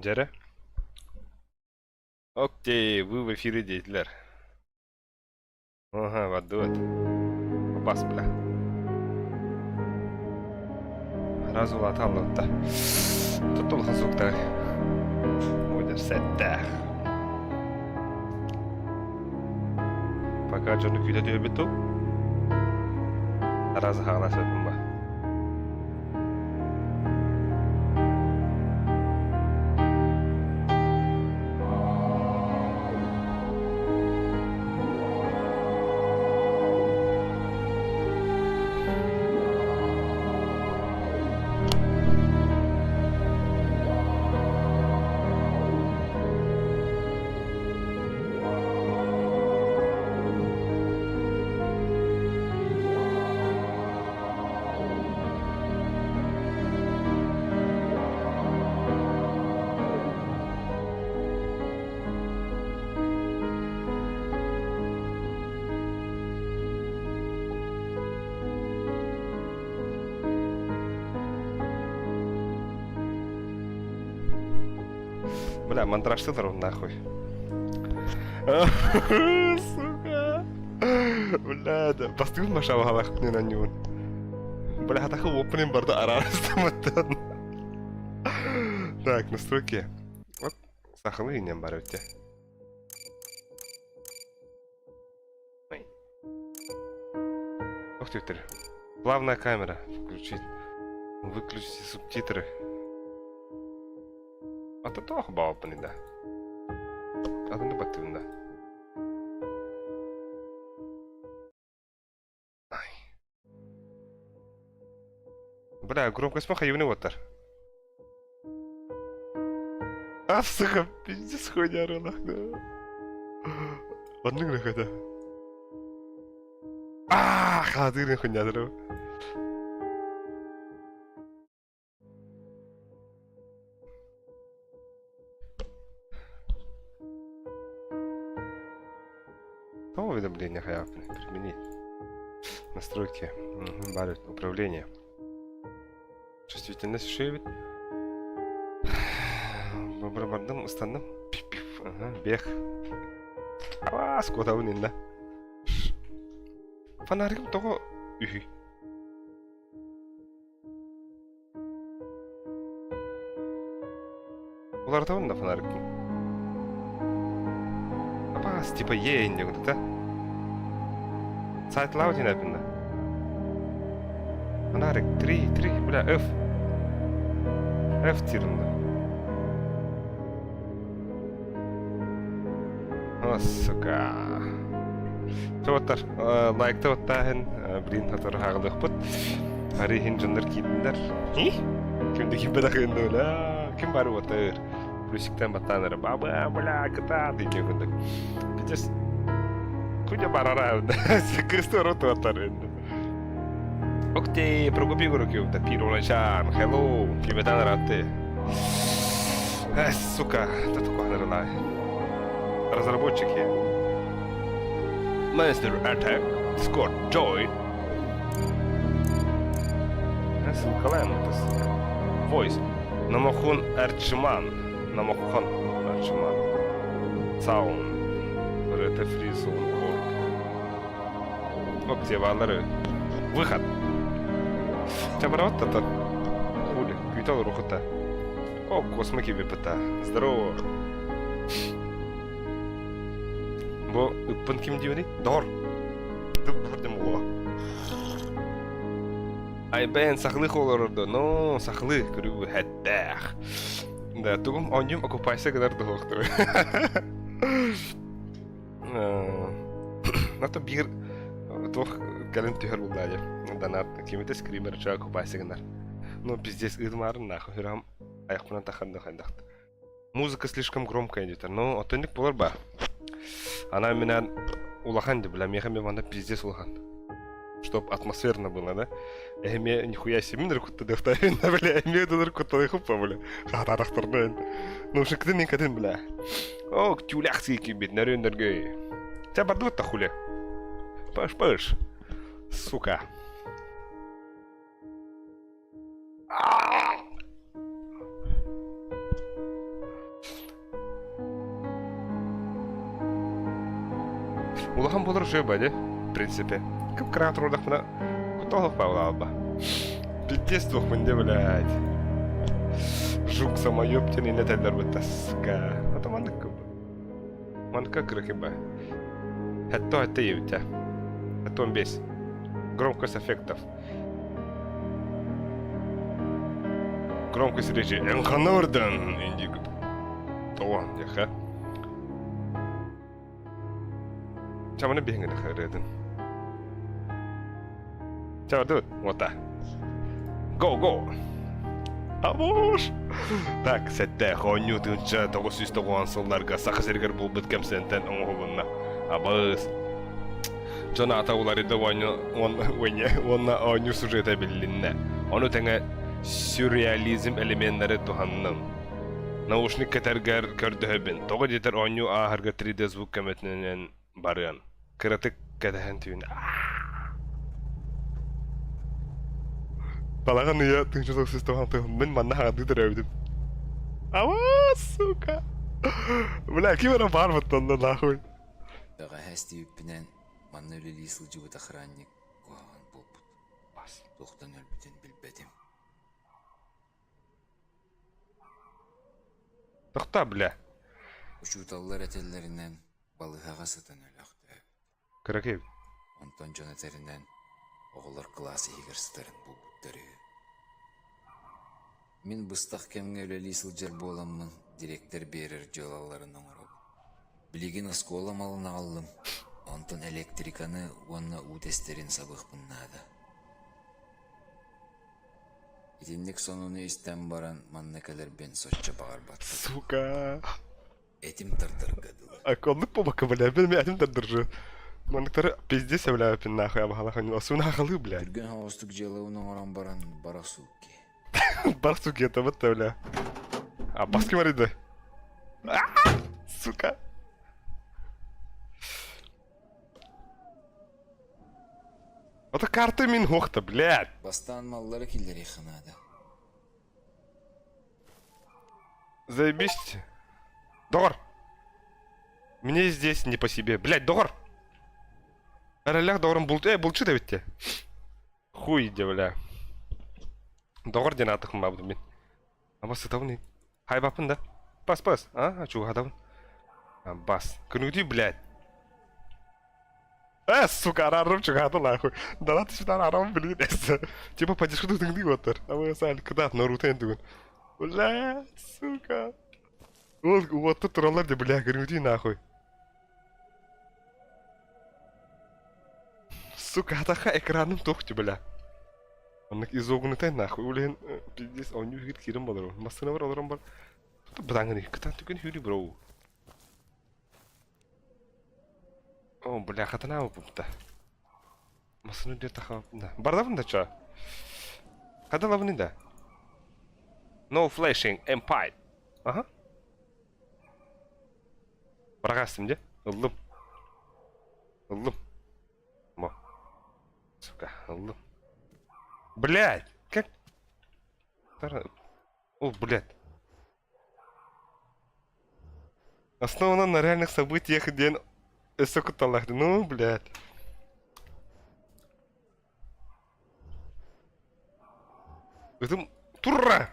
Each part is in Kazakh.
Жаре? Окей, вы в эфире, деятелер. Ага, вот. Бас, бля. Разула таллатта. Тутул хазуктар. Одер сәттә. Пока жону күйтә дөбету. Разы хағласатын ба. Бля, мантраж-центр он нахуй. Сука. Бля, да. Бастығын машава халақ не нанюн. Бля, хатақы опенин барды арарыстаматтан. Так, настройки. Вот, сахылы инем бар өтте. Ух ты, плавная камера. Включить. Выключите субтитры. А то баапани да. Адını batığında. Ай. Бля, громкость маха евны вотар. А, сука, пиздец хуйня ролах, да. Одну грехота. Хадырын хуйня дыру. Уведомления хаяпны. Применить. Настройки. Барит. Управление. Чувствительность шевит. Бобробардым устанным. Пип-пип. Ага, бег. Скота унинда. Фонариком того. Үхи. Улар того на фонариком. Типа ейн деп да? Сайт лаудин әпінді. Фонарик, 3, бля, F тирінді. О, сука. Жоғаттар, лайкты оттағын, білін қатары хағылық бұд. Арихин жындар кейдіндер. Кімді кім бәдақ енді өлі? Кім бары отыр? Плюсиктен баттаныры. Бля, кыта дейкен күндік. Just куда барараунда, кресто роту атарында. Окей, прогуби руки, да пироначан, hello, кибетан раты. Сука, это такое нормально. Разработчики. Monster Attack, Discord, join. Ссылка лаймутас. Voice. Намохон Арчман. Sound. Это фризон. Окей, валары. Выход. Чабароват-то хули. Квитал рухота. О, космоки випыта. Здорово. Бо ыппын ким дивини? Дор. Дып бұрдым ола. Ай бән сақлы қолырды. Но, сақлы көрі әттәқ. Да, тугум оньюм окупайся кадар дұғықтыр. Нато бир тох гален төхөр булдажа. Данат кимите скример чак басыгнар. Ну пиздец идмарын нахуй хурам аяқпынан таханды хандахт. Музыка слишком громкая идет. Но отынник болар ба. Она меня улахан ди бля, меха меванда пиздец улахан. Чтоб атмосферно было, да? Эхме нихуя себе минер кутта дефтавин, бля, эхме донор кутта дехупа, бля. Хатарахтарнын. Ну шикдин никадин, бля. О, тюляхси кибит, нарюндергей. Тебя бардут-то хули? Паш. Сука. Улахан болар шөй бәде, в принципе. Кып крат родах мына кутолық баула алба. Пиздец тух мінде, блядь. Жук самоёб тен ине тәлдер бітаска. Ата мандық көп. Мандыққа кірікі ба. Хәтті ебітя. Хәтті 15. Громкость эффектов. Громкость речи. Энханордан. Индик. Тоған, яха. Чаманы бейінгі дақы редін. Чамы дұд, ота. Го! Абош! Так, сәтті қоню түнші 990 сылларға сақы сергер бұл біткем сентен оңғы бұнна. Абыз. Жона атаулар еді онна оню сюжеті білінне. Оны тәңі сюрреализм элементтері туханным. Наушник кәтәргәр көрдіхі Тоғы жетер оню ахырға 3D звук көметінен барыған. Кыратык кәдәхен түйін. Балаған ұя түнші 990 тұғын. Мен манна хаға дұдыр өйдім. Ава, сука! Бля, кемера бар бұттанды нахуй. Дага хэсти үппинен манна өлелі сылжыбыт охранник куаган болбут. Бас. Тоқтан өлбүтен билбедим. Тоқта, бля. Учуталлар этеллеринен балыхага сытан өлөктө. Кыракев. Онтон жонетеринен оголор классы егер сытарын болбуттары. Мен быстак кемге өлелі сылжар боламмын, директор берер жолаларын оңырып. Билигин оскола малын алым. Онтон электриканы онна утестерин сабықпыннады. Итинник сонуну истен баран маннекалер бен сочча бағар баттыр. Сука. Этим тардыргадылы. Аконлык побака, бля, мен этим тардыржу. Манныктары пиздец, бля, пин нахуй абахалахан. Осуна халы, бля. Түрген хауыстык жалауының оран баран барақ суки. Бар суки, это вот, бля. А баски мариды. Сука. Это карты мин хохта, блядь. Бастан маллары киллер еханады. Заебись. Догор. Мне здесь не по себе. Блядь, Догор. Аралях Догором булчы да ведь те. Хуй де, бля. Догор ден атықым бабды мен. Ама сытауын. Хай бапын да. Бас. А, чуға адауын. Бас. Күнуді, блядь. Сука, арарым чугады нахуй. Дана тышыдан арам білген әсі. Типа падешкуды тыңды отыр. Ама сәл кыдат норутен дүгін. Блядь, сука. Ол отыр тұралар де, бля, күнуді нахуй. Сука, атақа экраным тоқты, бля. Онық изогынытайн нахуй. Олен, пиздес, оню хигір керім болыр. Масына бар, оларым бар. Бұдаңын кытан түген хюри, броу. О, бля, хатана опыпта. Масыны дер тахапында. Бардавында ча? Хада лавында? No flashing, empire. Ага. Барагастым де? Ұлым. Мо. Сука, ұлым. Блядь, как? О, блядь. Основано на реальных событиях, где Эсокуталахды, ну, блядь. Это... Тура!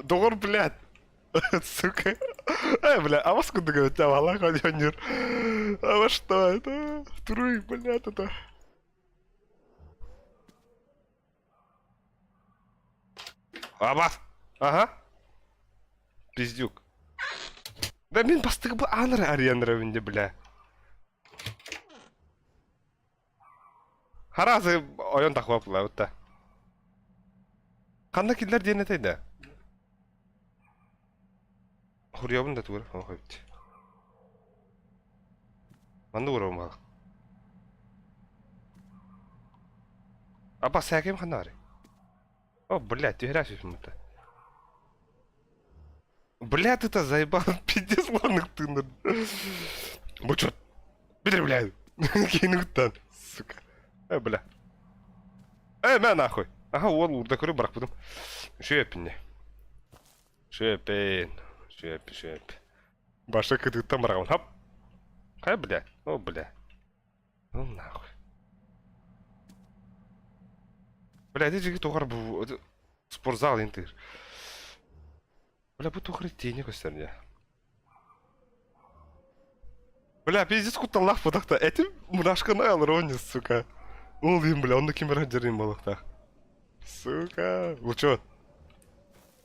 Догор, блядь! Сука. Бля, а вас куда говорят? А валах, аньонер. А во что это? Туруй, блядь, это... Абас! Ага. Пиздюк. Да, мен бастығы бұл аныры арьяныры бля. Харазы ойон тақуапыла, өтті. Қанда келдер дейін әтейді? Хұрябын да туыр, оңқой бітті. Манды ұрауым балық. Апа, сәкем қанда бары? О, блядь, ты играешь в Блядь, это заебал, пиздец, ланных ты. Вот чё? Бедри, блядь. Кинуттан, сука. Бля. Мә нахуй. Ага, ол урда көрі бірақ бұдым. Шөпін не. Шөпін. Башы кыдыттан барағын. Хап. Қай, бля? О, бля. Ну нахуй. Бля, эти жиги тугар бу спортзал интер. Бля, бу тугар тени көстерне. Бля, пиздец куталлах подакта. Этим мурашканы алыр он, сука. Ул дим, бля, онда ким баран жерин балыкта. Сука. Лучо.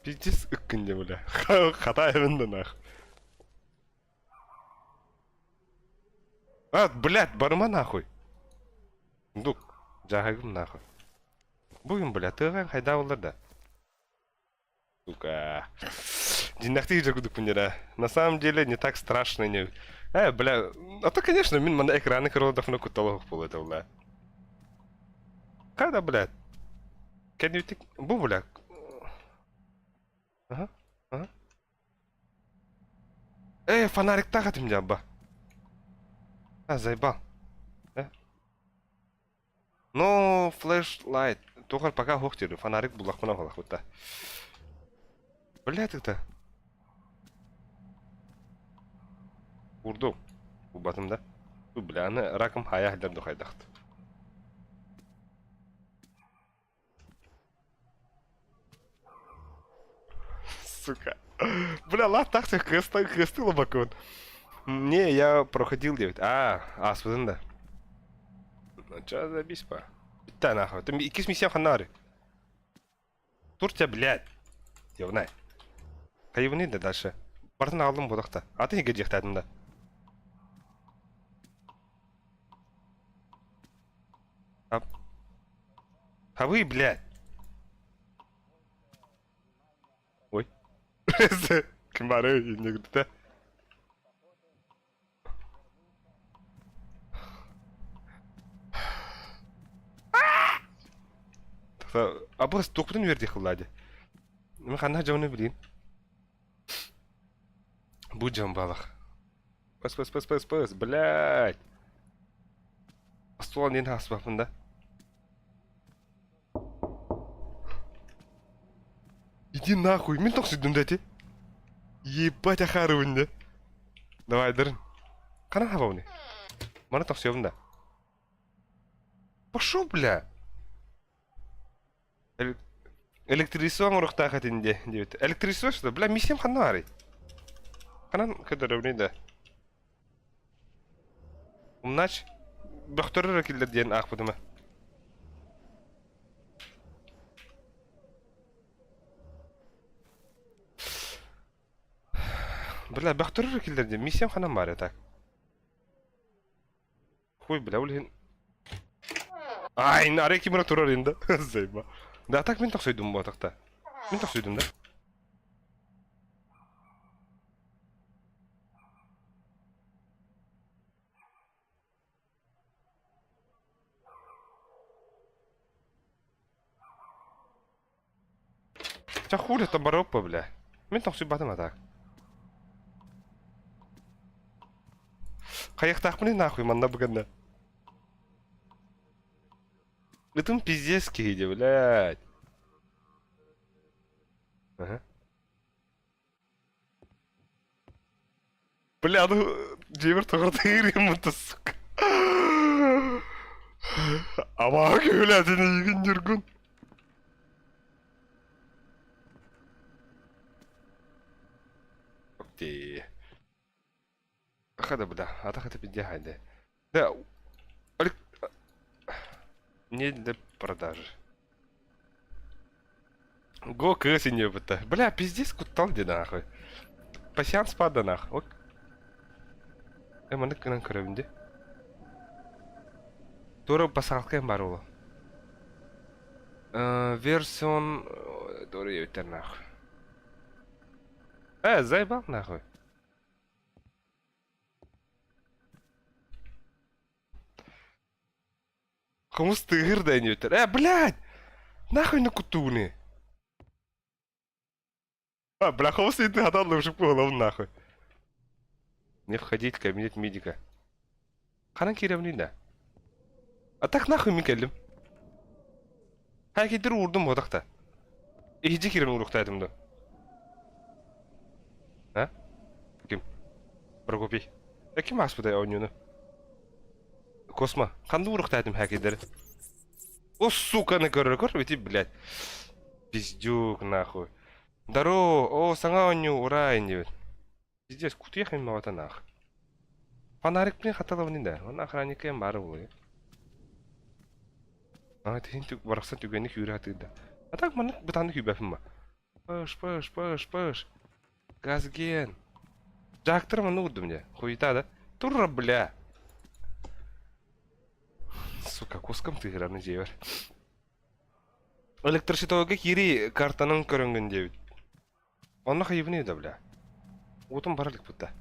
Пиздец ыккынде, бля. Хата эвенде нах. А, блядь, барыма нахуй. Дук, жагагым нахуй. Бүгін, бля, тыган хайда оларда. Сука. Жиннахты жагудук пунера. На самом деле не так страшно, не. Бля, а то, конечно, мин мана экраны кырылдафына куталог бол это, бля. Когда, блядь? Can you take... Бу, бля. Ага, ага. Фонарик тагат им жабба. Заебал. Ну, флешлайт. Тухар пока хохтер, фонарик булахмана халахута. Блядь, это. Урду. Убатымда. Бля, аны ракым хая хәлдән духайдахт. Сука. Бля, ла так ты хресты лобакон. Не, я проходил 9. Асвыдын да. Ну, чё за биспа? Биттә нахуй. Ты икис миссия ханары. Турция, блядь. Явнай. Кайвыны да дальше. Бартын алдым бодакта. А ты неге жектадың да? А вы, блядь. Ой. Кім бары, не күтті. Абыз тоқтың верде қылады. Мен қанна жауны білейін. Бұ жауын балық. Пыс, блядь. Астуан ден аспапында. Иди нахуй, мен тоқ сөйдім дәте. Ебать ахарывында. Давай, дырын. Қана хабауны. Мана тоқ сөйдім да. Пошел, бля. Электрисуан урухта хатинде, девит. Электрисуан что? Бля, миссиям ханнари. Ханан кадровни да. Умнач. Бахторы ракиллер ден ах будема. Бля, бахторы ракиллер ден миссиям ханан мари так. Хуй, бля, улин. Ай, наре кимра турар инда. Зайба. Да, так мен тоқ сөйдім бұл атақта. Мен тоқ сөйдім да. Ча хули там бароппа, бля. Мен тоқ сөйбадым атақ. Қаяқтақ міне нахуй, манда бұганда. Это пиздец кейде, блядь. Ага. Бля, ну... Джеймер тоғырды ерем сука. Амаға блядь, сені еген жүргін. Окей. Қада, бля, атақата пиздец хайде. Да, не для продажи. Го крысы не опыта. Бля, пиздец, кутал где нахуй. Пассианс пада нахуй. Маны кынан көрөбүнде. Тура басалкан бар улы. Версион... Тура өтер нахуй. Заебал нахуй. Хомус тыгыр да не өтер. Блядь! Нахуй на кутуны. Бля, хомус не ты гадал, лучше по голову нахуй. Не входить в кабинет медика. Ханан керевни да. А так нахуй мен келдим. Хакетер урдум одакта. Иди керем уруктадым да. Ким? Прокопий. Ким аспыдай ойнуну? Космо, қанды ұрықтадым хәкедер. О, суканы көрір, бети, блядь. Пиздюк, нахуй. Здорово, о, саңа оню, ура, инди. Пиздец, кутуя хаймавата нах. Фонарик блин хатала внинда. Он охранник эм бары болу. А, тен түк барақсан түгені күйрі атыды. А так маны бытаны күйбәфім ба. Пыш. Газген. Жақтыр маны ұдым не. Хуйта да. Тура, бля. Сука, коскам ты граны жейбер. Электршитауға кири картаның көрінгін деуд. Онна хайыбын еді, бля. Отым баралык бұтта.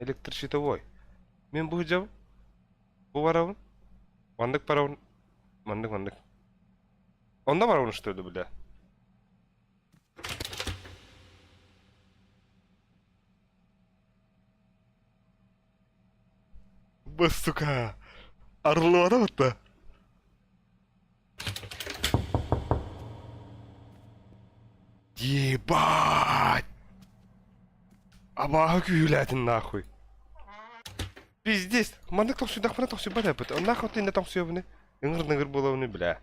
Электршитовой. Мен бұл жабы? Бұл барауын? Мандык барауын? Мандык. Онда барауын что ли, бля? Бас, сука! Орлова да? Ебать! Абаға күйіләтін нахуй. Пиздец, мандык тоқсуйдақ мана тоқсуй бада бұт. Он нахуй тейна тоқсуй бұны. Үңір болауыны біля.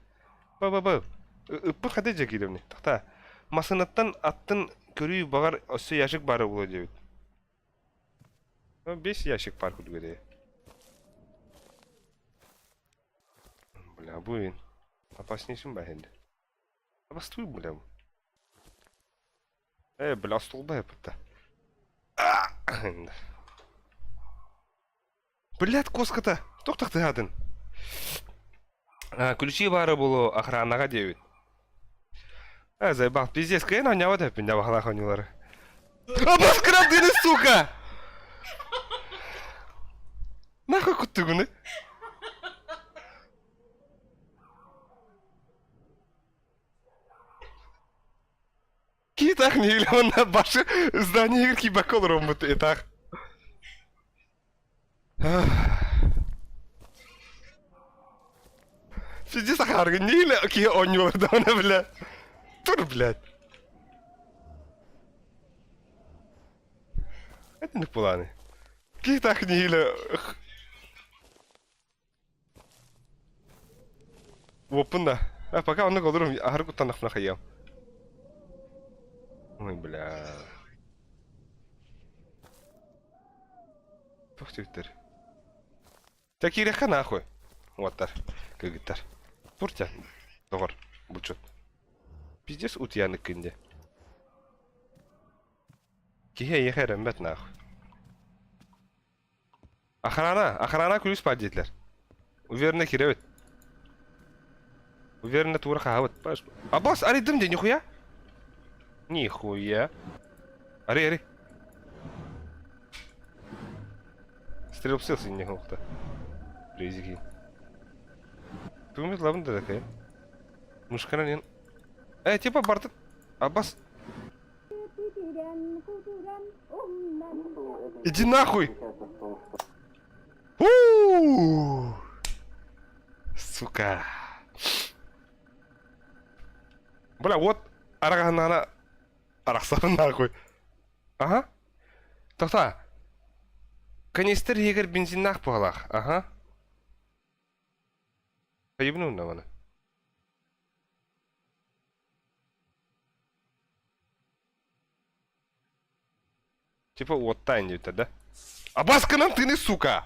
Ба. Үппі қадай жакейдімні. Тақта, масынаттан аттын көрүй бағар осы яшық бары болу деуд. 5 яшық бар күлгеде. Бля, бұйын. Опаснейшін ба хенде. Абастуй, бля. Бля, стол ба епітті. Блядь, коска-то! Тоқтақты адын. Ключи бары болу охранаға деуд. Зайбақ, пиздец, кайын ойнава да пенде бағалақ ойнылары. Абас краб дені, сука! Нахуй күтті күні? Китақ нейлі онна башы здание егір кибак олыр омбыты етақ. Пиздец ахарғы нейлі ки ойныларды оны, бля. Тур, блядь. Это не планы. Китақ нейлі... Опында. Пока оны қолырым, ахар күттан ақпына қайям. Ой, бля. Похтюттер. Такие реха нахуй. Вот так. Как гитар. Туртя. Доғыр. Бұлчут. Пиздец утияны кінде. Кихе ехерен бәт нахуй. Охрана күліс падетлер. Уверенно киревет. Уверенно тура хават. Абас, аридым де, нихуя? Нихуя. Ари. Стрелпсился не хохта. Резики. Ты умеешь лаванда такая? Мушкананин. Типа барты. Аббас. Иди нахуй! Сука. Бля, вот. Арагана. Арақсарын нахуй. Ага. Тоқта. Канистер егер бензин нақ бағалақ. Ага. Қайыбыны ұнна бана. Типа оттайын дейді, да? Абасканам ты не, сука!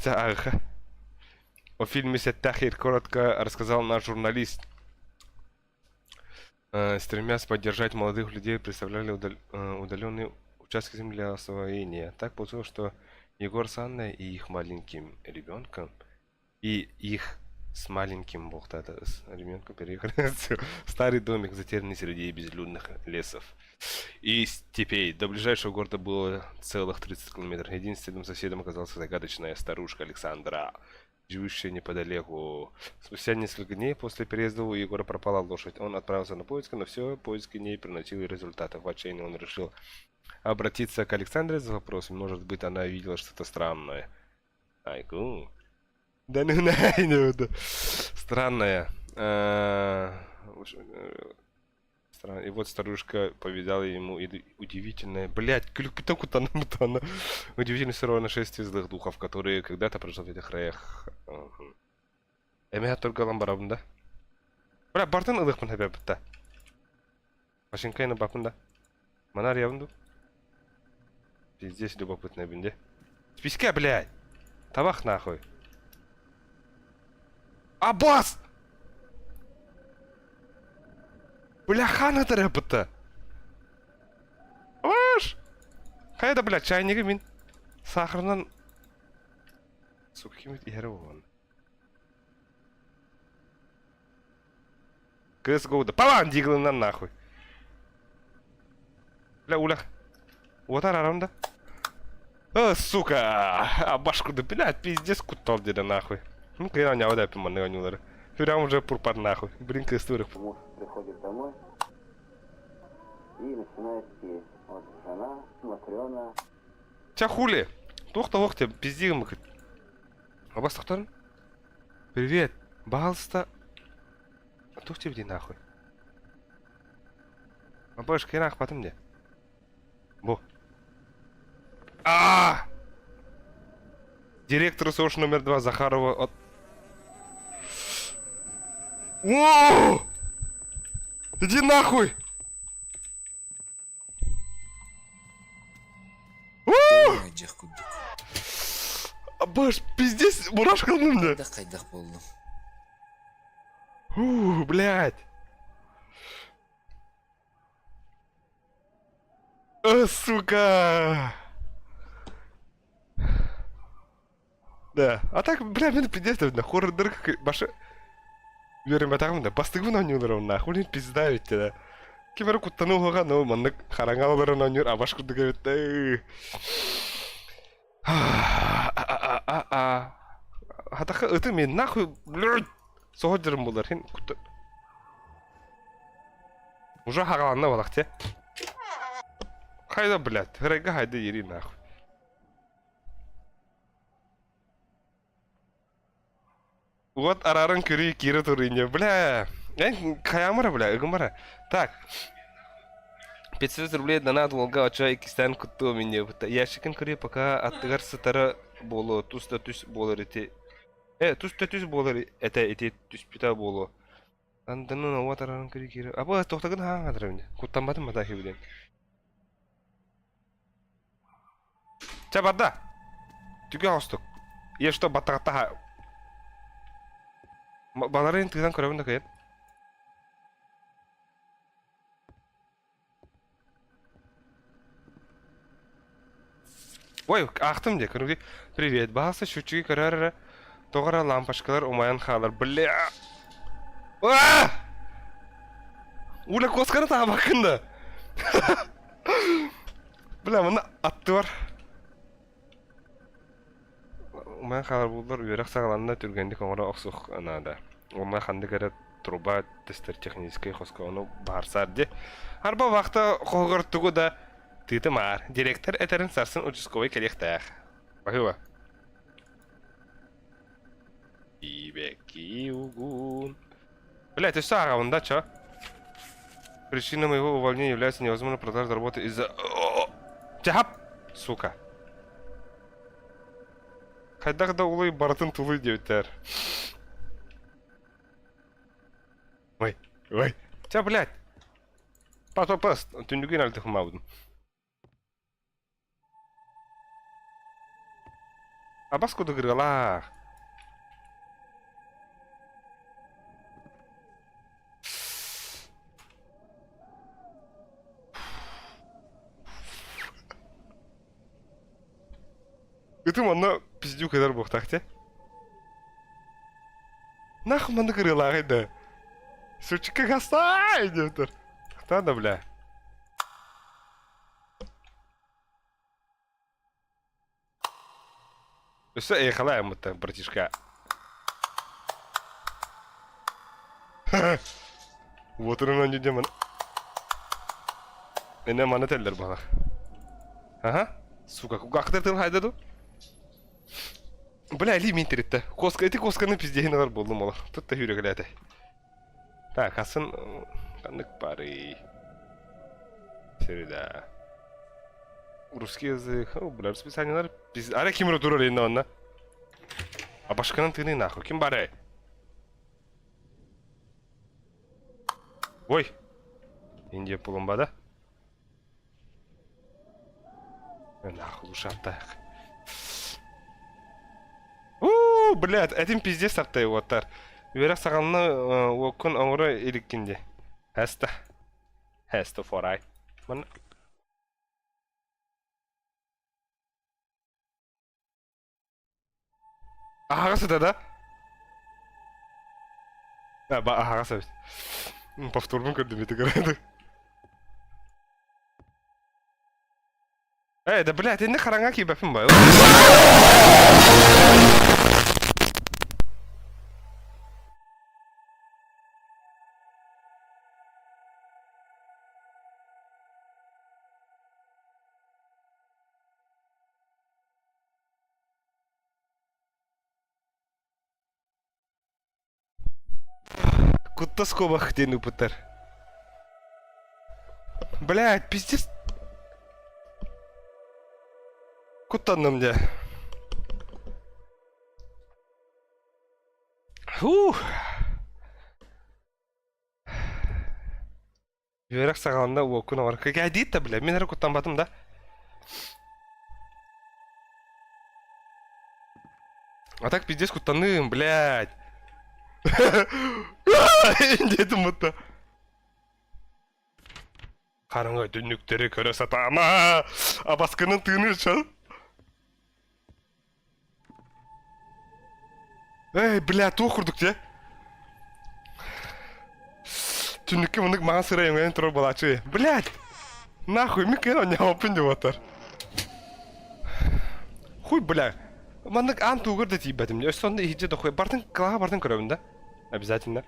Так. О фильме «Сеттахир» коротко рассказал наш журналист. Стремясь поддержать молодых людей, представляли удаленные участки земли для освоения. Так получилось, что Егор с Анной и их маленьким ребенком, с маленьким ребенком переехали в старый домик, затерянный среди безлюдных лесов и степей. До ближайшего города было целых 30 километров. Единственным соседом оказалась загадочная старушка Александра, живущая неподалеку. Спустя несколько дней после переезда у Егора пропала лошадь. Он отправился на поиски, но все поиски не приносили результатов. В отчаянии он решил обратиться к Александре за вопросом. Может быть, она видела что-то странное. Айку. Да ну странное. И вот старушка повидала ему удивительное, блядь, клюкпита кутана мутана. Удивительное сырое нашествие злых духов, которые когда-то прожил в этих краях. Эме только ламбарабын да? Бля, бартын ылықпын хәбәр бітті. Машинкайны бапын да. Манар явынду. Пиздец любопытная бенде. Списка, блядь! Табах нахуй. Аббас! Бля, хана тәрәпітті. Ваш! Қайда, блядь, чайнегі мен сахарынан... Сука, кемет ері болған. CSGO-да. Палан диглынан нахуй. Бля, улах. Отар арамда. Сука! Абашкуды, блядь, пиздец кутал деда нахуй. Ну, когда не авдай пиманны анюлары. Прям уже пурпад нахуй. Блин, кыстырых. Муж приходит домой и начинает петь. Вот жена, Матрена. Ча хули? Тоқта, пиздигім мұхит. Абас тоқтарын? Привет. Бағалыста... Тух тебе нахуй. Абаш, кайнақ батым де. Бу. Директор СОШ номер 2 Захарова от... О! Иди нахуй! Жақ күдік. Абаш, пиздец, мурашка алынды. Қайдақ болдым. Блядь. Сука. Да. А так, бля, мен пиздец, на хоррор дырка башы. Верим атағым да, бастығын ойнылырым нахуй, мен пизда өтті да. Кемері құттаны оға, но маңдық қараңалыларын ойныр, абаш күрдігі өтті. Атақы өті мен нахуй, блядь. Соғат жүрім болар, хен күтті. Уже хағаланна балақ те. Қайда, блядь, ғырайға қайда ері нахуй. Вот арарын көрі кері тұрыйне, бля. Қаямыра, бля, үгімара. Так. 500 рублей донат волга оча Кистан күтті оменде бұтта. Яшықын көрі пока аттығар сытары болу, туста түс болыр ете. Туста түс болыр ете түс пита болу. Андының ауат арарын көрі кері. Абы, тоқтағын хаң адыр өңде. Құттанбадым мата кебеден. Чабарда. Түге ауыстық. Ешто баттағатта ха. Балары ең тығдан көрі бұнда көйен. Ой, ақтым де, көрінгі. Привет, бағасы шүтчіге көрәрі. Тоғыра лампашкалар умаян қалар. Бля! Уля косканы таға бақында. Бля, мұны атты бар. Умаян қалар болдыр. Үйерақ сағаланында түргенді көңірі оқсуқ анада. Умаян қанды кәрі труба тестер технический қосқа оны барсар де. Арба вақта қоғыр тұғы да тыты мар. Директор әтерін сарсын участковый келектәқ. Бақыва. Ибеки угун. Блядь, ты что, агаунда, чё? Причиной моего увольнения является невозможно продолжать работу из-за... Тяхап! Сука. Хайдақда улы баратын тулы деуттер. Ой. Ча, блядь. Пас. Түндігін альтықым аудым. Абас куды кыргалақ. Үтім онна пиздю кадар боқтақ те? Нахуй манды кыргалақ еді. Сүрчікке қастай деп тұр. Тада, бля. Все, ехалаем это, братишка. Вот он не демон. Эне мана телдер бала. Ага. Сука, как ты хайдаду? Бля, ли минтеритте. Коска, эти косканы пиздейны бар болдым ола. Тут та хүрек ләте. Так, асын... Кандык бары... Среда. Русский язык. О, бля, расписаниелер. Ара кимро турар енді онна? А башканын тыны нахуй. Ким бар ай? Ой. Индия пулымбада. Нахуй ушаттак. Блядь, этим пиздец таптай оттар. Верак саганны окун оңры иликкинде. Хаста. Хаста форай. Мана. Ағасы да? Ағасы. Повторбын көрдім еті көреді. Да, блядь, енді қараңа кейбәпім бай. Кутта скобах ден упытар. Блядь, пиздец. Куттанным де. Верак сағалында окуна бар. Как дейді, бля, мен әрі куттан батым да. А так пиздец куттаным, блядь. Дедім мұтта. Қарыңға дүніктері көрі сатама. Абаскының тыны шал. Бля, туқ құрдық де. Түнікке мұндық маған сырайым ғайын тұру балачы. Блядь. Нахуй, мен кән он япын деп отыр. Хуй, бля. Мандық ан туғыр да тейбәдім. Өз сонда ехеде доқой. Бардың қылаға бардың көрімін да. Обязательно.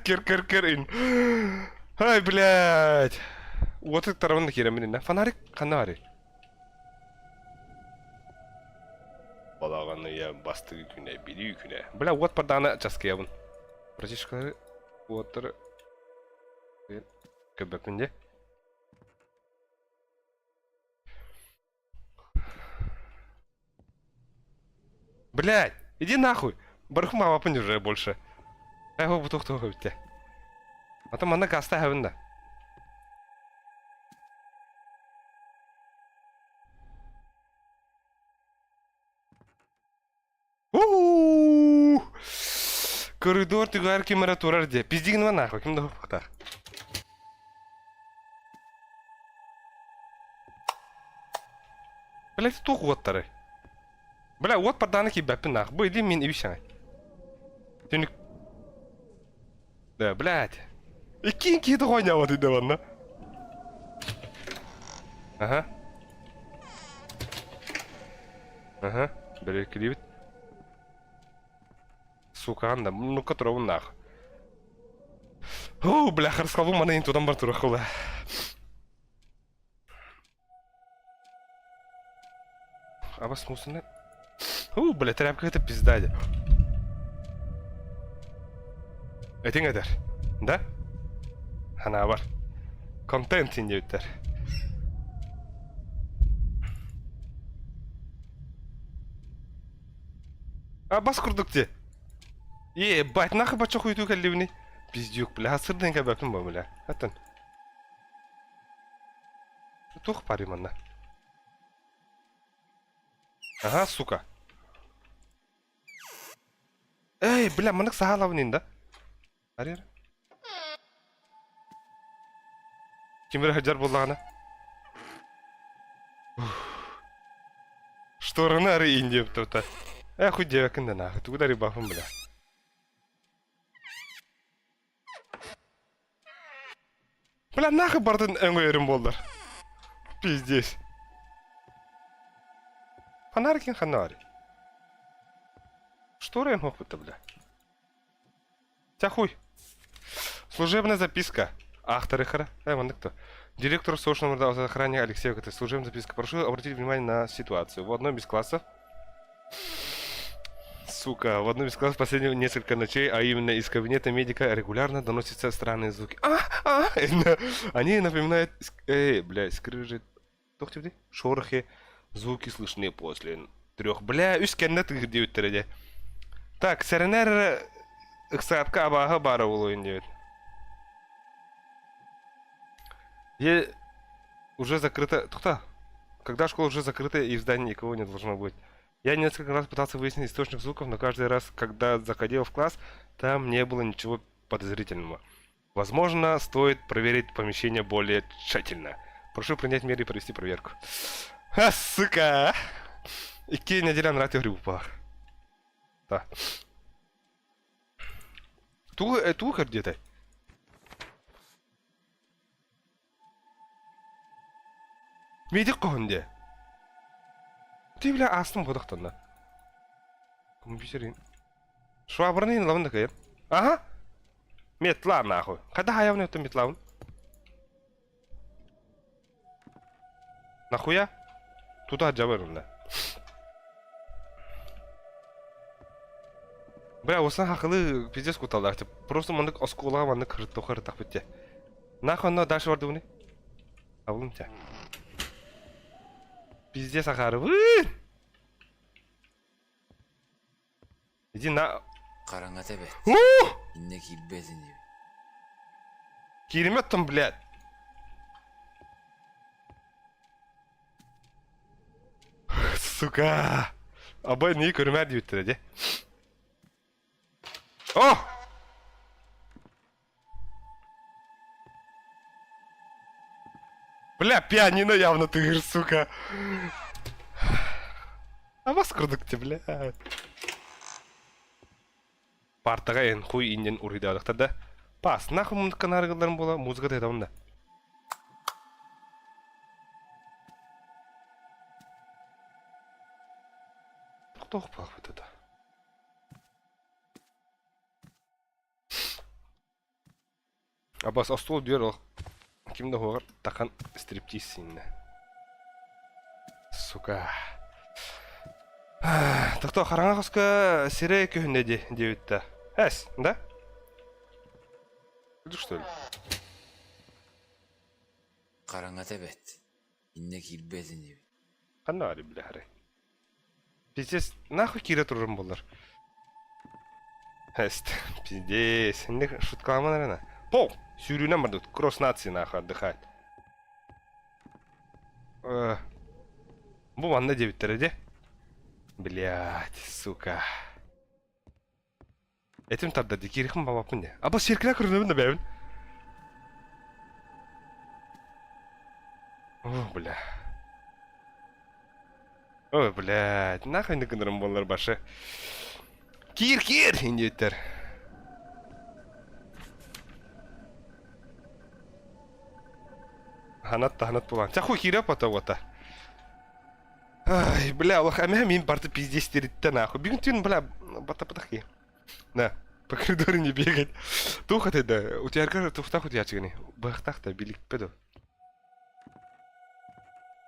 Кер ин. Ай, блядь. Отыр тарауында керемін да. Фонарик қаны ари. Балағаны я басты күне, бері күне. Бля, от парданы жасқа ябын. Братишкалары отыр. Көбәпінде. Блядь, иди нахуй. Бархым авапын уже больше. Его бутух-туху бітті. А то мана каста хавында. Коридор түгәр кемера турар де. Пиздигін ма нахуй, кімді хоқта. Блядь, туқ оттары. Бля, от парданы ки бәппін нах. Бұл едем мен ебі шаңай. Түнік. Да, блядь. Иккин кейді қойня вот үйді ванна. Ага. Ага. Бір екілі біт. Сука, анда. Ну-ка тұрауын нах. О, бля, қарысқал бұл мана ең тудан бар тұру қылы. Абас мусына. Бля, тряпка это пизда. Этин эдер. Да? Ана бар. Контент инде өттер. Бас курдук де. Бать, нахы бача хуйту кәлдебіне. Пиздюк, бля, сырден кәбәпін ба, бля. Атын. Тух пари манна. Ага, сука. Бля, мынық сағалауын енді. Арер. Кемер хаджар болағына. Шторыны ары индеп тұрта. Хуй девәкінді нағы. Туғыдари бафым, бля. Бля, нахы бардың өңі өрім болдар. Пиздес. Фонарь кен фонарь. Что рейн мог быть, бля? Тяхуй. Служебная записка. Ахтар Ихара. Вон кто. Директор сошного охраны Алексей Коты. Служебная записка. Прошу обратить внимание на ситуацию. В одном из классов Сука, в одном из классов последних несколько ночей, а именно из кабинета медика, регулярно доносятся странные звуки. Они напоминают... бля, скрежет... Тоқтевде? Шорохи, звуки слышны после 3. Бля, үскенне тыгыр деуттер эде. Так, сәрінер ықсаатка абаға бары болуын деует. Уже закрыто... Тухта. Когда школа уже закрыта и в здании никого не должно быть. Я несколько раз пытался выяснить источник звуков, но каждый раз, когда заходил в класс, там не было ничего подозрительного. Возможно, стоит проверить помещение более тщательно. Прошу принять меры и провести проверку. Сука! Икки неделян рати грибу пах. Да. Туха где-то? Медик қоғынде? Ты, бля, астым қодақтан да. Компьютерин. Швабрынын лавында кайыр. Ага! Метла нахуй. Когда хаявны өтті метлауын? Нахуя? Туда жабырында. Бля, осыны хақылы пиздес куталдар. Просто мандық осколаға мандық қырыттақ бітте. Нахуй анна дальше барды бұны? Абылым тя. Пиздец ахары. Иди на... Қараңа тебе. Инне килбезин деп. Киремет там, блядь. Сука. Абай неyi көрмәді дейіттір, де. О! Бля, пианино явно тыгыр, сука. А вас күрдікте, бля. Партаға ең хуй инден ұрыдадықта да. Пас, нахуй мұндыққан арығыларым бола, музыка да едауында. Тоқ балық бітеді. Абас, остол дүйер ол. Кімді хоғыр таққан стриптиз сеніне. Сука. Тақты қараңа қосқа сире көхінде деуітті. Әс, да? Күді что ли? Қараңа тебе. Инне килбезин деп. Қанда али, бля, харай. Пиздес, нахуй кире тұрырым болар. Әст, пиздес, сенде шуткаламан арана. Пол! Сюрюнен барды, кросс нации нахуй отдыхать. Бұл ванна дебиттері де? Блядь, сука. Этим тарда декерихім бабапын де. Аба серкіна көрінемін да бәуін. О, бля. Ой, блядь, нахуй не кындырым болар башы. Кир, индеттер. Ханат болан. Чахуй кире пата. Ай, бля, олах, мен барты пиздес теритті нахуй. Бүгін түйін, бля, бата-патақ ке. На, по коридору не бегать. Туха ты, да, у тебя аркар туфтах у тебя чигани. Бахтах-то, билик педу.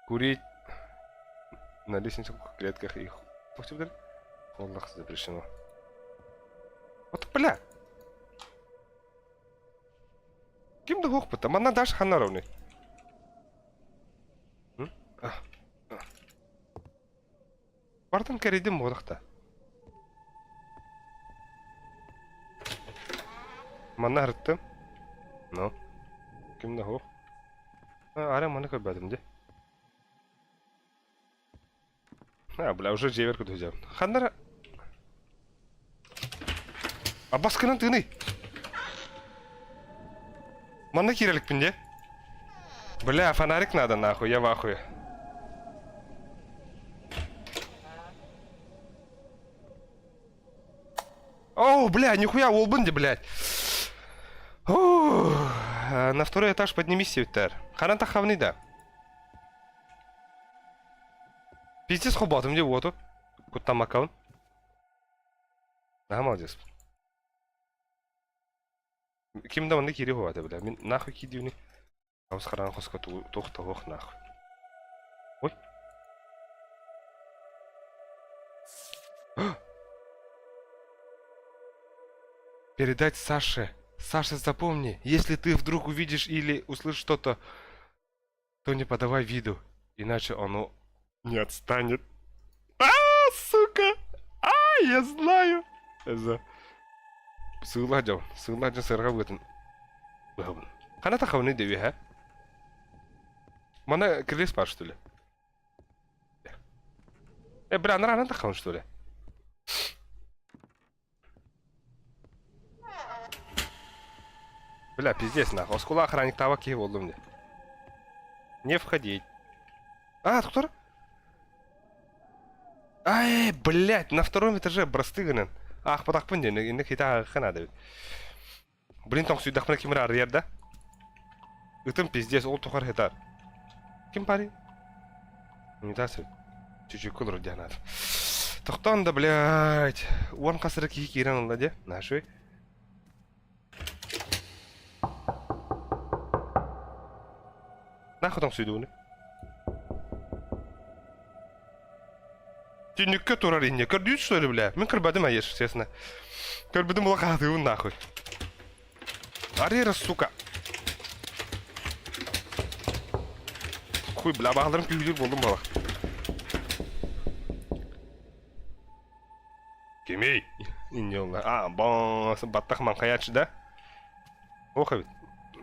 Курить на лестничных клетках их. Пусть вдаль. Аллах запрещено. Вот, бля. Кем да хохпата? Мана даш ханаровный. Бартан кәрейден болақта. Мана арытты. Ну. Кем да хоқ? Арам мана көрбәдім де. Бля, уже жеверку дұзям. Хандара... Абаскынан тыны. Мана кирелік пінде. Бля, фонарик надо нахуй, я в ахуе. О, бля, нихуя, олбынде, блядь. На второй этаж поднимись, Севтер. Харан тахавный, да. Пиздец хоботом, где вот тут. Кут там аккаунт. Да, молодец. Ким да мында кире ховады, бля. Мен нахуй кидивни. Аус харан хоска тухта хох нахуй. Ой. передать Саше. Саша, запомни, если ты вдруг увидишь или услышишь что-то, то не подавай виду, иначе оно не отстанет. А, сука! А, я знаю! За. Сыгладжал сырға бөтін. Қана тақауны деуі, ха? Мана кірлес бар, что ли? Бля, рано тақауын, что ли? Бля, пиздец, нахуй. Оскула охранник табак киіп олдым де. Не входить. А, кто? Ай, блядь, на втором этаже брастыганын. Ах, потақпын де, енді кейта қанады. Блин, тоң сүйдақпына кемір ары ерді. Үтім пиздец, ол тұқар хетар. Кем пари? Не тасы. Чуть-чуть кулыр дянат. Тоқтан да, блядь. Уан қасыры кейі кейран олда де. Нашой. Нахуй тоң сүйдуыны? Ты не который не кардюсь, что ли, бля? Мы карбады моешь, честно. Карбады молока, ты нахуй. Арера, сука. Хуй, бля, бағаларым күйдер болдым бала. Кемей. Не олар. А, бон, баттақ манқаячы да? Оқа бит.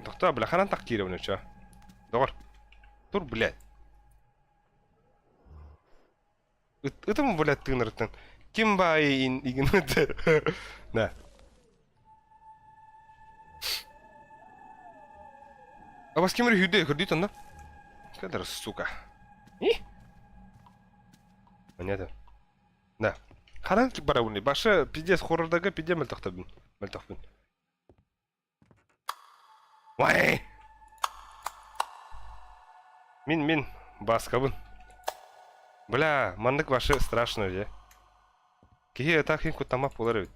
Тоқта, бля, қанан тақ кейре өне, ча? Доғыр. Тур, блядь. Это мы, блядь, ты нартан. Кимба и игнуты. Да. А вас кем рюде, ходит он, да? Кадр, сука. И? Понятно. Да. Харанки барауни. Баша пиздец хоррордага пиде мельтахтабин. Мельтахбин. Вай! Мин, баскабын. Бля, мандык ваши страшно, же. Кие так инку тамап полар.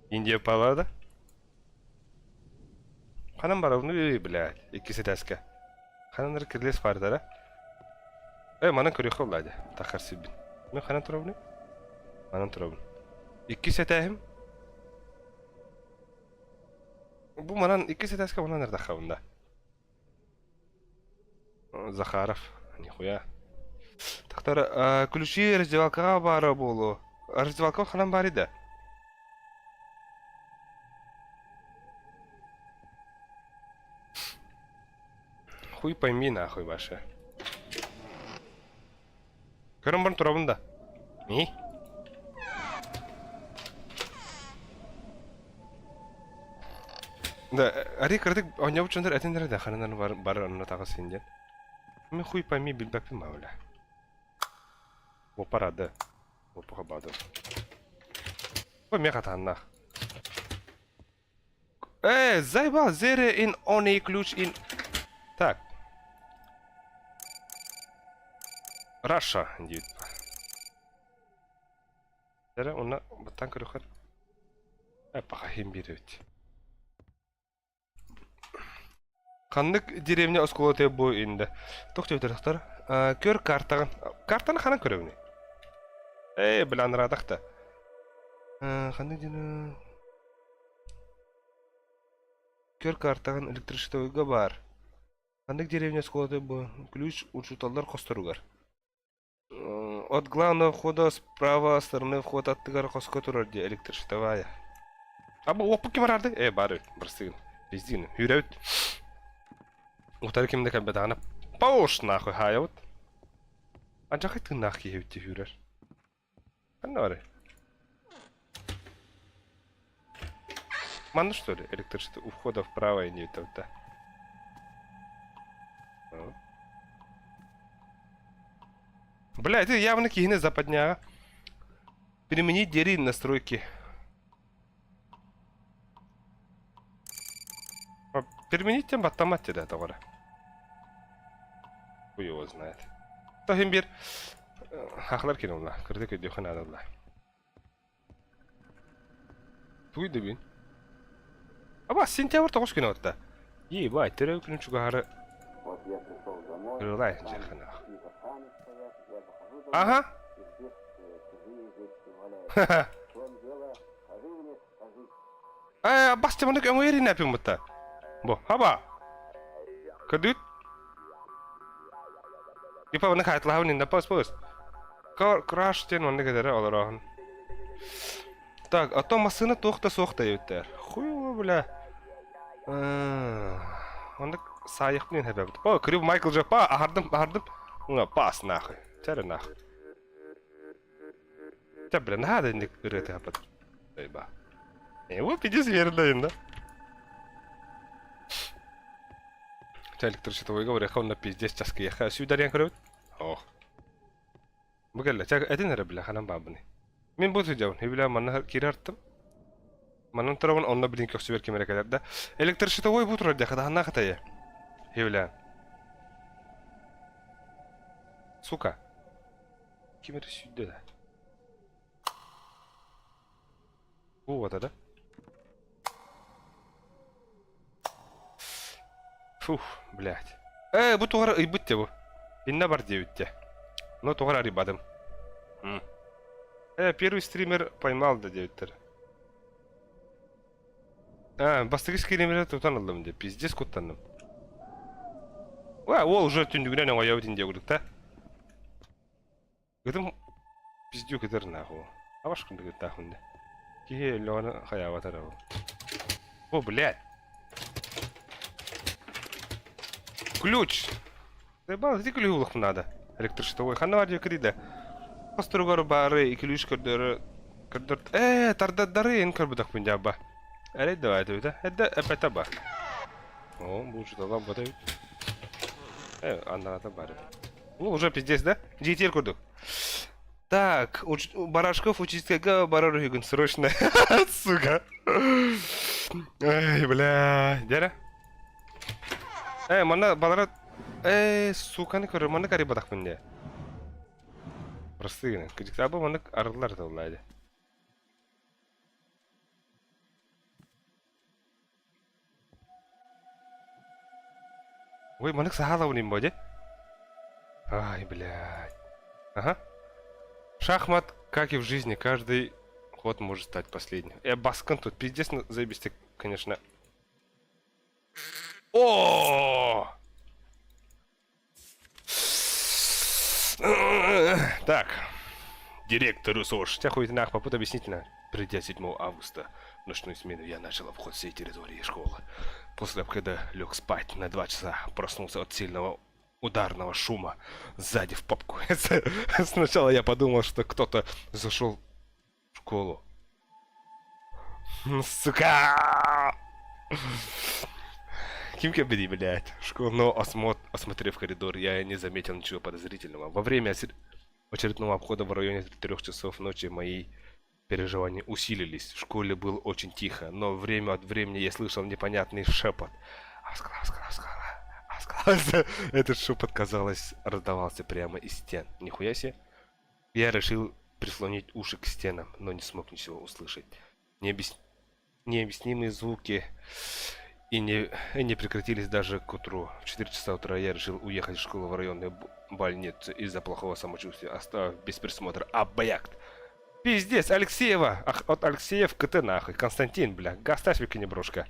Индия палада. Ханам барауни, блядь, иккиси таска. Ханандар кирлес фардара. Манан көрөкө бладе. Такар сибин. Мен ханан турабын. Манан турабын. Иккиси тахим. Бу манан иккиси таска манан нерде хавында. Захаров, нихуя. Тахтар, ключи раздевалкага бары болу. Раздевалка ханан бар иде. Хуй пойми нахуй ваша. Көрім бұрын тұрабында. Не? Да, ари кірдік, ойнау үшіндер әтендері де қанынан бары онына тағы сенден. Мен хуй пойми білбәкпін мауля. Опарады. Опаға бады. Ой, мен қатаннақ. Зайба, зере ин они ключ ин... Так. Раша, дейді. Зере, оны бұттан көріқыр. Паға хем бері өт. Қандық деревне осколоте бой енді. Тоқты өтіріқтар. Көр картағын. Картаны қанан көріуіне? Білан радақта. Қандық дені... Көр картағын электричествойға бар. Қандық деревне осколоте бой. Ключ учуталдар қостыруғар. От главного входа справа стороны вход аттығар қосқа тұрар де электричествовая. Абы опы кем арарды? Бары, бірстігін. Бездігін. Үйреуіт. Утары кемді кәмбет ағына пауш нахуй хая вот. Анжақай ты нах кейеуітте үйрер. Қанна бары? Манды что ли? Электричество у входа вправо и не это. Бля, это явно кихины западняга. Переменить двери настройки. Переменить тем автомате, да, товара. Хуй его знает. Тахим бир. Хахлар кинулла. Кырдык өйдөкөн адалла. Туйду бин. Аба, сентябрь 9 күнү отта. Ебай, терөө күнү чугары. Вот я пришел домой, Кырылай, жахана. какие-то сани стоят, я захожу домой, Ага. и здесь чужие вещи валяются. Ха-ха. В чем дело? Скажи мне, скажи. Бас теманок öňeri näpim butta. Bo, haba. Kadut. Ipa bana kayıtla inda pas. Crash ten onu gedere olarak. Так, автомасыны тоқта соқта өттер. Хуй бля. Онда сайық мен хәбәбет. О, крив Майкл Джапа, ахардым. Уна пас нахуй. Тәрі нахуй. Тә бля, нахады ник үреті хәбәт. Эйба. Вот иди звердайын да. Тәліктір шетовой говоря, хонна пиздец часки яха. Сүйдариян көрөбіт? Ох. Бұгелі, чәк әдін әрі біля ханам бабыны. Мен бұл сөйдеуін, хебілі манна кері арттым. Маннан тұрауын онна білін көксі бер кемерек әдерді. Электр шетовой бұл тұрар дяқыда ханна қытайы. Хебілі. Сука. Кемері сүйді да. Бұл вот да. Фух, блядь. Бұл туғара ұйбытте бұл. Инна бар деуітте. Но туғара арибадым. Первый стример поймал да деуіттер. Бастығы скримерлер тұтан алдым де. Пиздес құттандым. Ол уже түндігінен оңа яудин де көрдік та. Гыдым пиздю кедер наху. Авашқынды гыд тахунды. Кие лёны хаяватар ау. О, блядь. Ключ! Заебал, где ключ надо? Электрощитовой. Ханна радио крида. Постругар бары и ключ кырдыры. Тардадары ен кырбыдак пунджаба. Әлі давай да? Это опять аба. О, бұл жутала бадай. Анната бары. Уже пиздец, да? GTR курдук. Так, Барашков учительского барару югун срочно. Сука. Эй, бля. Дера? Мана балара... суканы көрі, мана кари бадақ бінде. Простыгыны. Күдікті абы мана арылар да олайды. Ой, мана сахала уним боде? Ай, блядь. Ага. Шахмат, как и в жизни, каждый ход может стать последним. Баскан тут пиздец заебись ты, конечно. О! Так. Директору СОЖ. Тебя хуй нах попут объяснительно. Придя 7 августа в ночную смену, я начал обход всей территории школы. После обхода лег спать на 2 часа. Проснулся от сильного ударного шума сзади в попку. Сначала я подумал, что кто-то зашел в школу. Сука! Кимка бери, блядь. Но осмотрев коридор, я не заметил ничего подозрительного. Во время очередного обхода в районе 3 часов ночи мои переживания усилились. В школе было очень тихо, но время от времени я слышал непонятный шепот. Этот шепот, казалось, раздавался прямо из стен. Нихуя себе. Я решил прислонить уши к стенам, но не смог ничего услышать. Необъяснимые звуки и не прекратились даже к утру. В 4 часа утра я решил уехать в школу в районную больницу из-за плохого самочувствия, оставив без присмотра объект. Пиздец, Алексеева! От Алексеев КТ нахуй. Константин, бля, гастась не брошка.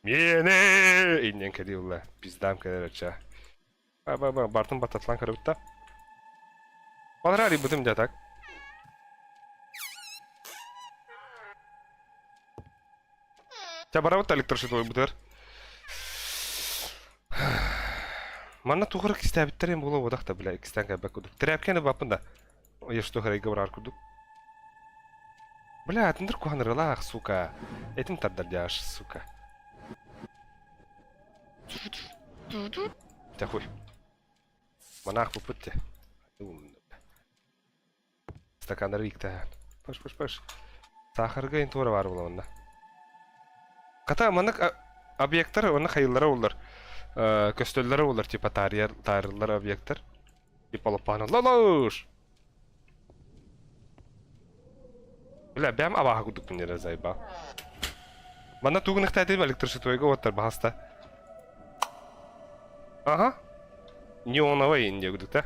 Мені! Иннен кадивла. Пиздам кадерача. Бартын бататлан карабытта. Балрари бутым да так. Тебя барабыт электрошитовой бутыр. Манна туғыры кистәбіттерен болу одақта, бля, кистән кәбәк күдік. Трәпкені бапында. Еш туғыры гаврар күдік. Бля, тындыр куаныр лақ, сука. Этим тардар дяш, сука. Тяхуй. Монах попытте. Стакандар виктен. Паш. Сахарга интура бар була онда. Ката монак объекттар, оны хайыллары олар. Көстөллары олар, типа тарылар объекттар. Типа лопаны. Лолош! Бля, бәм абаға күдік мінері зайба. Мана туғын иқтайдым электршитойға оттар бағаста. Ага. Неоновый инде күдік та.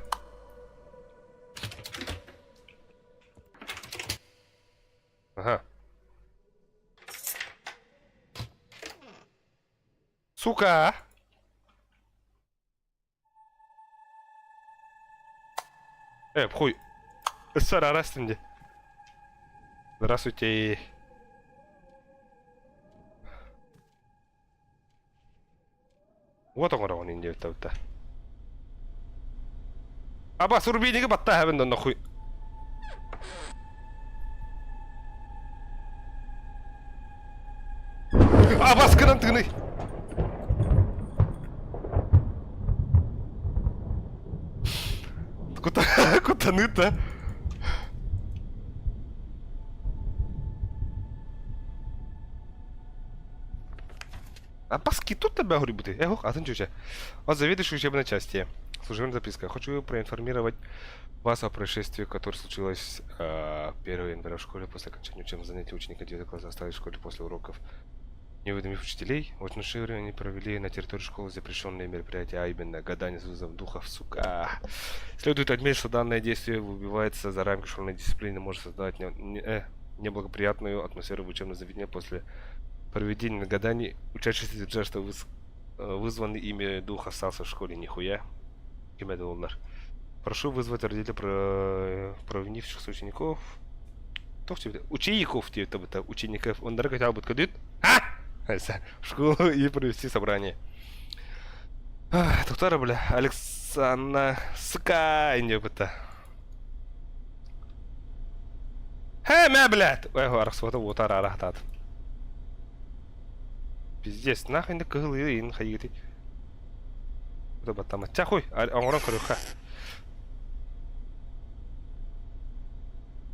Ага. Сука! Хуй. Ссора арастынде. Здравствуйте. Вот он инде бітті. Абас урбейнеге батта хабында нахуй. Абас кынан тыгны. Кутаныта. А паски тут тебя говорит бути. Эх, а ты чё? Он заведующий учебной части. Служебная записка. Хочу проинформировать вас о происшествии, которое случилось 1 января в школе после окончания учебных занятий. Ученика 9 класса остались в школе после уроков. Не уведомив учителей, в ночное время они провели на территории школы запрещенные мероприятия, а именно гадание с вызовом духов, сука. Следует отметить, что данное действие выбивается за рамки школьной дисциплины, может создать неблагоприятную атмосферу в учебном заведении после проведения гаданий. Учащиеся утверждают, что вызванный ими дух остался в школе. Нихуя. Кемедоллар. Прошу вызвать родителей провинившихся учеников. Учеников, учеников. Он дорого хотел бы кадит. В школу и провести собрание. Туктара, бля, Александра, сука, не быта. Мя, блядь! Ой, арсвата утара арахтат. Пиздец, нахуй на кылы ин хайгити. Это батама. Тяхуй, ангоран корюха.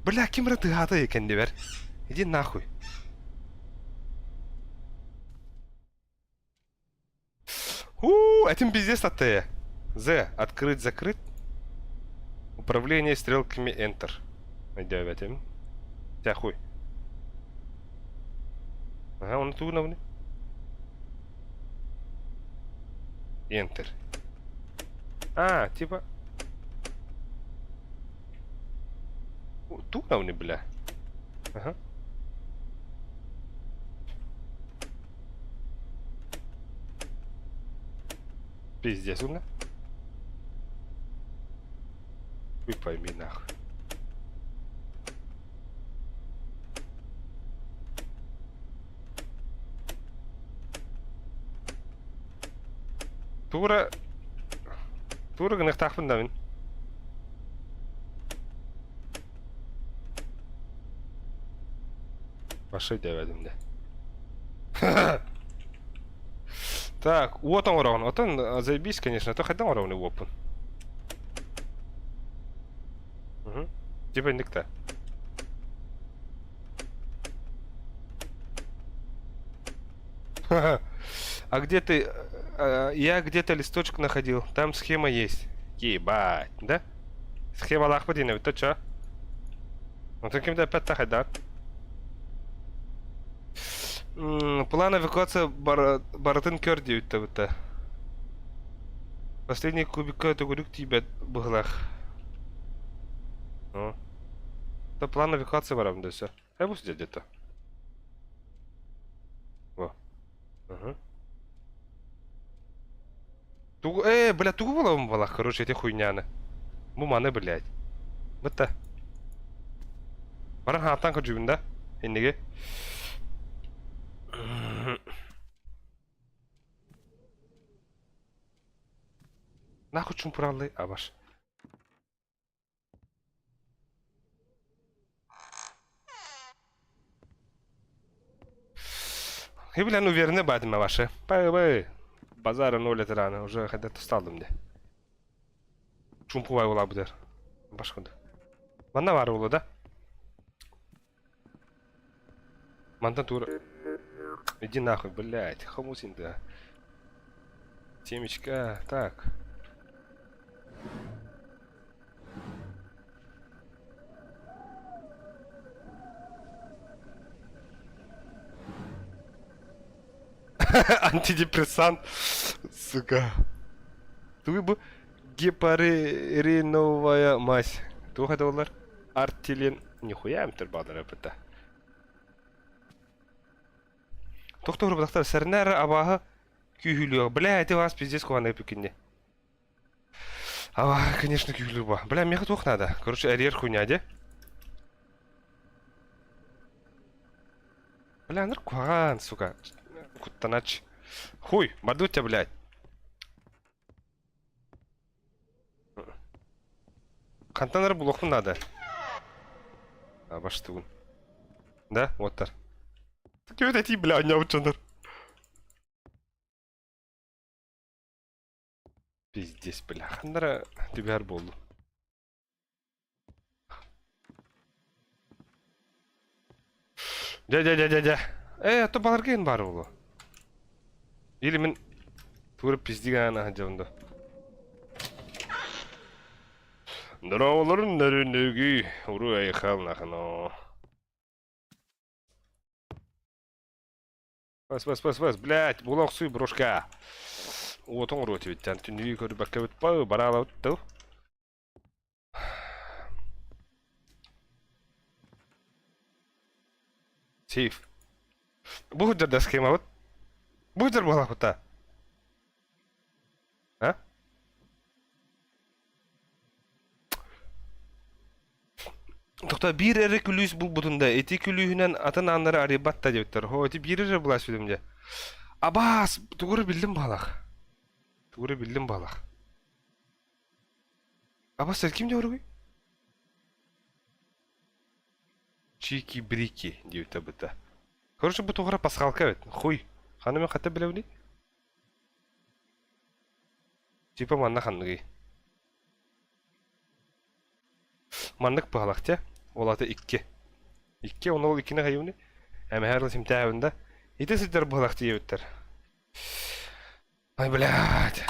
Бля, кем ты гата икендивер? Иди нахуй. Этим пиздец атея. З. Открыть, закрыть. Управление стрелками Enter. Найдем этим. Тяхуй. Ага, он тут на. Enter. А, типа. Тут на, бля. Ага. Пиздец, умно. Хуй пойми нахуй. Тура гынах тахпын да мен. Башы деведім де. Так, вот он уровень. Вот он заебись, конечно. А то хоть на уровне опен. Угу. Типа никто. А где ты... Я где-то листочек находил. Там схема есть. Ебать, да? Схема лахпадина, ведь то чё? Ну таким-то опять тахать, да? План эвакуации Баратын Кёрди это. Последний кубик это гурюк тебе быглах. Ну. Это план эвакуации варам, да все. Я буду сидеть где-то. Во. Ага. Бля, тугу волом валах, короче, эти хуйняны. Муманы, блядь. Вот-то. Баран хатан каджубин, да? Инниге. Нахуй чум праллы, абаш. И, бля, ну верны бадима ваши. Пай-бай. Базара 0 рано, уже хотя усталдым мне. Чумпувай ула будер. Башкуда. Мана var ула, да? Мантатура. Иди нахуй, блядь, хомусин, да. Темечка, так. Антидепрессант, сука. Тут бы гепариновая мазь. $2. Артилен. Нихуя им тербадар это. Доктор бактар сернер абага Күйхүлүү. Бля, это вас пиздец куаны пикинне. А, конечно, күйхүлүү ба. Бля, меха тух надо. Короче, арьер хуйня, де? Бля, ныр куаган, сука. Куттанач. Хуй, баду тебя, блядь. Кантаныр блокну надо. А, баш тугун. Да, вот так. Кёт эти, бля, не учаныр. Пиздец, бля. Хандара тибяр болду. Дя. То балар кен бар болу. Или мен турып пиздиген ана жабында. Дырауларын нөрүндөги уру айхал нахано. Бас, блядь, булак суй брошка. Отон уру тибиттен түнүгү көрүп бакка битпа, барала өттү. Сейф. Бу жерде схема вот. Бу жер бала хута. А? Токта бир эре күлүс бул бутунда. Эти күлүүнөн атын аннары арибатта жебиттер. Хо, эти бир эре булас фильмде. Абас, тугуру билдим балак. Абас, сен ким жабыргый? Чики-брики, жебитте быта. Короче, бу тугура пасхалка бет. Хуй. Ханы мен ката билебни? Типа манна ханныгый. Маннык балак те. Олаты 2. 2 оны ол 2-не кайыбны. Әмі әрлі симтәуінде. Ете сіздер балак те ебіттер. Ай, блядь.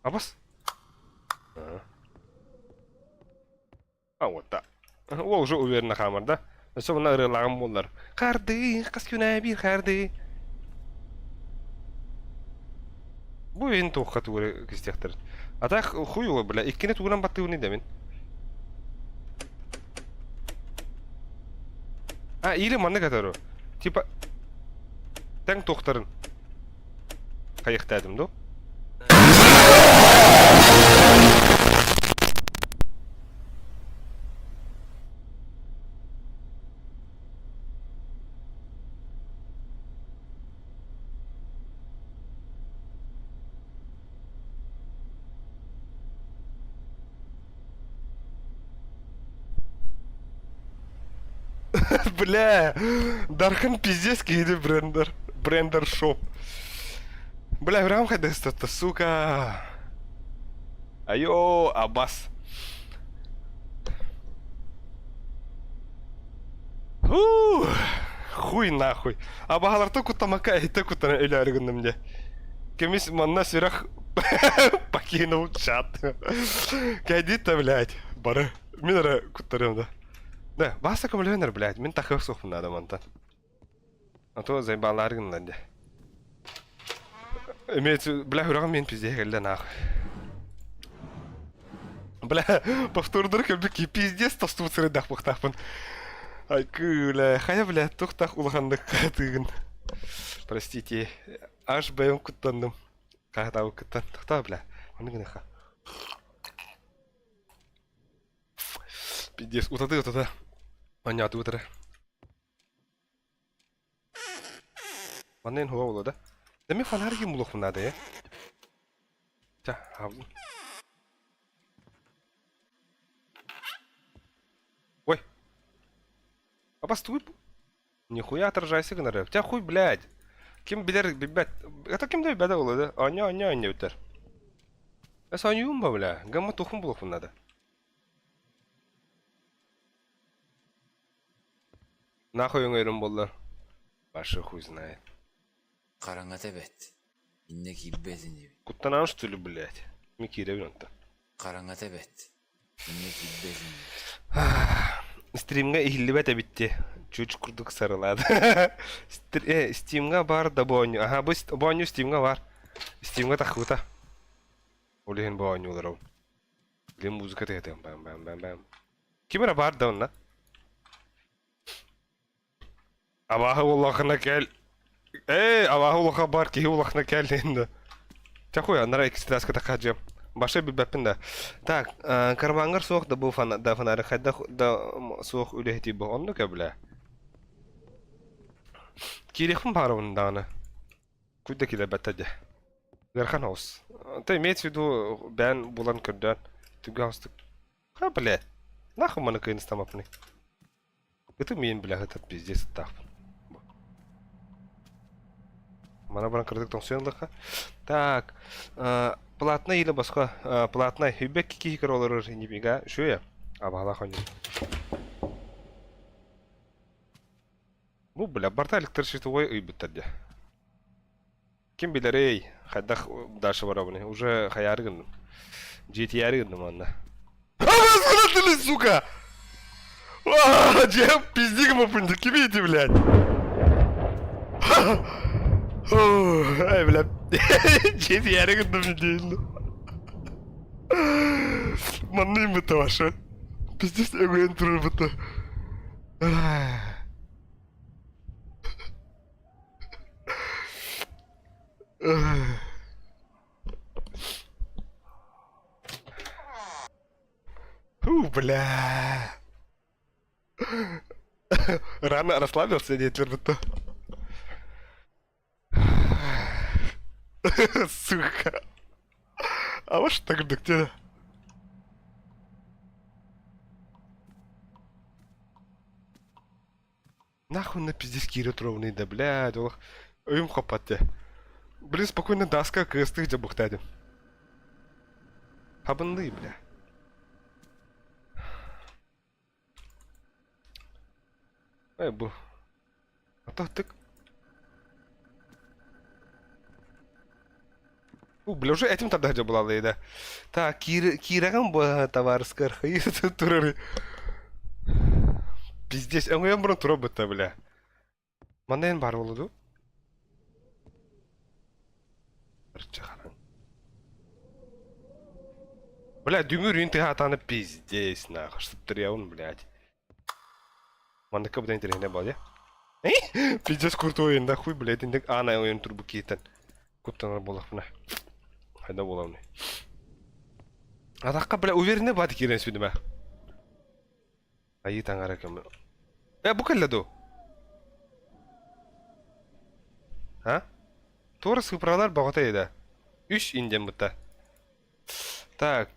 Абас? А, вот да. Ол уже уверенно хамар, да? Особенно ырылағым болар. Қарды, қас күнә бір қарды. Бұл ең тоққа туыры кістектір. Атақ хуй ол, бля, 2-не туғынан батты өне демен. А, или манны катару. Типа, тәң тоқтарын. Қайықтадым, до? Бля, Дархан пиздец кейді брендер шоп. Бля, врам хайдестата, сука. Айо, Абас. Хуй нахуй. Абахаларты кутамака эйте кутана эляргынымде. Кемис манна сирах покинул чат. Кайдит-то, блядь, бары. Минара кутарымда. Да, баса комлёнер, блядь, мен тахых сохм надо манта. А то заебаларгын надо. Имеется, бля, ураган мен пиздец geldi нахуй. Бля, повтордыр кебеки пиздец тасту сырдах бахтахпын. Ай, бля, хая, бля, тухтах улгандык катыгын. Простите, аж бэм куттандым. Когда укыттан, тухта, бля, оны гынаха. Пиздец, утады. Понятно, утары. Маннен хуа улы да? Да мен фонарги мулух надо, я? Та, абзын. Ой. Абас туй. Нихуя отражайся, гонорев. Тя хуй, блядь. Ким билер, бибет. Это ким да беда улы да? Аня, утар. Это анюмба, бля. Гамма тухум булух надо. Нахуй өңерім болдар. Башы хуй знает. Қараңа тәбет. Инне киббетін ебі. Куттанан что ли, блядь? Ми киребін онта. Қараңа тәбет. Инне киббетін ебі. Стримга ихилли бәті бітті. Чуч күрдік сарылады. Стримга бар да боню. Ага, бұл боню стримга бар. Стримга тақута. Олеген боню олар ау. Білем музыка тәйтем. Бам. Кимера бар да онна? Абахы Аллахына кәл. Аллаху улаха бар ки улахна келдинде. Тахуя, нара экстрас ката хаджам. Баша билбеппин да. Так, кармангар соох да бу фана да фанары хайда да соох үлехти бу онну кабла. Кирихм барун дана. Куйда киле баттаде. Гархан хаус. Та имеется в виду бән булан көрдән. Түгә хастык. Ха бля. Нахуй маны кыйын стамапны. Это мен бля это пиздец так. Мана баран кырдык тон сыйындыкка. Так, платна или баска платна хүбек ки киролор нибига шуя. Абала хонь. Бу бля барта электричество ой биттерде. Ким билер эй, хадах дашы бар абыны. Уже хаяргын. GTR-гын манна. Ты, сука! Джем, пиздик мапынды, кими эти, блядь? Ай, блядь. GTR-гын да медейно. Манны им это ваша. Пиздец, я говорю, энтру это. Бля. Рано расслабился, не твердо. Сука. А вот что так где? Нахуй на пиздец кирит ровный, да блядь, ох. Им хопате. Блин, спокойно доска кысты, где бухтади. Хабанды, бля. Эй, бу. А то ты... Бля, уже этим тогда где была лейда. Так, кирагам ба товар скарха, турары. Пиздец, а я брон робота, бля. Манден бар болуду. Бля, дүңгүр инте хатаны пиздец, нахуй, что тряун, блядь. Манда кабда интернет бол, я? Пиздец крутой ойында, хуй, блядь, индек ана ойын турбу кейтен. Куптанар болақ бұна. Хайда болауны. Атаққа, бля, уверенне бады керен сөйді ма? Айы таңар әкем. Бұ кәлләду? А? Торы сыпыралар бағыта еді. 3 инден бұта. Так.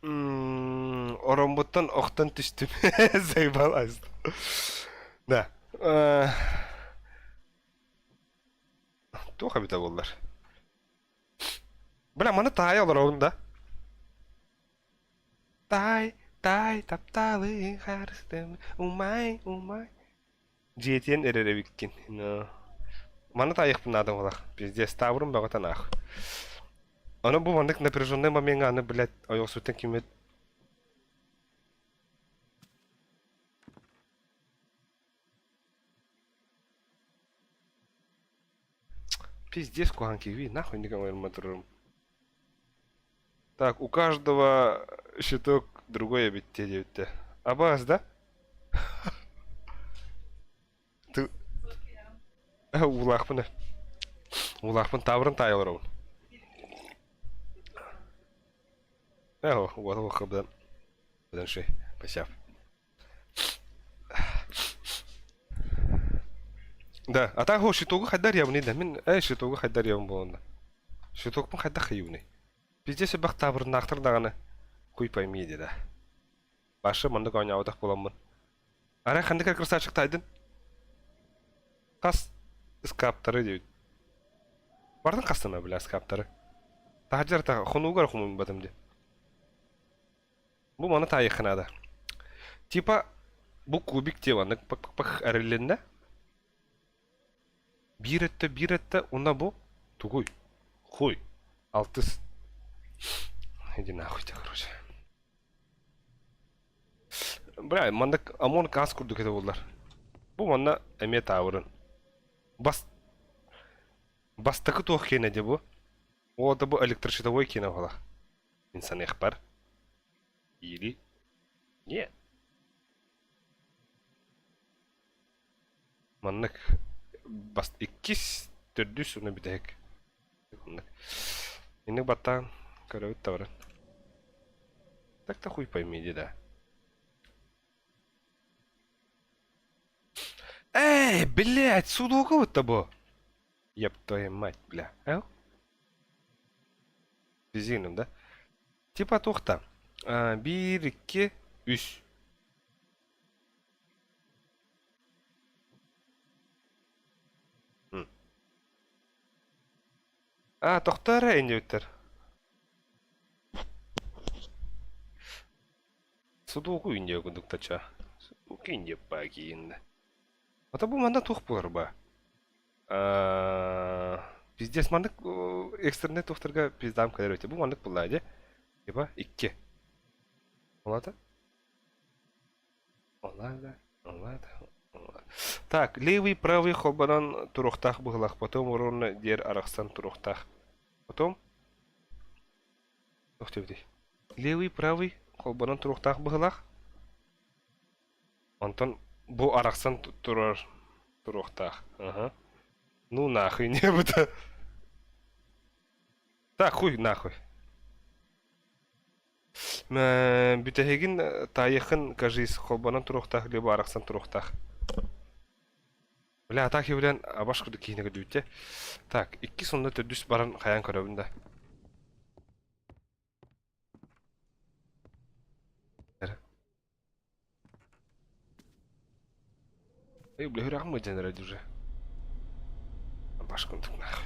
Оромбуттан оқтан түстім. Зайбал азды. Да. Тоха бита болдар. Бля, мана тай алар оғында. Тай, тапталы, харыстым. Умай. Жетен әрері біккен. Мана тай еқпін адам олақ. Пиздес, таврым бағытан ақ. Оны бұл мандық напряженный момент аны, блядь, аяқ сөттен кемет. Пиздец, куханки, ви, нахуй никому я мотором. Так, у каждого щиток другой обидте девятте. Абаз, да? Ты... Улахпын. Улахпын таврын тайларым. Эхо, вот хабдан. Подальше, посяв. Да, а так щитогу хайдар явный, да, мен щитогу хайдар явын болында. Щитогпын хайда хаюны. Пиздесе бақ табырын ақтырдағаны көй поймейді, да. Башы мұнды қауын аудақ боламын. Ара қанды кәркірса шықтайдын? Қас скаптары деуді. Бардың қастына біля скаптары. Тағаджар таға құнуғар құмын бадымды. Бұл маны тайы қынады. Типа, бұл кубик деваны пақ әріленді. Bir etті, онда бұл тугуй, хуй, алтыс. Иди нахуй ты, короче. Бля, манда амон кас курду кете болдар. Бұл манда әме тауырын. Бастықы тоқ кені де бұл. Ода бұл электрощитовой кені болақ. Инсан еқпар. Или... Не. Мандық... Баст 2 Төрдүс уны битек. Инек баттан көрөбүт табара. Так-то хуй пойми, да. Эй, блядь, судоку вот тобо. Еб твою мать, бля. Ау? Физиным, да? Типа тухта. 1, 2, 3. Тоқтара инде өттер. Судоку инде өкіндіктача. Судоку инде ба кейінді. Ата бұл манда тух болар ба. Пиздец мандык экстернет тухтарга пиздам кадер өте. Бұл мандык бұлла, де? Типа 2. Олады? Олады. Так, левый, правый холбанан турухтах быглах, потом ровно дер арахсан турухтах. Потом... Ух ты, левый, правый холбанан турухтах быглах. Антон, бу арахсан турухтах. Ага. Ну нахуй, не буду. Так, хуй нахуй. Бүтәһеген тайықын кажись холбанан турухтах, либо арахсан турухтах. Бля, атаки белән башкырды кейинеге дүтте. Так, 2 сонда төдүс баран хаян көрөбүндә. Эй, бля, хырагым мы жанради уже. Башкындык нахуй.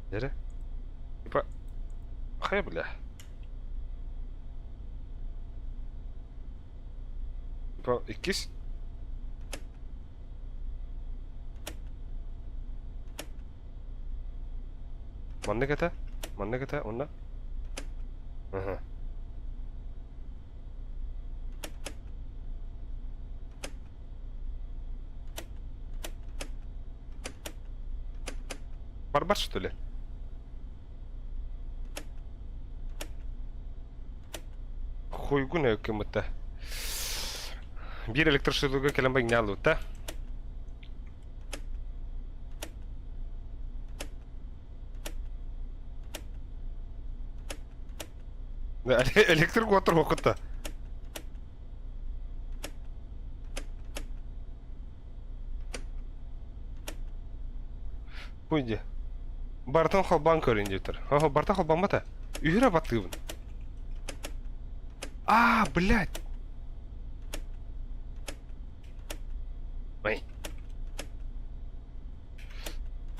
Нере? Типа, хая, бля. Типа, 2. Манны ката, онна. Ага. Барбар, что ли? Хуйгуна өкімітті. Bir elektrişliliğe kelime bak ne aldı da? Elektrik otur vakıtta. Buydu. Bartan halban körünce otur. Aha, bartan halban mı da? Ühüre battığın. Блядь. Ой.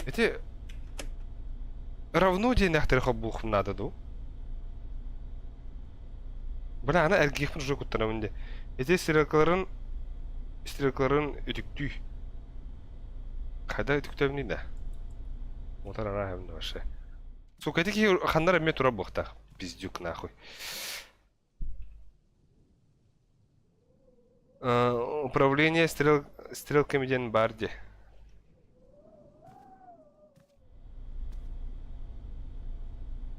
Эти равно день нахтер хабух надо ду. Бля, ана эргих уже куттана менде. Эти стрелкаларын үтүктүү. Кайда үтүктөбүн да? Мотор ара хэмнэ вообще. Сука, эти хандар эме тура бухта. Пиздюк нахуй. Управление стрелками ден барди.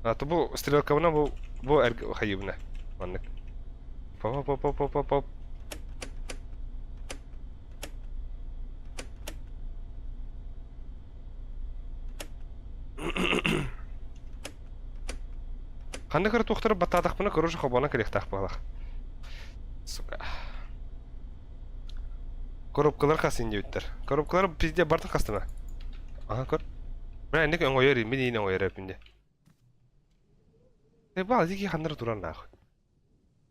То бу стрелкамна бу эрг хайыбна. Маннык. Поп. Ханны кыр тухтырып батадак мына көрөж хабана керектак балак. Сука. Коробкалар касын дептер. Коробкалар пизде бартын кастыма. Ага, көр. Бра эндек оңойер, мен ийне оңойер эпинде. Бал диги хандар туран нахуй.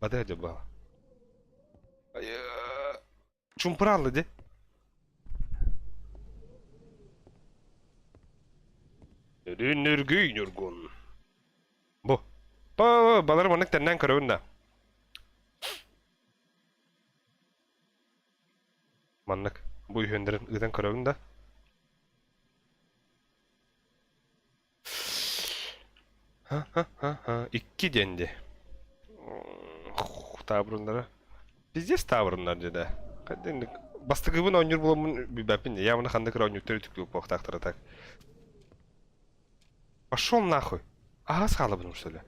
Бада де бал. Чумпралы де. Нөргөй нөргөн. Бу. Балар монек теннен көрөбүн да. Маннык. Бу үйөндөрүн ыдан көрөбүн да. Икки денди. Табырындары. Пиздец табырындар деди. Кадендик. Бастыгыбын ойнур боломун бипин. Я мына хандыкыр ойнуктөр түктүк боктактыр так. Пошел нахуй. Ага, схалабын что ли?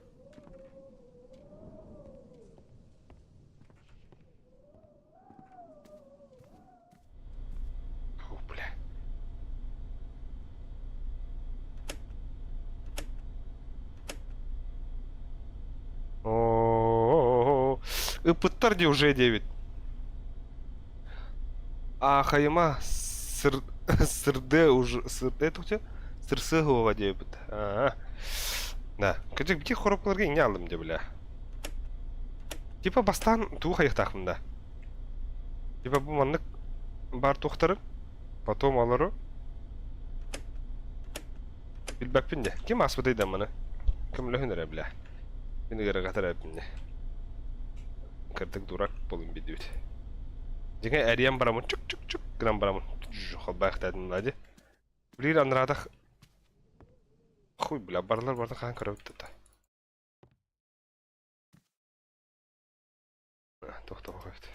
Ыпыттар де уже девит. А хайма сырды уже сырды тухте сырсы хова девит. Да. Качек бити хоропларга ине алдым де бля. Типа бастан туу хаяктакмын да. Типа бу маннык бар тухтарын потом алыры билбеппин де. Ким асбыдайда маны? Ким лөхүнөр бля. Мени гара катар эппин де. Кырдык дурак болун бидүт. Деген әриям барамын чук грам барамын. Холбах тадын лади. Блир анрадах. Хуй бля барлар барды хан көрөп та. Тохто койт.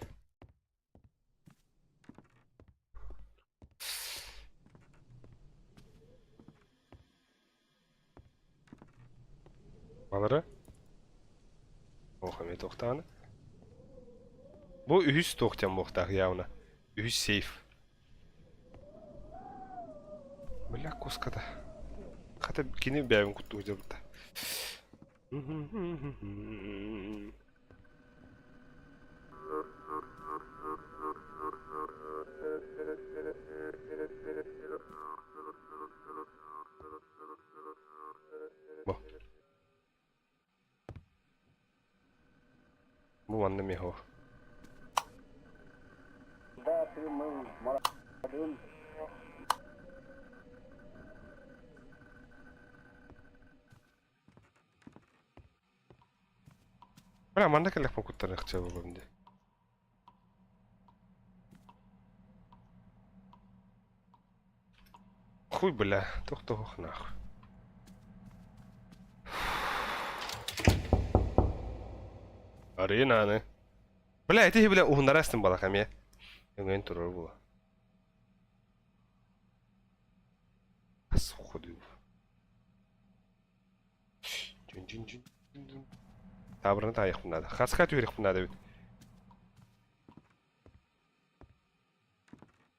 Балары? Ох, эме тоқтаны. Бу үз тоқтан боқтақ яуна. Үз сейф. Бля кускада. Хата кине бәйім күтті өйдерді. Bu anne mi ho? Да, ты мы молодым. Bana manda kelek mo kutar ekce bu bende. Хуй бля, тохто хохнах. Arena ne? Bля, эти бля ухнарастым бала хаме. Яңен турар була. Ас ходу. Жин. Табырны таяк бунада. Хаска түйрек бунада бит.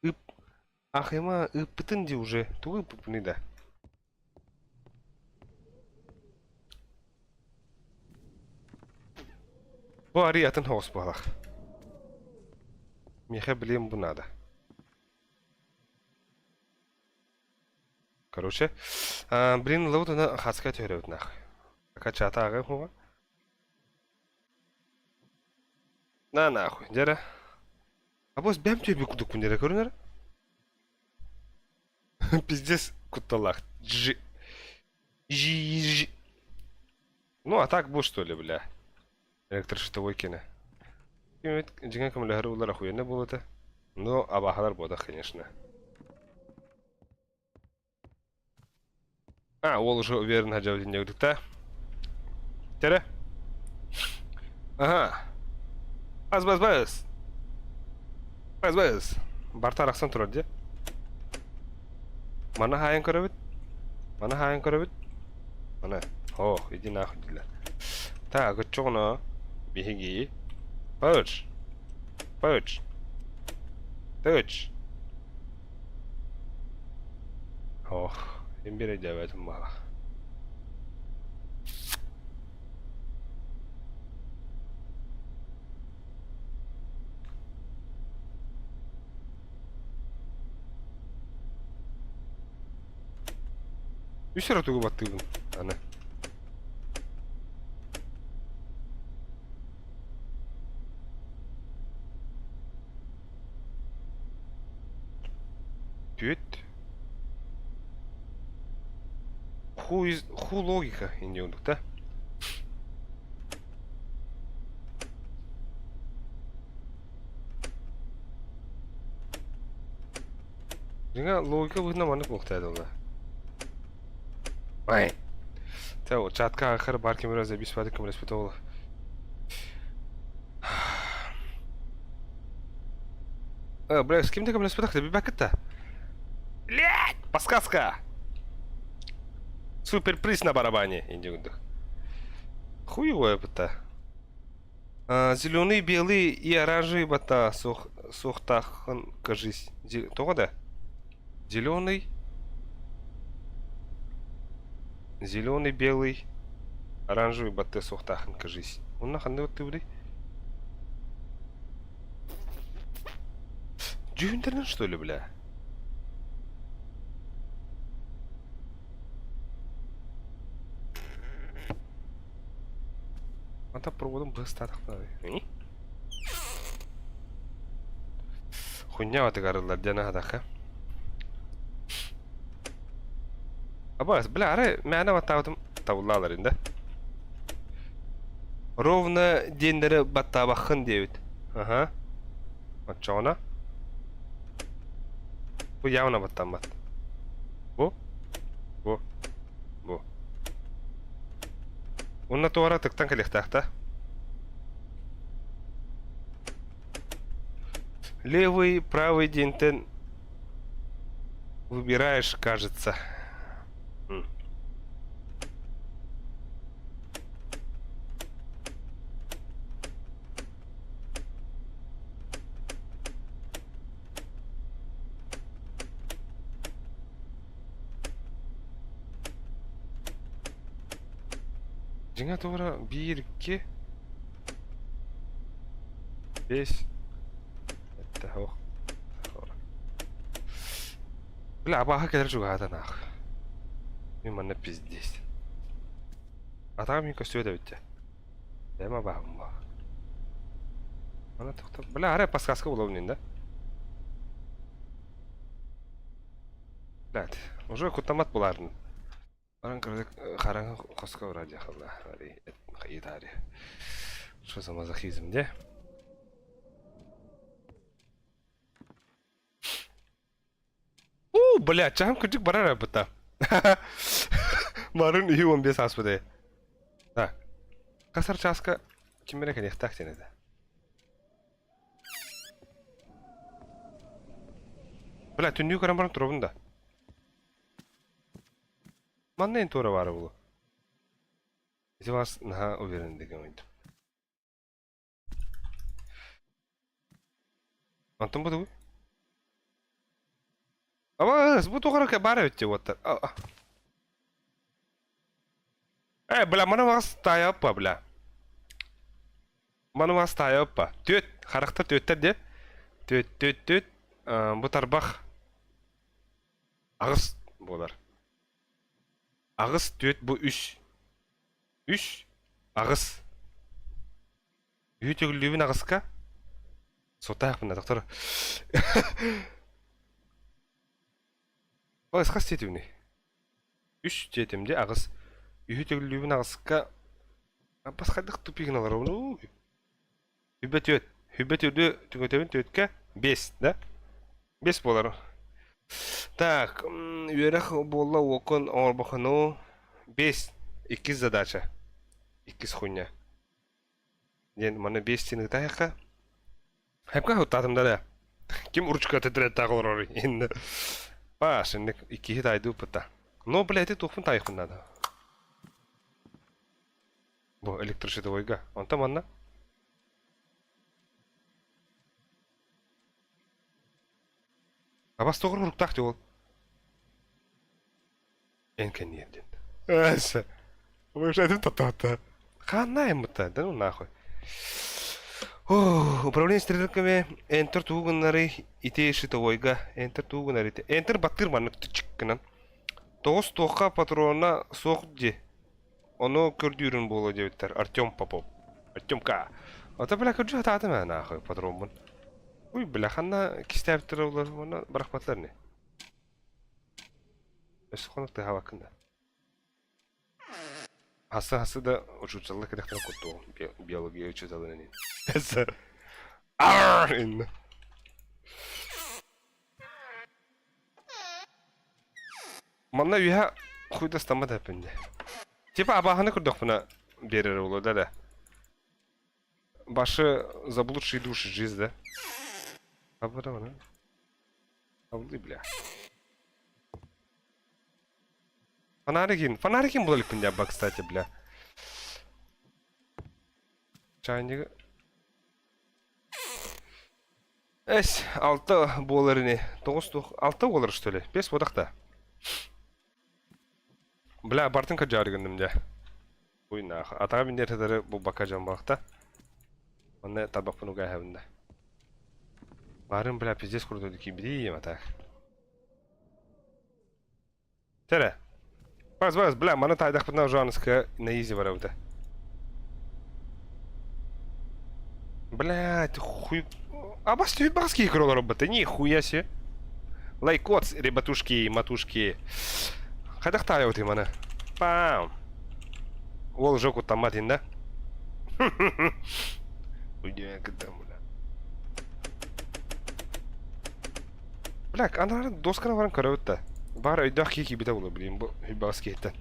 Ып. Ахыма ыппытын ди уже. Тугы ыппыны да. Bu ariyatın hoş balak. Меха блин бу надо. Короче, блин лоуд на хаска тёрёт нах. Ака чата ага хуа. На нахуй, дера. А бос бэм тебе куду кундера көрүнөр? Пиздец куталах. Жи. Ну, а так бу что ли, бля? Электрощитовой кине. Кимет, жиген камлахары улар охуенне болоты. Но абахалар бода, конечно. Ол уже уверен хаджау денег та. Тере? Ага. Бас. Барта рахсан турар де. Мана хайын көрөбүт. Мана. О, иди нахуй дилер. Та, кычоғына. Бихиги. Пауч. Ох, имбире дәвәтім бала. Үсірі түгі баттығын, ана. Пүйет. Ху логика инде ондық та. Жаңа логика бұғына маны бұқтайды оға. Ай. Тәу, чатқа ақыр бар кемер өзі беспады кемер еспеті олы. Бля, с кем-то кемер еспеді қыды бәкітті? Блядь, подсказка! Суперприз на барабане, индиундых. Хуевое бата. Зеленый, белый и оранжевый бата сохтахан, кажись. Того да? Зеленый, белый, оранжевый бата сохтахан, кажись. Он наханды вот ты, блядь? интернет, что ли, бля? Ата проводом быстро тахтады. Хуйня вот гарылар жана хадака. Абас, бля, аре, мәна ваттаватым табылалар инде. Ровно дендері баттабақын деуіт. Ага. Отчауна. Бу явно баттан бат. Бу. Онна туара тыктан калектақта. Левый, правый дентен выбираешь, кажется. Жаңа туара 1, 2 5 это хоқ. Бля, абаха келер жугада нах. Мен мана пиздец. Атага мен көстөбө да битте. Дема багым ба. Ана токтоп. Бля, аре паскаска болобун энди. Блядь, уже кутамат булардын. Баран кырдык караңгы коска урады якында. Ари, кайдари. Что за мазохизм, де? Блядь, чам күтүк барар абыта. Марын iyi 15 аспыды. Так. Касар часка кимере керек так денеди. Бля, түнү көрөм барып турабында. Маннен тура бары бул. Изи вас на уверен деген ойду. Антон буду. Ама, бу тогара бары өтте оттар. Бля, мана вас тая па, бля. Мана вас тая па. Төт, характер төттер де. Төт. Бу тарбах. Агыс болар. Агыс төт бу 3. 3 агыс. Үйтөгүлүбүн агыска. Сотаак мына доктор. Ой, сказ тетимни. 3 тетимде агыс. Үйтөгүлүбүн агыска. Баскадык тупигиналар ону. Хүбөтөдү түгөтөбүн төткө 5, да? 5 болар. Так, үерах болла окон орбахану 5. 2 задача. 2 хуйня. Ден мана 5 тени таяка. Хепка хутатымда да. Ким уручка тетрет тагылыр инде. Баш, инде 2 тайды пыта. Но, блядь, тофун тайыкын надо. Бу электрощитовойга. Онта манна. Абас тоғыр ұруқтақ де ол. Энкен енден. Әсі. Выжайдым та-та-та. Қанайым мұта, да ну нахуй. Управление стрелками Enter туғынары ите шитовойга. Enter туғынары ите. Enter баттыр маны түчіккінен. 9 тоққа патронына соқ де. Оны көрдүрін болу дебеттер. Артем Попов. Артемка. Ата біля көрді атады мә нахуй патрон бұн. Уй, бля, ханна кистәптер олар, оны барахматлар не? Өсі қонақтай хавакында. Хасы да учучалар кедектен көтті ол. Биология учучалар не. Әсі. Арррр! Инна. Манна үйә құйдастамады әпінде. Типа абағаны күрдік бұна берер олы да. Башы заблудшие души жизнь, да? Абарана. Абды, бля. Фонарикин был ли пендяба, кстати, бля. Чайника. Эс, 6 боларыны. 6 болар, что ли? 5 водақта. Бля, бартынка жаргындым, да. Ой, нахуй. Атаға бендер тәдәрі бұл бака жан бақта. Онны табақ бұны ғайхабында. Барын, бля, пиздец крутой такие бери, так. Тере. Баз, бля, мана тайдах бітна жаныска на изи бар ауды. Блядь, хуй... А бас ты баски играл робота, нихуя себе. Лайкоц, ребятушки и матушки. Хайдах тая вот и мана. Пам. Ол жоку таматин, да? Уйдя, когда, бля. Бля, ана доскана баран карауытта. Бар өйдақ кеки бита болу, блин, бұл баски еттен.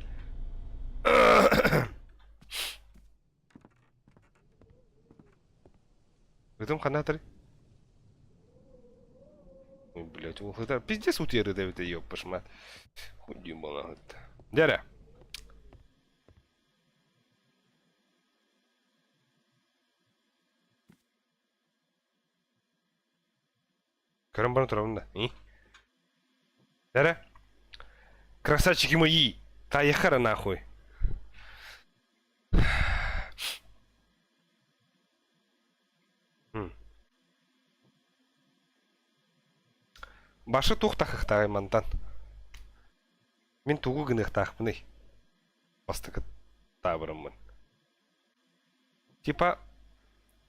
Гытым қанатыр? Ой, блядь, ол хытар. Пиздец утеры да это ёппаш, мат. Худим была хытта. Дәрі. Көрім барын тұрабында, Дәрі? Красавчики мои! Поехали нахуй! Башы тоқтақықтағы мантан. Мен туғы гынықтақпын ей. Бастықы табырыммын. Типа,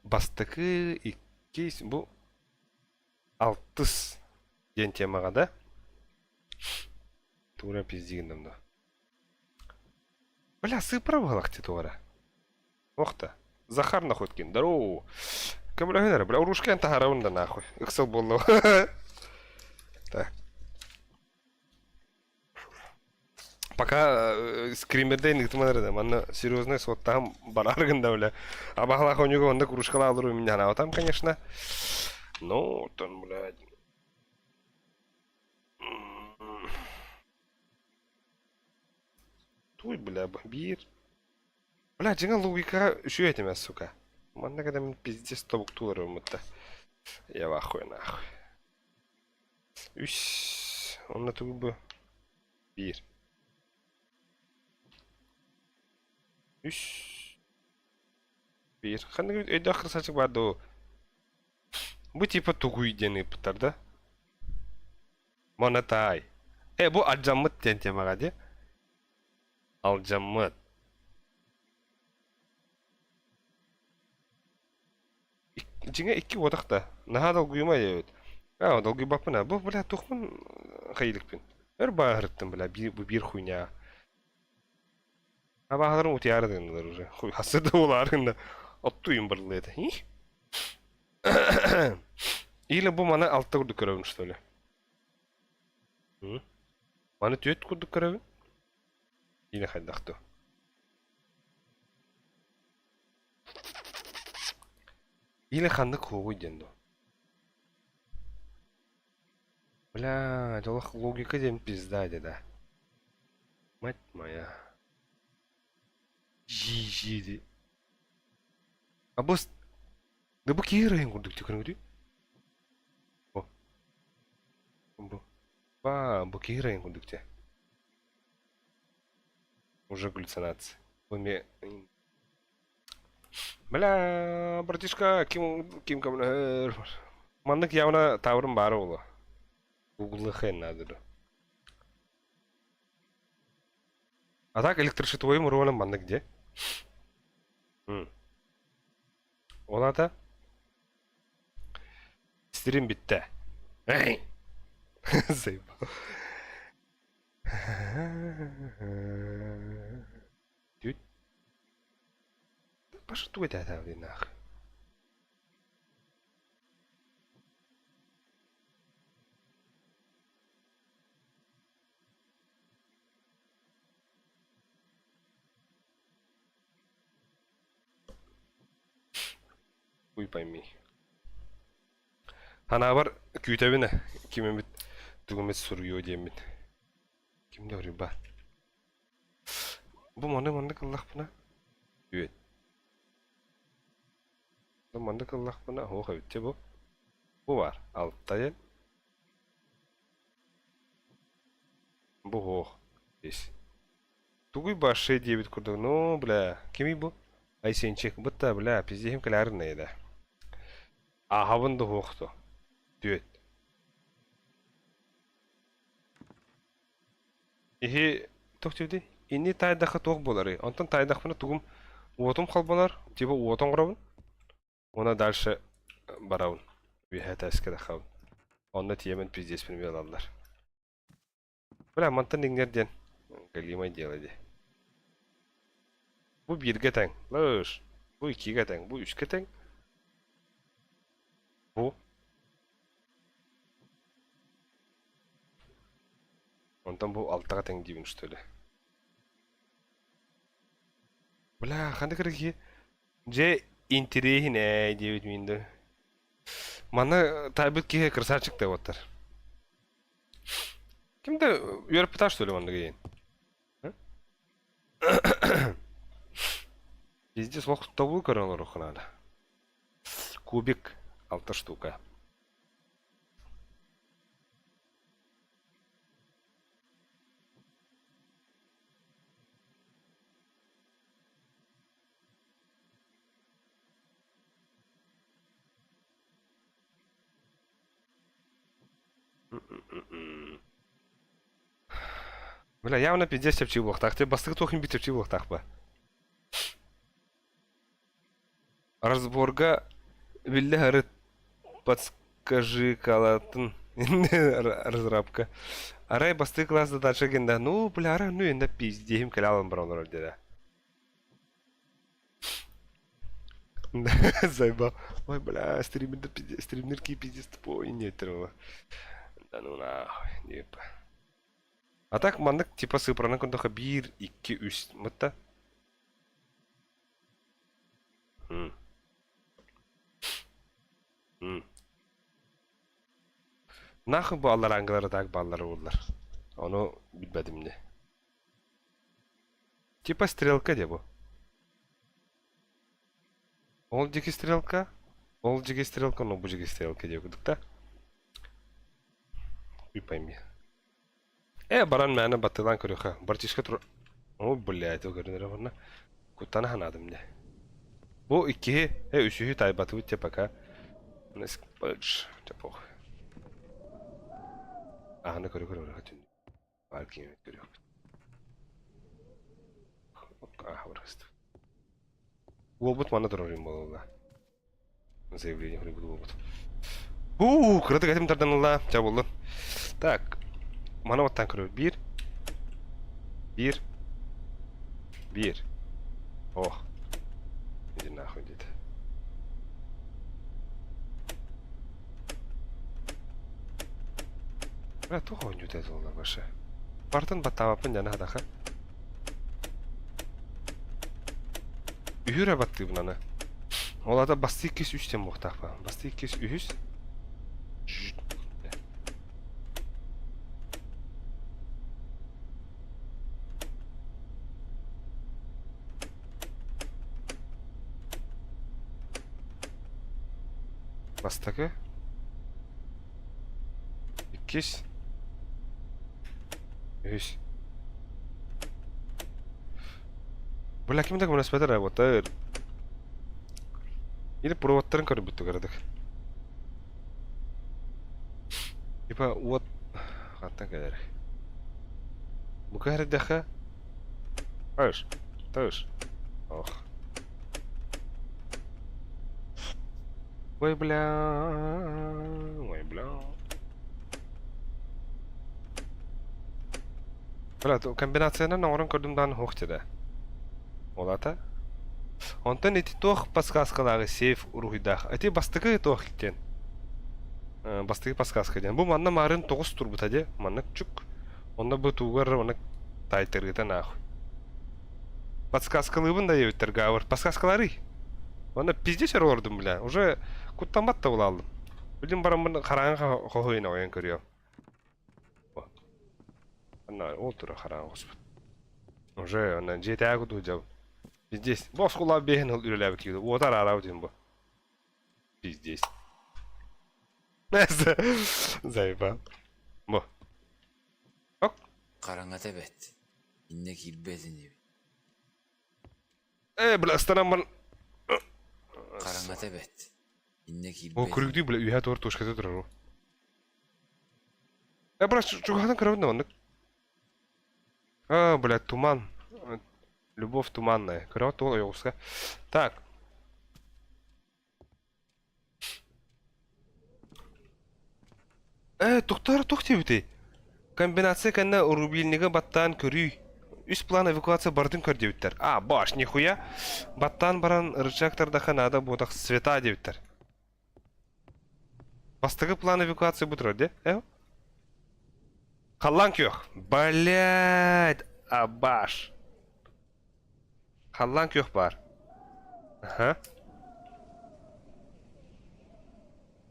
бастықы иккейс бұл алтыс ден темаға да. Тура пиздегіндім да. Бля, сыпыры бағалақ те туғара. Оқта. Захар находкин. Дароу. Кәмілі гөнәрі. Бля, ұрушка әнті харауында нахуй. Үксіл болу. Так. Пока скримерден итманырды. Манна серьезный соттағым бар арғында, бля. А бағалақ онеге онда ұрушқала алыру мен ана отам, конечно. Ну, тон, блядь. Туй, бля, бомбир. Бля, жаңа логика үші етемес, сука. Манна когда мен пиздец тобук тулары ұмытты. Я в ахуе, нахуй. Үш. Онна тугу бұ. Бир. Үш. Бир. Қандай өйді ақыр сачық барды о. Бұ типа тугу үйдені бұттар да. Монатай. Бұ аджаммыт ден темаға де. Алжаммыт. Жеңе iki одақта. Наға далгүйма ебет. Далгүй бапына. Бұ, бля, тұқмын қайлықпен. Өр бағырыттым, бля, бұ бір хуйня. Бағаларын өте арыдыңдылар уже. Хуй, хасырды оларында. Оттуйым бірлі еді. Или бұ мана алтта күрді көрәуін, что ли? Мана түйет күрді көрәуін? Или қайдақты? Или хандық хуғой денді. Бля, жолақ логика дем пизда деді. Мать моя. Жи-жи-ди. А бос... Да бұ кейірайын күрдік те көріңді? Бұ кейірайын күрдік те. Уже галлюцинации. Бұме... Бля, братишка, ким камнер. Мандық явна таврым бары олы. Гуглы хэн надыры. А так электрощитовойым ролем мандық де? Олата? Стерим битті. Эй! Заебал. Дюд. Паша туй да нах. Хуй пойми. Ана бар күйтәбіне кимемет түгімет сүргеу деймін. Кімде ұры ба? Бұл маңды қыллақ бұна? Үйет. Бұл маңды қыллақ бұна? Оға өтте бұл. Бұл бар. Алттайын. Бұл оқ. Ес. Түгіл башы дебет күрді. Ну, бля. Кемей бұл? Айсенчек. Бұтта, бля, пиздейім кіләрін еді. Ағабынды оқты. Düet. Ehe toktevdi. Inni taydakı toq bolary. Ondan taydakını tugum uotum kalbalar. Tiba uoton qurabın. Ona дальше барабын. Üyhet askere xabın. Onda tiyemen pizdес pini aldılar. Bıra mantan dinlerden. Galimay делади. Bu 1-ge teң. Lış. Bu 2-ge teң. Bu 3-ge teң. Bu. Ondan bu 6-ga teң дейбин что ли. Бля, қандай керек е? Же интересный дейбит менде. Мана тайбыт ке красавчик деп отыр. Кимде үйрөп бата что ли манда кейін? Здесь лохтта бул көрөңөр окунада. Кубик 6 штука. Бля, явно пиздец чепчи блохтах. Тебе бастык тохин бит чепчи блохтах ба. Разборга Виллахары подскажи калатын. Разрабка. Арай басты класс дальше генда. Ну, бля, ара, ну инда пиздеем калалан браунер деда. Зайба. Ой, бля, стримерки пиздец тупой не трава. Да ну нахуй, нипа. А так мандык типа сыпраны кондоха 1, 2, 3 мытта. Нахуй bu аллар аңгылары так баллары болдылар. Onu bilmedim de. Типа стрелка де bu. Ол жеке стрелка. Ол жеке стрелка, но bu жеке стрелка де күдік та. Bir paymi. Баран мәні батылан көріға. Бартишка тұр... О, блядь, о көрінері бұрна. Күттаны ханадым де. Bu iki, üçühü taybatı bitti paka. Nesk bölç. Çapok. Ahanda körü hatun. Balki yemek görüyor. Ah, burası. Обут мана дурарым болула. Заявление хули буду обут. Кырды катым тарданылла. Ча болду. Так. Мана оттан көрөр. 1. Ох. Иди нахуй, дед. Бля, тухо он ютет олда баша. Бартын баттабапын жана хадаха. Үйірі батты бұнаны. Олада басты 2-3-тен боқтақ ба. Басты 2-3. Бастакы. 2. 3. Бля, кимдек мунасбаты работает? Или проводтарын көріп бүттік арадық. Типа, вот... Қаттан кәдері. Бұқа әрідеқі? Тауш. Ох. Ой, бля. Бля, комбинацияны орын көрдімдан хоқтеді. Олата? Онтан эти тох подсказкалары сейф уруйдах. Эти бастыгы тох кен. Бастыгы подсказка ден. Бу манна марын 9 турбута де. Манна чук. Онда бу тугар оны тайтыргыта нахуй. Подсказкалыбын да ебеттер гавыр. Подсказкалары. Онда пиздец ордым, бля. Уже куттамбат та улалдым. Билим барам караңга хохойна оян көрüyor. Анна ол тура караңга господи. Уже она GTA гуду жаб. Здесь. Бос хула бехен ул үреләбе киде. Отар арау дим бу. Пиздец. Нәсе. Зайба. Бу. Ок. Караңа тебет. Инне килбедин. Бля, станам. Караңа тебет. Инне О, килбедин. күрүгдү бля, үйә тор тошкада турар. Брат, чугадан кровно он. А, блядь, туман. Любовь туманная. Кровот уловился. Так. Туктар, тухтибити. Комбинация канна рубильнига баттан көрүй. Үс план эвакуация бардын көр дебиттер. Баш, нихуя. Баттан баран рычагтарда ханада бодақ света дебиттер. Бастығы план эвакуация бутыр, де? Халлан кёх. Блядь. Баш. Халлан кёх бар. Ага.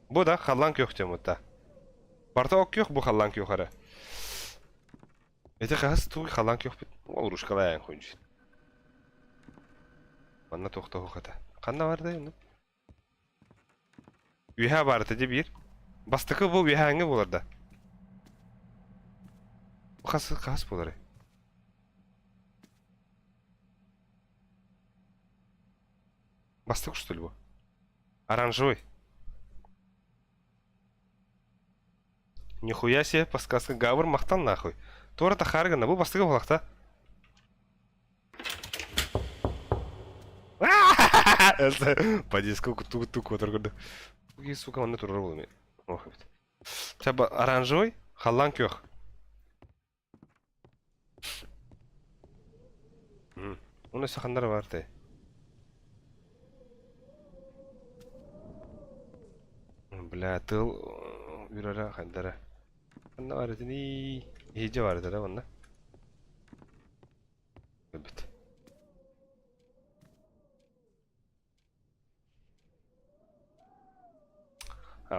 Бу да халлан кёх темутта. Барта ок кёх, бу халлан кёх ара. Это хас туй халлан кёх бит. Ол рушкалаян көнчү. Манна тохто хата. Канда бар да эми? Үйһә бар да бир. Бастыкы бу үйһәңе булар да. Хас булар. Бастык что ли бу? Оранжевый. Нихуя себе, подсказка гавр мақтан нахуй. Тората харгана, бұл бастығы болақта. По диску тук отырғырды. Бұғы сука, онда тұрыр болу мен. Чаба, оранжевый, халлан кёх. Оны сақандар бар тәй. Бля, тыл... Үрара қандара. Қанда бар етіні... Ейже бар етіні, онда. Өбіт.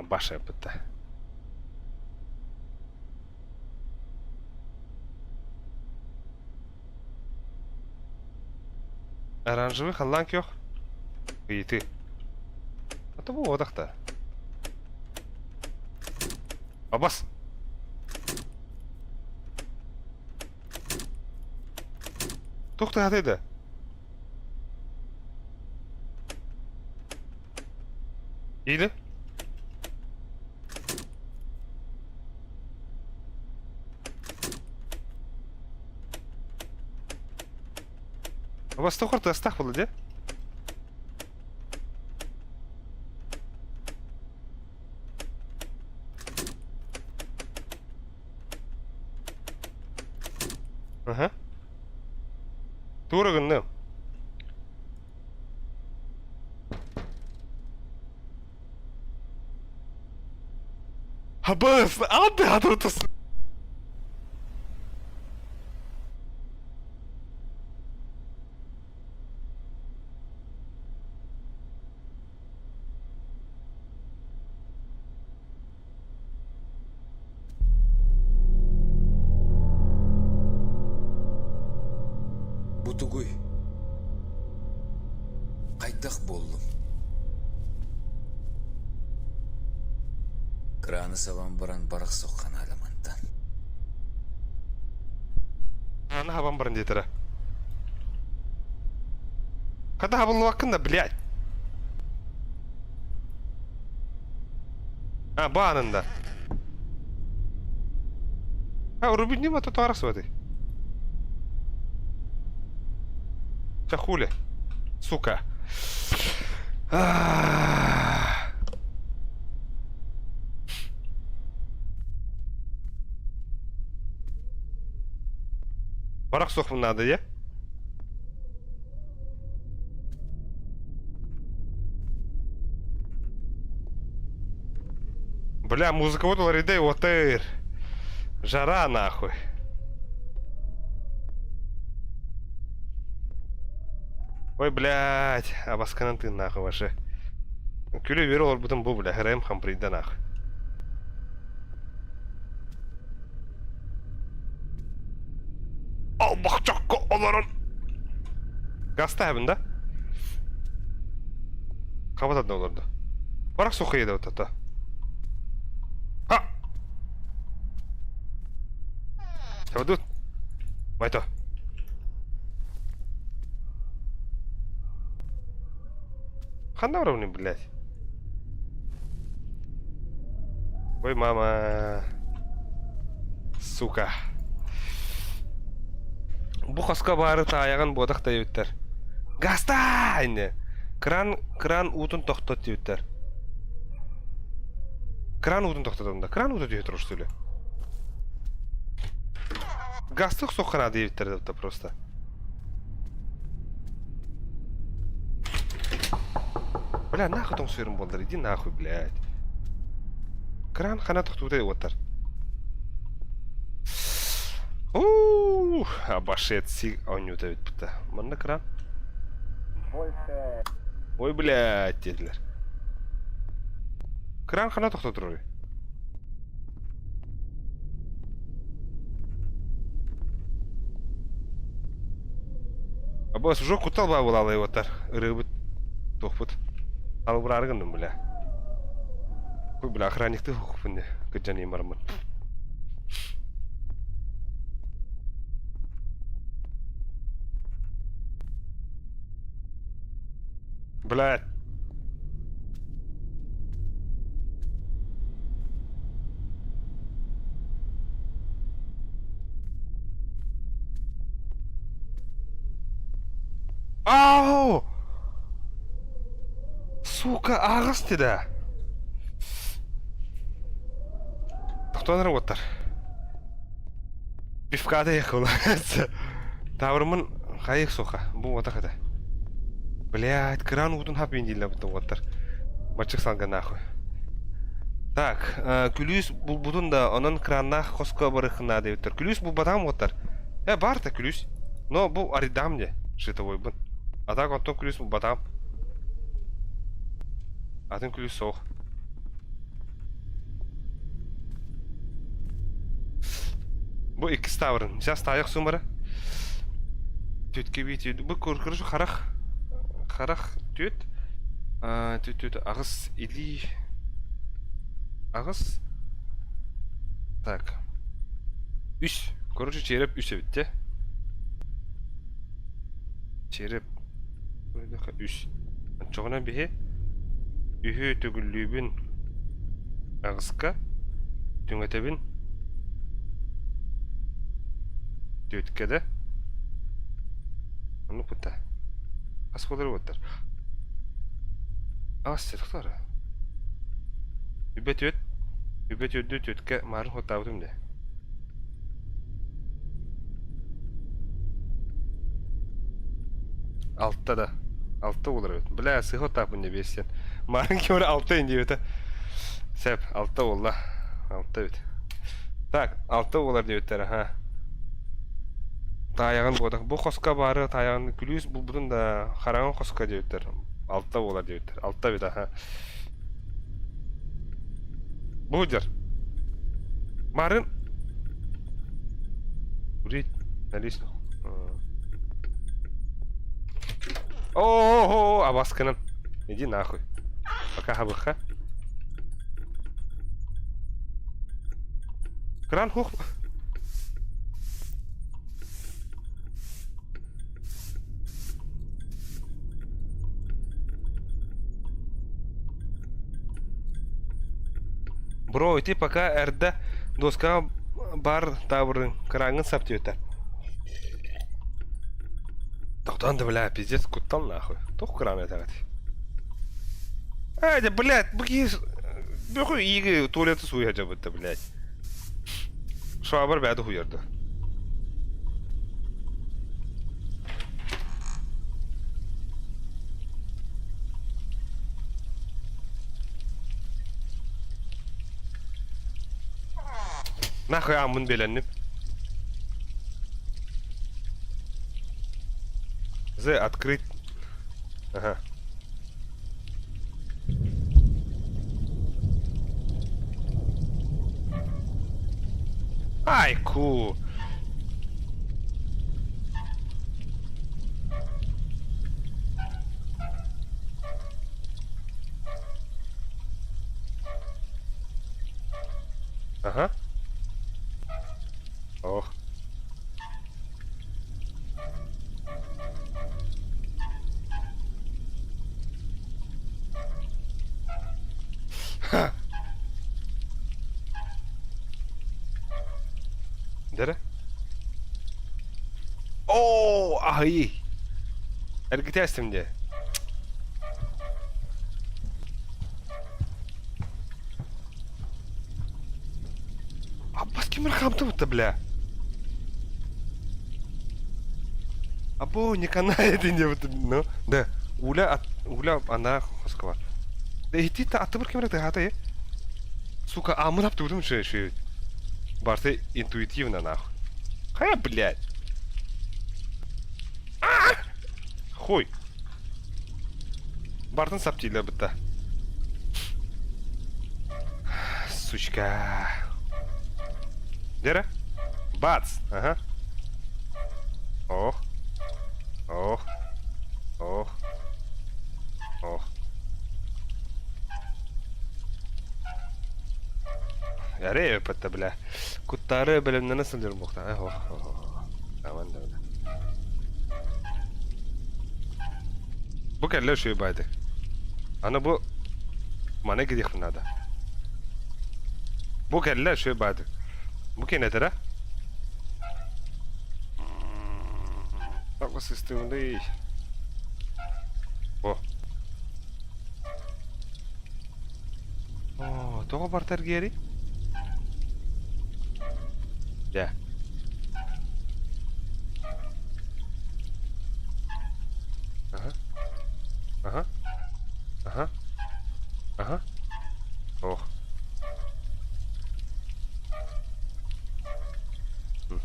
Баша өбітті. Оранжевый халлан кёх. Үйті. Это бұл одақта. Абас! Тоқта хатайды. Ейді? Абас тоқырды астақ болды, де? Ага. Тура гынны. Абас, алды адыртыс. Бутугуй. Қайдақ болдым. Краны сабан баран барақ соққан алымантан. Ана хабан барын детері. Қада хабылы вақында, блядь. Банында. Рубин нема тут арас в этой. Хули, сука. Барак соқым надо, я? Бля, музыка вот ларидей, вот жара нахуй. Ой, блядь, абасканан ты нахуй вообще. Күлі бері олар бұтын бұл, бля, храйым хампрейді нахуй. Ал бақчаққа оларын. Гаста әбін да? Қабатадын оларды. Барақ соқы еді өтті. Ха! Сәбәдут. Майто. Ханда уровни, блядь. Ой, мама. Сука. Bu qoska bары tayağın bodaq da yüttər. Gasta indi. Kran utun toxtot yüttər. Kran utun toxtotunda. Kran utun yüttər söyle. Гастық соққана дейіттер депті просто. Бля, нахуй там сверым болдар, иди нахуй, блядь. Кран хана тоқтудай оттар. Абашет си онюта вид бұта. Мында кран. Ой, блядь, деділер. Кран хана тоқта тұрой. Абас, уже кутал ба болалы оттар. Рыбыт, тоқпыт. Алып арғындым, бля. Ой, бля, охранникті оқыпынде. Күджан емармын. Блядь. Ау! Сука, ағыс деді. Тоқтаныр оттар. Пивкада ехал. Таврымын қайық соқа. Бұл ота қада. Блядь, кран утун хап индиле бұты оттар. Бачық салған нахуй. Так, күліс бұл бұдын да оның краннақ қосқа барықына дейіттір. Күліс бұл бадам оттар. Бар та күліс. Но бұл аридам не. Шитовой бұн. А так он күліс бұл бадам. Атын күліс соқ. Бұл екі ставрын. Сейчас тайық сумары. Түтке бейт. Бұл көркіріш қарақ. Қарақ түт. Түт. Ағыз или... Ағыз. Так. Үш. Короче, череп үш бітті. Череп. Үш. Çoğuna bihe. Ühü tügüllübün. Ағызқа. Түңетебін. Түткеді. Onu бұта. Қас қолары өттір. Ағыз сетіқтары. Үбет өт. Үбет өтті түтке марын қоттауытым де. Алтта да. Алтта олар өт. Біля, сығы қоттапын де бестен. Марын кемір алтта енді өті. Сәп, алтта олла. Алтта өт. Так, алтта олар де өттері, ха. Таяғын бодық. Бұл қосқа бары таяғын күліс, бұл бұдың да қарағын қосқа де өттер. Алтта олар де өттер. Алтта өт, ха. Бұл жар. Марын. Урит. Налисно. О-о-о, абасканын. Иди нахуй. Пока хабыққа. Кран хух. Бро, ты пока әрді доска бар табырын краңын сапты өтті. Тоқтан да, бля, пиздец, куттал нахуй. Тоқ кран әтәғат. Әйді, блядь, бұқи... Бұқи игі туалеті суя жабытты, блядь. Шуабар бәді хуярды. Нахуй амын беленіп. З, открыть. Ага. Ай, ку. Ага. Ох. Ха. Dere? Oo, ay. Ergitestim diye. Abbas kim рахамты мыты, бля? Або, не канает не вот, ну, да. Уля, она хоскова. Да иди-то, а ты бір кем рахты, сука, а мы напту будем шею. Барты интуитивно, нахуй. Хая, блядь. Хуй. Бартын саптилер бітті. Сучка. Дері? Бац. Ага. Ох. Ох. Ох. Ох. Ярей өпітті, бля. Kuttары бөлімді насыл жүрім бұқта. Ох. Аман да. Bu kelle şey baydı. Ana bu mana gidiyor nada. Bu kelle şey baydı. Bu ki nedir ha? Bak bu sistemde iyi. O. Oo, toğa bartar geri. Ya. Aha. Aha. Aha. Aha. Oh. Hı.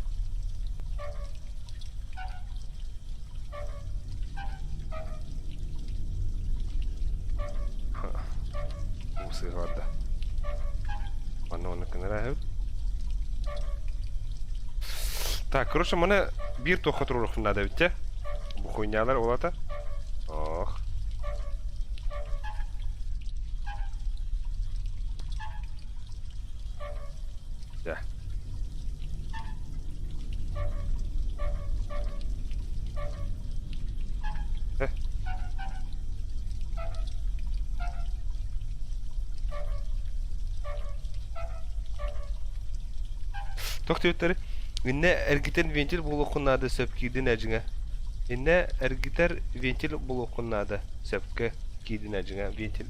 Bu sığırda. Onu kenara hep. Так, короче, мене бір то хатрурах надо, видите? Bu хуйнялар олата. Ох. Да. Toxtu ötleri. Inne ergiten ventil bulukunada söpkidin ejine. Inne ergiter ventil bulukunada söpke kidin ejine ventil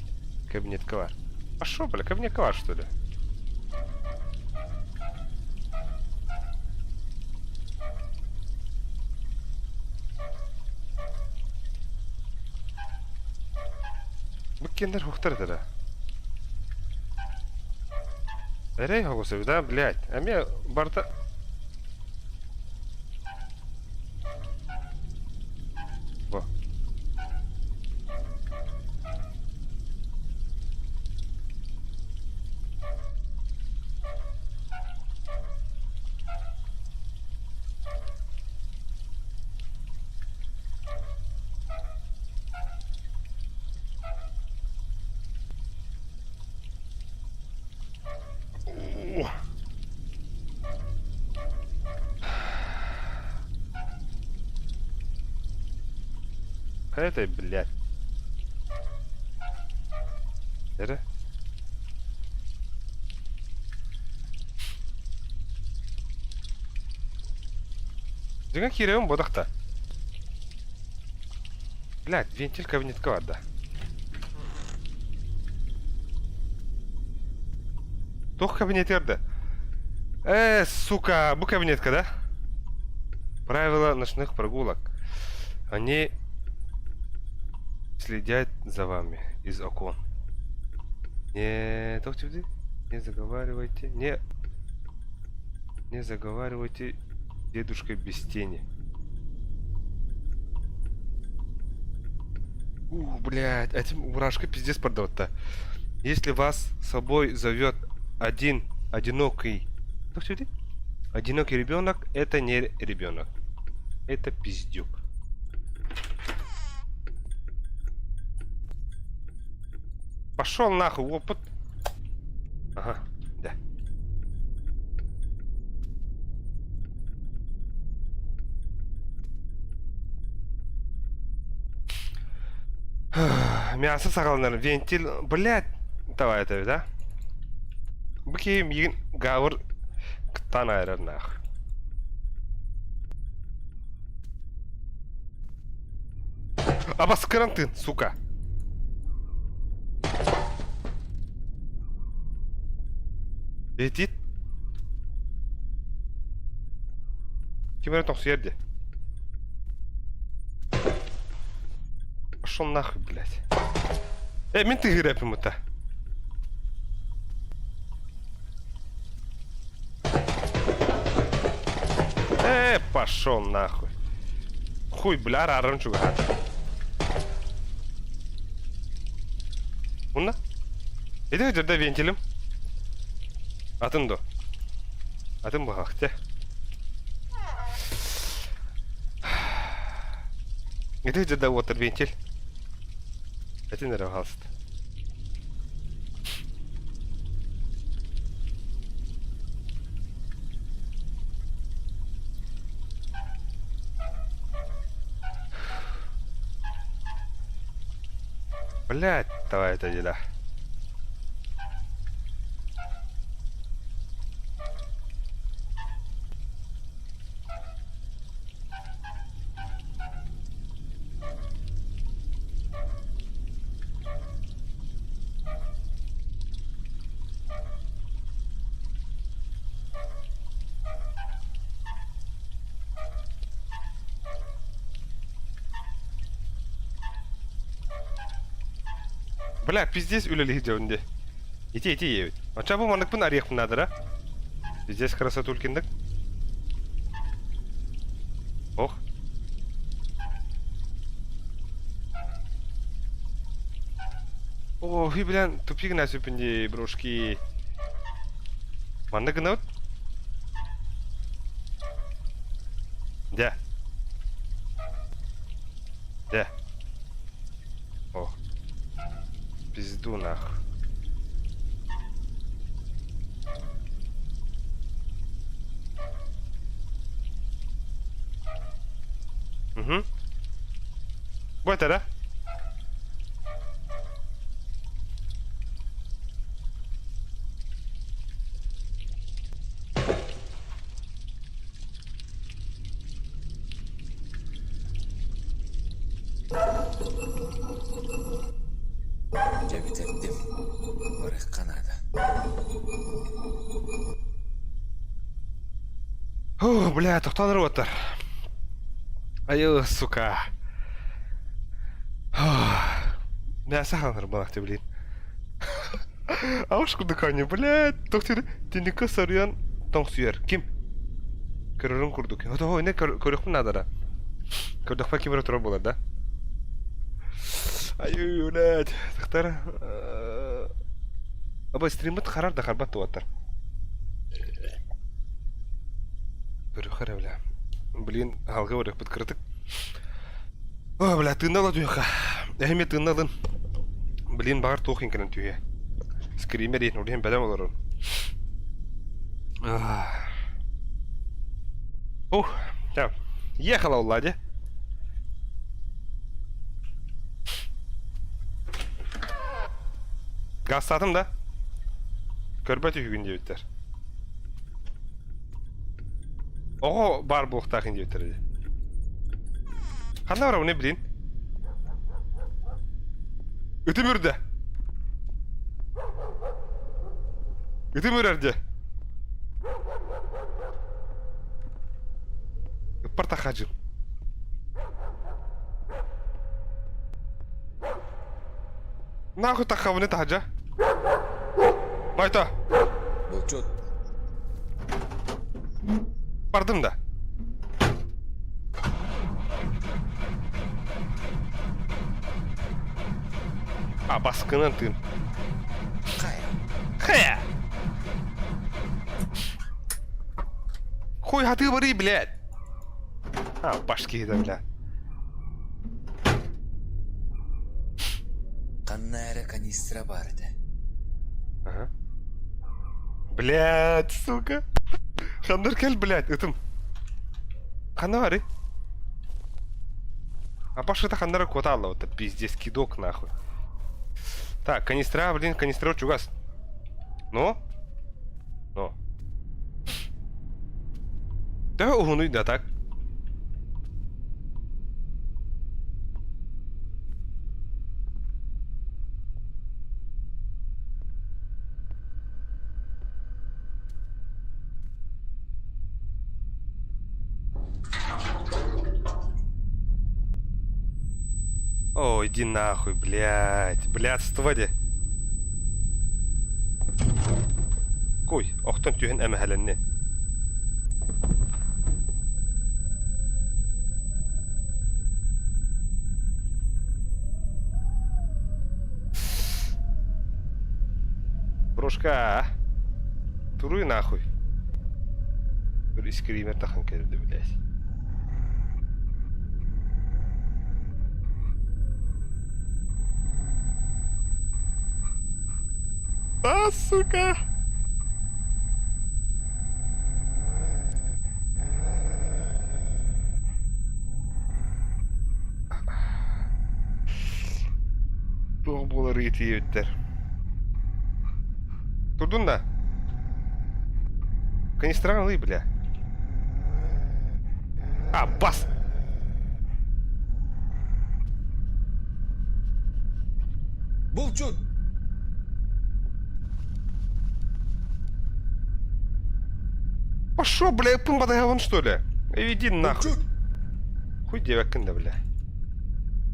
кабинетка var. А шо, бля, кабинетка var, что ли? Bu кендер хухтар да. Эрей хогосов, да, блядь. А мне барта... Во. Это, блядь. Это? Деген кереуім бодақта. Блядь, вентиль кабинетка var da. Тоқ кабинеттерді. Сука, bu кабинетка, да? Правила ночных прогулок. Они следят за вами из окон. Не заговаривайте. Не заговаривайте дедушкой без тени. Блядь, этим мурашка пиздец продает-то. Если вас с собой зовет одинокий ребенок, это не ребенок. Это пиздюк. Пошел нахуй, опыт. Ага, да. Мясо сағалынар, вентиль, блядь, давай это, да? Бу кийим егін гавыр кыттан айырар нахуй. Абас карантин, сука. Летит. Кем там съедди? Пошел нахуй, блядь. Менты грабим это. Пошел нахуй. Хуй, бля, рарым чугат. Уна? Иди где-то вентилем. Атындо. Атын бахте. Иди где-то вот вентиль. Атын рахаст. Блять, давай это деда. Бля, пиздец үлелі деуінде. Ете ебет. Оча бұл мандықпын арияқпын адыра. Пиздец красоту үлкендік. Ох. Ой, блин, тупик на сөпінде, брошки. Мандық гына өт? Да. Да. Ох. Пизду нах. Угу. Вот это, да? Я bitirdim. Barık kanadı. Бля, тоқталыр отыр. Ай, сука. Мясо ханыр балақты білейін. Ауышқы дұқаны, бля, тоқтері. Тенекі сарыян тоң сүйер. Кім? Көрірін күрдік. Ой, не көріқпін надара. Көрдіқпа кемері тұрар болады, да? Ай, блядь, тоқтары. Аба, стримет қарар да қарбатты отыр. Көріқыр, бля. Блин, алғы өрек бұт кірдік. О, бля, тыыналы түйіға. Әйме тыыналын. Блин, бағар тоқин кінін түйе. Скример етін өлген бәлем оларын. Ух, так. Ехала Уладе. Газ сатым да. Көрбәт үйгін деуіттер. Ого, бар бұлықтақын деуіттер. Қанда бар, не білейін? Үтім үрді. Үтім үрерде. Үппар тақажым. Нахуй тақавыны тақажа? Майта. Болчот. Бардым да. Басқынан тыын. Қая? Хуй, ты бори, блядь. Башки да, блядь. Қаннары канистра барды. Ага. Блядь, сука. Хандар кел, блядь, этим. Ханары. Башка-то хандара квотала, вот это пиздец, кидок, нахуй. Так, канистра, блин, канистра чугас. Ну? Ну. Да, угнуть, да так. О, иди нахуй, блядь. Блядство де. Кой, оқтан түйін әмәхәлінне. Брошка, туруй нахуй. Бір скример тақын керді, блядь. А, сука! Тух болар етейі өттер. Турдун да? Канистраны лый, бля. А, бас! Булчут! Пошо, бля, пымбадай вон что ли? Иди нахуй. Хуй девакын да, бля.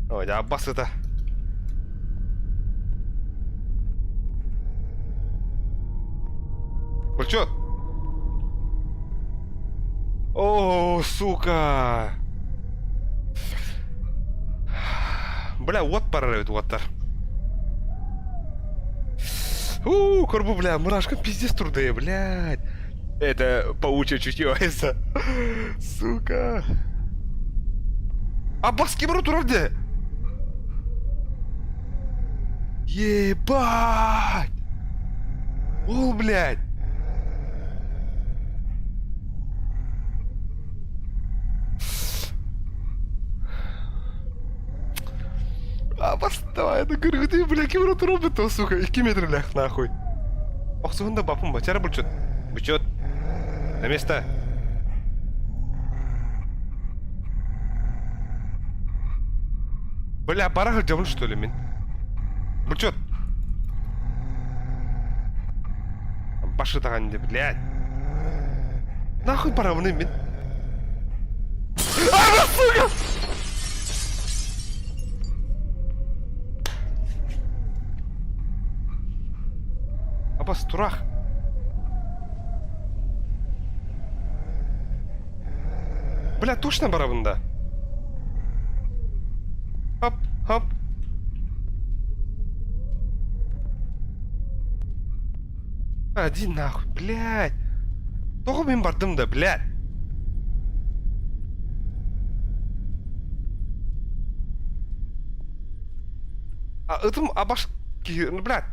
Ой, да, Аббас это. Булчут! О, сука! Бля, вот параривает, вот. Корбу, бля, мурашка пиздец трудные, блядь. Это паучье чутье, это. Сука. Аббас кем рот вроде? Ебать! О, блядь! Аббас, давай, это говорю, ты, бля, кем рот робит, то, сука, и километр лях, нахуй. Ох, сука, бапум, бачара, Булчут. Булчут. На место. Бля, пора хоть что ли, мин? Булчут. Башы тағанды, блядь. Нахуй пора вны, мин? А, сука! Аббас, турах. Бля, точно барабында. Хоп, хоп. Один нахуй, блядь. Тоғы мен бардым да, блядь. А этим Аббас, блядь.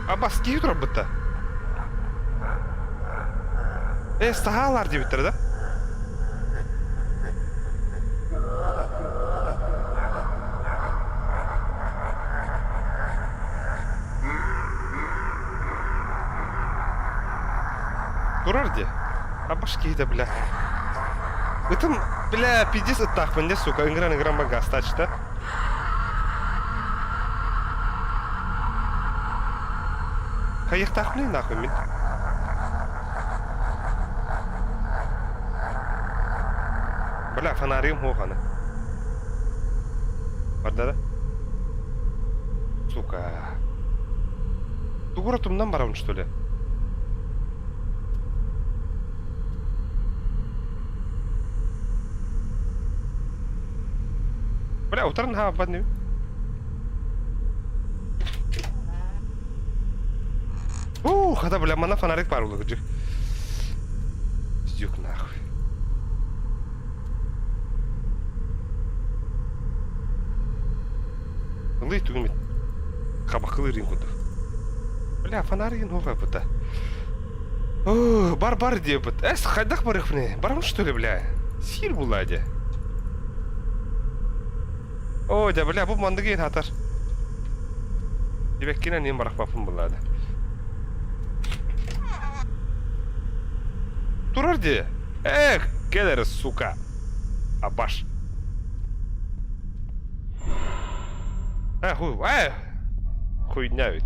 Аббас, кейі тұрап бұтта? Сағалар деп біттір, да? Тұрар де? Аббас кейді, бля. Үтім, бля, пиздец ұттақпын де, сука, үңгіран бага стачта. Қайықтақпын ей, нахуй, мен. Бля, фонарим хоғаны. Барда да? Сука. Тугура тумнан барамын, что ли? Бля, утран ха бадню. Хада, бля, мана фонарик бар улы гыжы. Сдюк нахуй. Лый тугмит. Хабақылы ринкуды. Бля, фонаригин хоға бұта. Бар де бұт. Қайдақ барық бұны? Барам что ли, бля? Сир бұлады. О, да, бля, бұл манды кейін хатар. Дебеккенен ең барақ бапым бұлады. Турар де. Эх, келер, сука. Абаш. Хуйня ведь.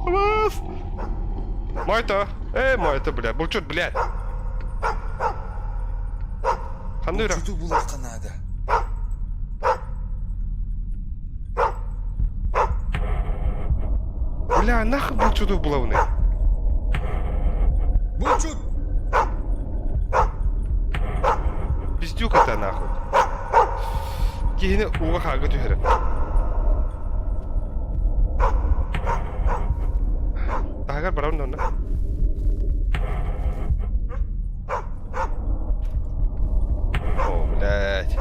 Абас. Майта. Майта, блядь. Бұл чот, блядь. Қандай ұрақ? Чуту бұл қанада. Бля, нахуй бұл чуду була вони? Бұл чут! Пиздюк это нахуй. Кейіні уға қағы түйірі. Тағар барауын онна. О, блядь.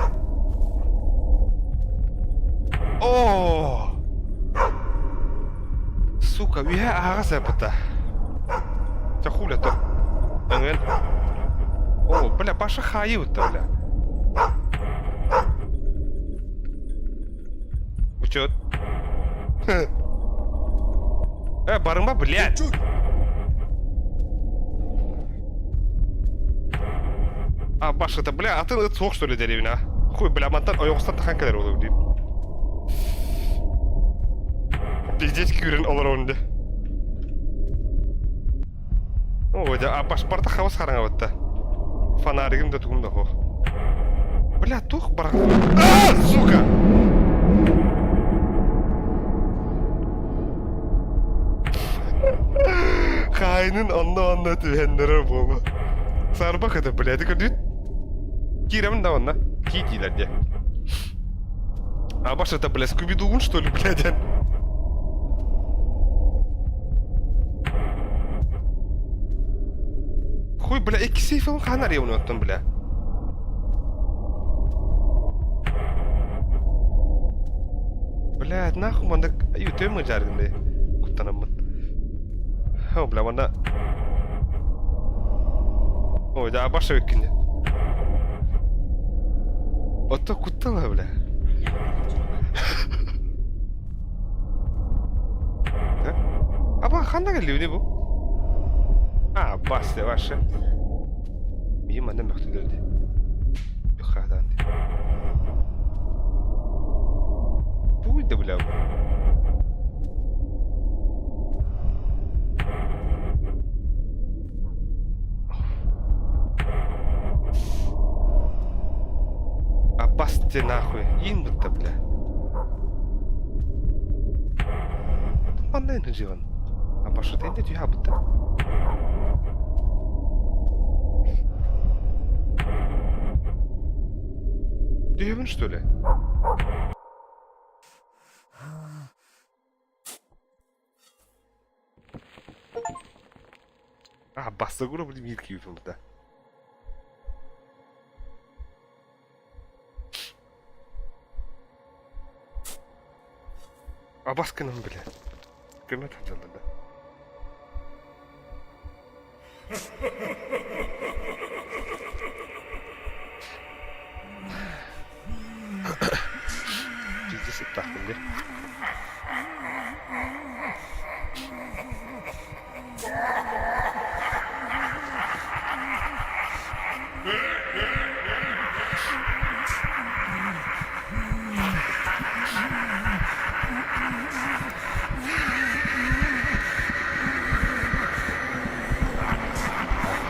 О! Сука, үйе аға сәпіті. Це хуля то. Әңген. О, бля, башы хайы өтті, бля. Учет. Барың ба, блядь? Башы-то, бля, атын ұт соқ, что ли, деревін, а? Хуй, бля, мантан ойоқыстан тақан кәлер олы, дейм. Пиздец күйрен олар онды. Ой, да, баш барда хавас қараңа бітті. Фонаригім да тұғым да қоқ. Бля, тоқ бараң. Сука! Қайнын онна түйендері болу. Сарбақ еді, бля, дегі дүйт. Киремін да онна. Ки дейлер де. Баш это, бля, скуби-дугун, что ли, бляден? Хуй, бля, екі сейфілін қанар еуін өттім, бля. Блядь, нахуй манда ютөймі жаргынды. Құттанамын. О, бля, манда... Ой, да, баша өккенде. Отто құттала, бля. Аба, қанда кәлі өне бұл? Бас де ваша. Миым ана мөктөлөрдү. Юқадан. Буйды бля. Бас те нахуй. Ин будто, бля. Манна не живан. Что ты не тюха будто? Дюймін, что ли? Баста ғыра білім ерке өтім бұда. Бас кінім біле. Кімет атжалды да. Пиздец аттақпын де.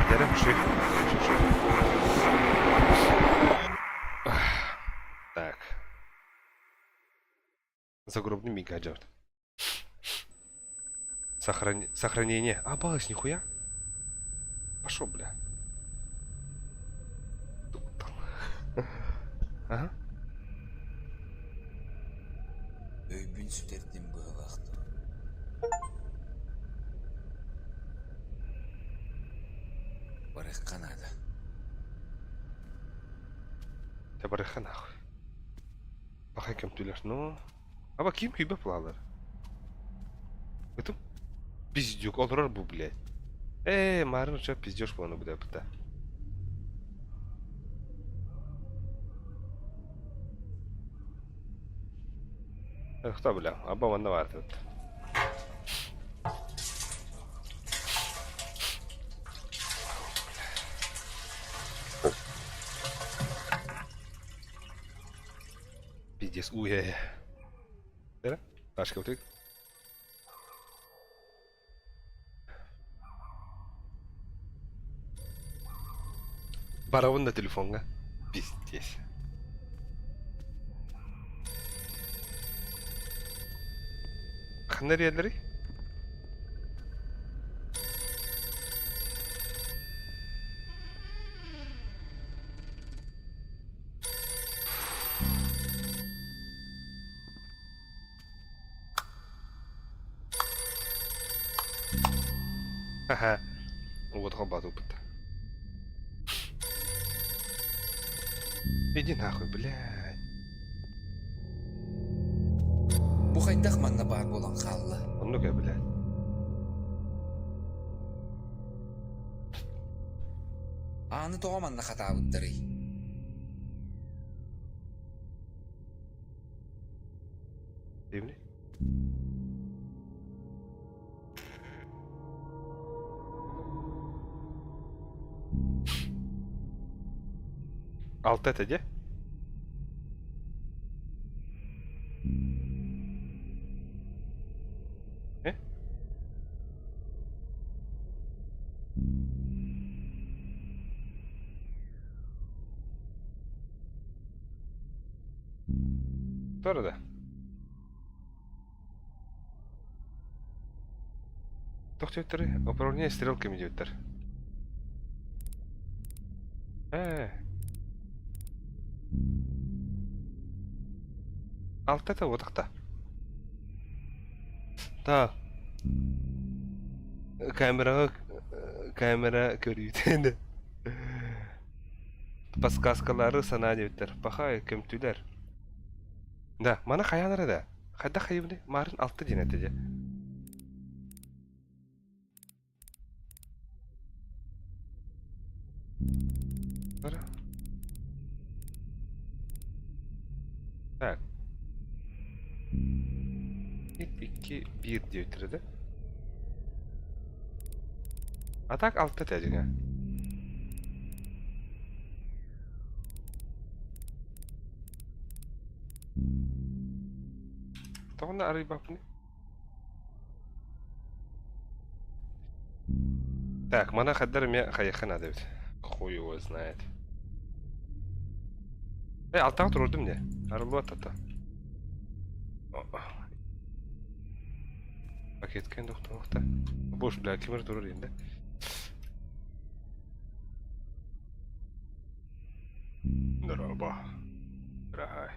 Ярым шик. Так. Загробный мигадер. Сохранение. Балась нихуя. Пошел, бля. Ага. Өйбүн сүтерден бұғылақты. Барық қанады. Я барыха нахуй. Бахай кем тулеш, ну. Ким хүйбе плалар. Это пиздюк, олрар бу, блядь. Марын что пиздешь плану, бля, пыта. Кто, бля? Вон наварт. пиздец. Уя. Да? Ташка, вот. Барабан на телефонга. Пиздец. Nereye? Ха-ха. Вот хобату пыта. Иди нахуй, блядь. Бу хайдах манна бар болан халла. Ну-ка, блядь. Аны тоға манна хатабыттырый. Дивный. Alt et edi. Ne? Sonra da. Тоқтеп управление стрелками деп тұр. Alt ете отақта. Так. Камера көрүйді. Подсказкалары сана деп тұр. Баха көмтүлер. Да, мана қаянары да. Қайда қайымды? Марын алты денеті де. Так. 2, 1 diye bitirdi. Atak altta tecine. Tamam da arayı bak bunu. Так, мана хаддар меня хаяхана дебит. Хуй его знает. Алтаға тұрдым не? Арылу атата. Пакеткен доқтыңықта. Бош, бля, кемір тұрыр енді. Здорово. Дорогай.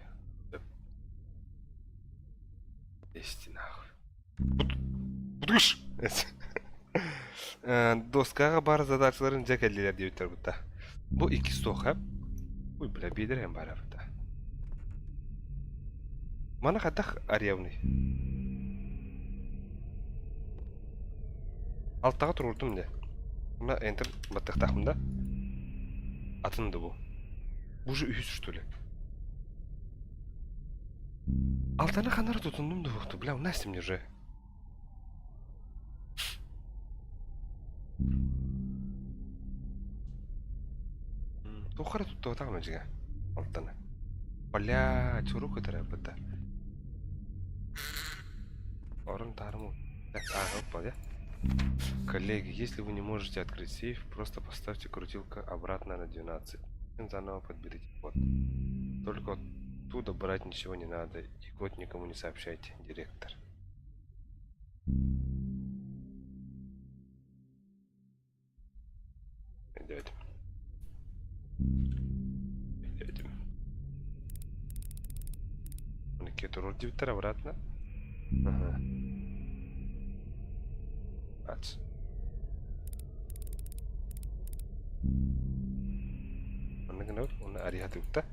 Десяти нахуй. Будыш! Доскаға бар задачаларын жәкәлелер деуіттер бұтта. Бұл 2 сток, әп? Ой, бля, бедірен бар бұтта. Мана қадақ ариявный. Алттаға тұрырдым де. Мына энтер баттықтақымда. Атынды бұл. Бұл же үйіз что ли? Алтаны қанары тұтындым да бұқты. Бля, ұна істемне же. Тухара тут тағым әжіге. Алтаны. Бля, чуру көтірі бұтта. Орын тарыму. Так, опа, да? Коллеги, если вы не можете открыть сейф, просто поставьте крутилка обратно на 12. Заново подберите код. Только оттуда брать ничего не надо. И код никому не сообщайте, директор. Идем. Какие-то директор обратно. Ага. Ац. Он ариат утта.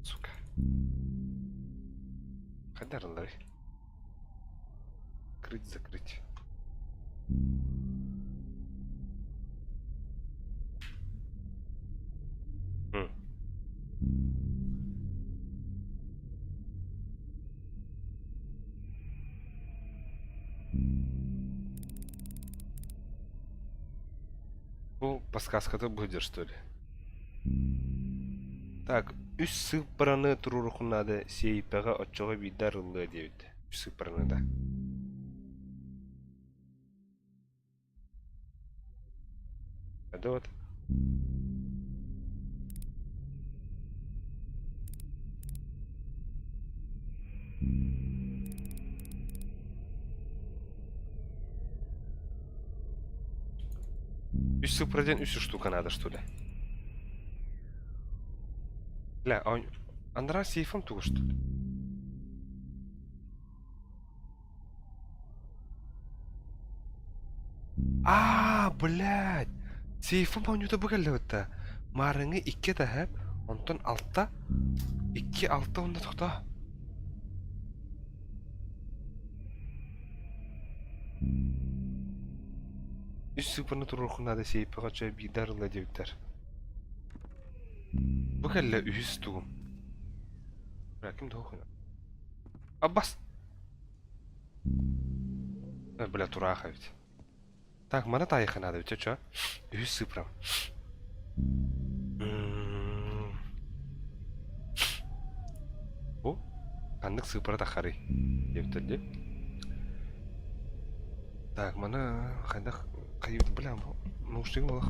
Сука. Хадарылар. Закрыть. Ну, подсказка-то будет, что ли? Так, Үс сыппараны турурухунады сейпеға отчоға бидар ыллы дейбіт. Үс сыппараны да. Әді вот. Үс сыппараден үс штука надо, что ли? Бля, а андра сейфом тугу, что ли? Блядь! Сейфом паунюта бұғалды өтті. Марыңы 2 тәхәп, онтан 6, 2, 6 онда тұқта. Үс сыпырны тұрырқынады сейпі қача бидарылы деуттер. Бұғалды үс тұғым. Бәкім де оқына. Аббас! Бля, тураха ведь. Так, мана тайха надо, ведь чё? Үс сыпрам. О, андық сыпыра тахары. Дептелде. Так, мана қайдақ қайып, бля, наушнигім олақ.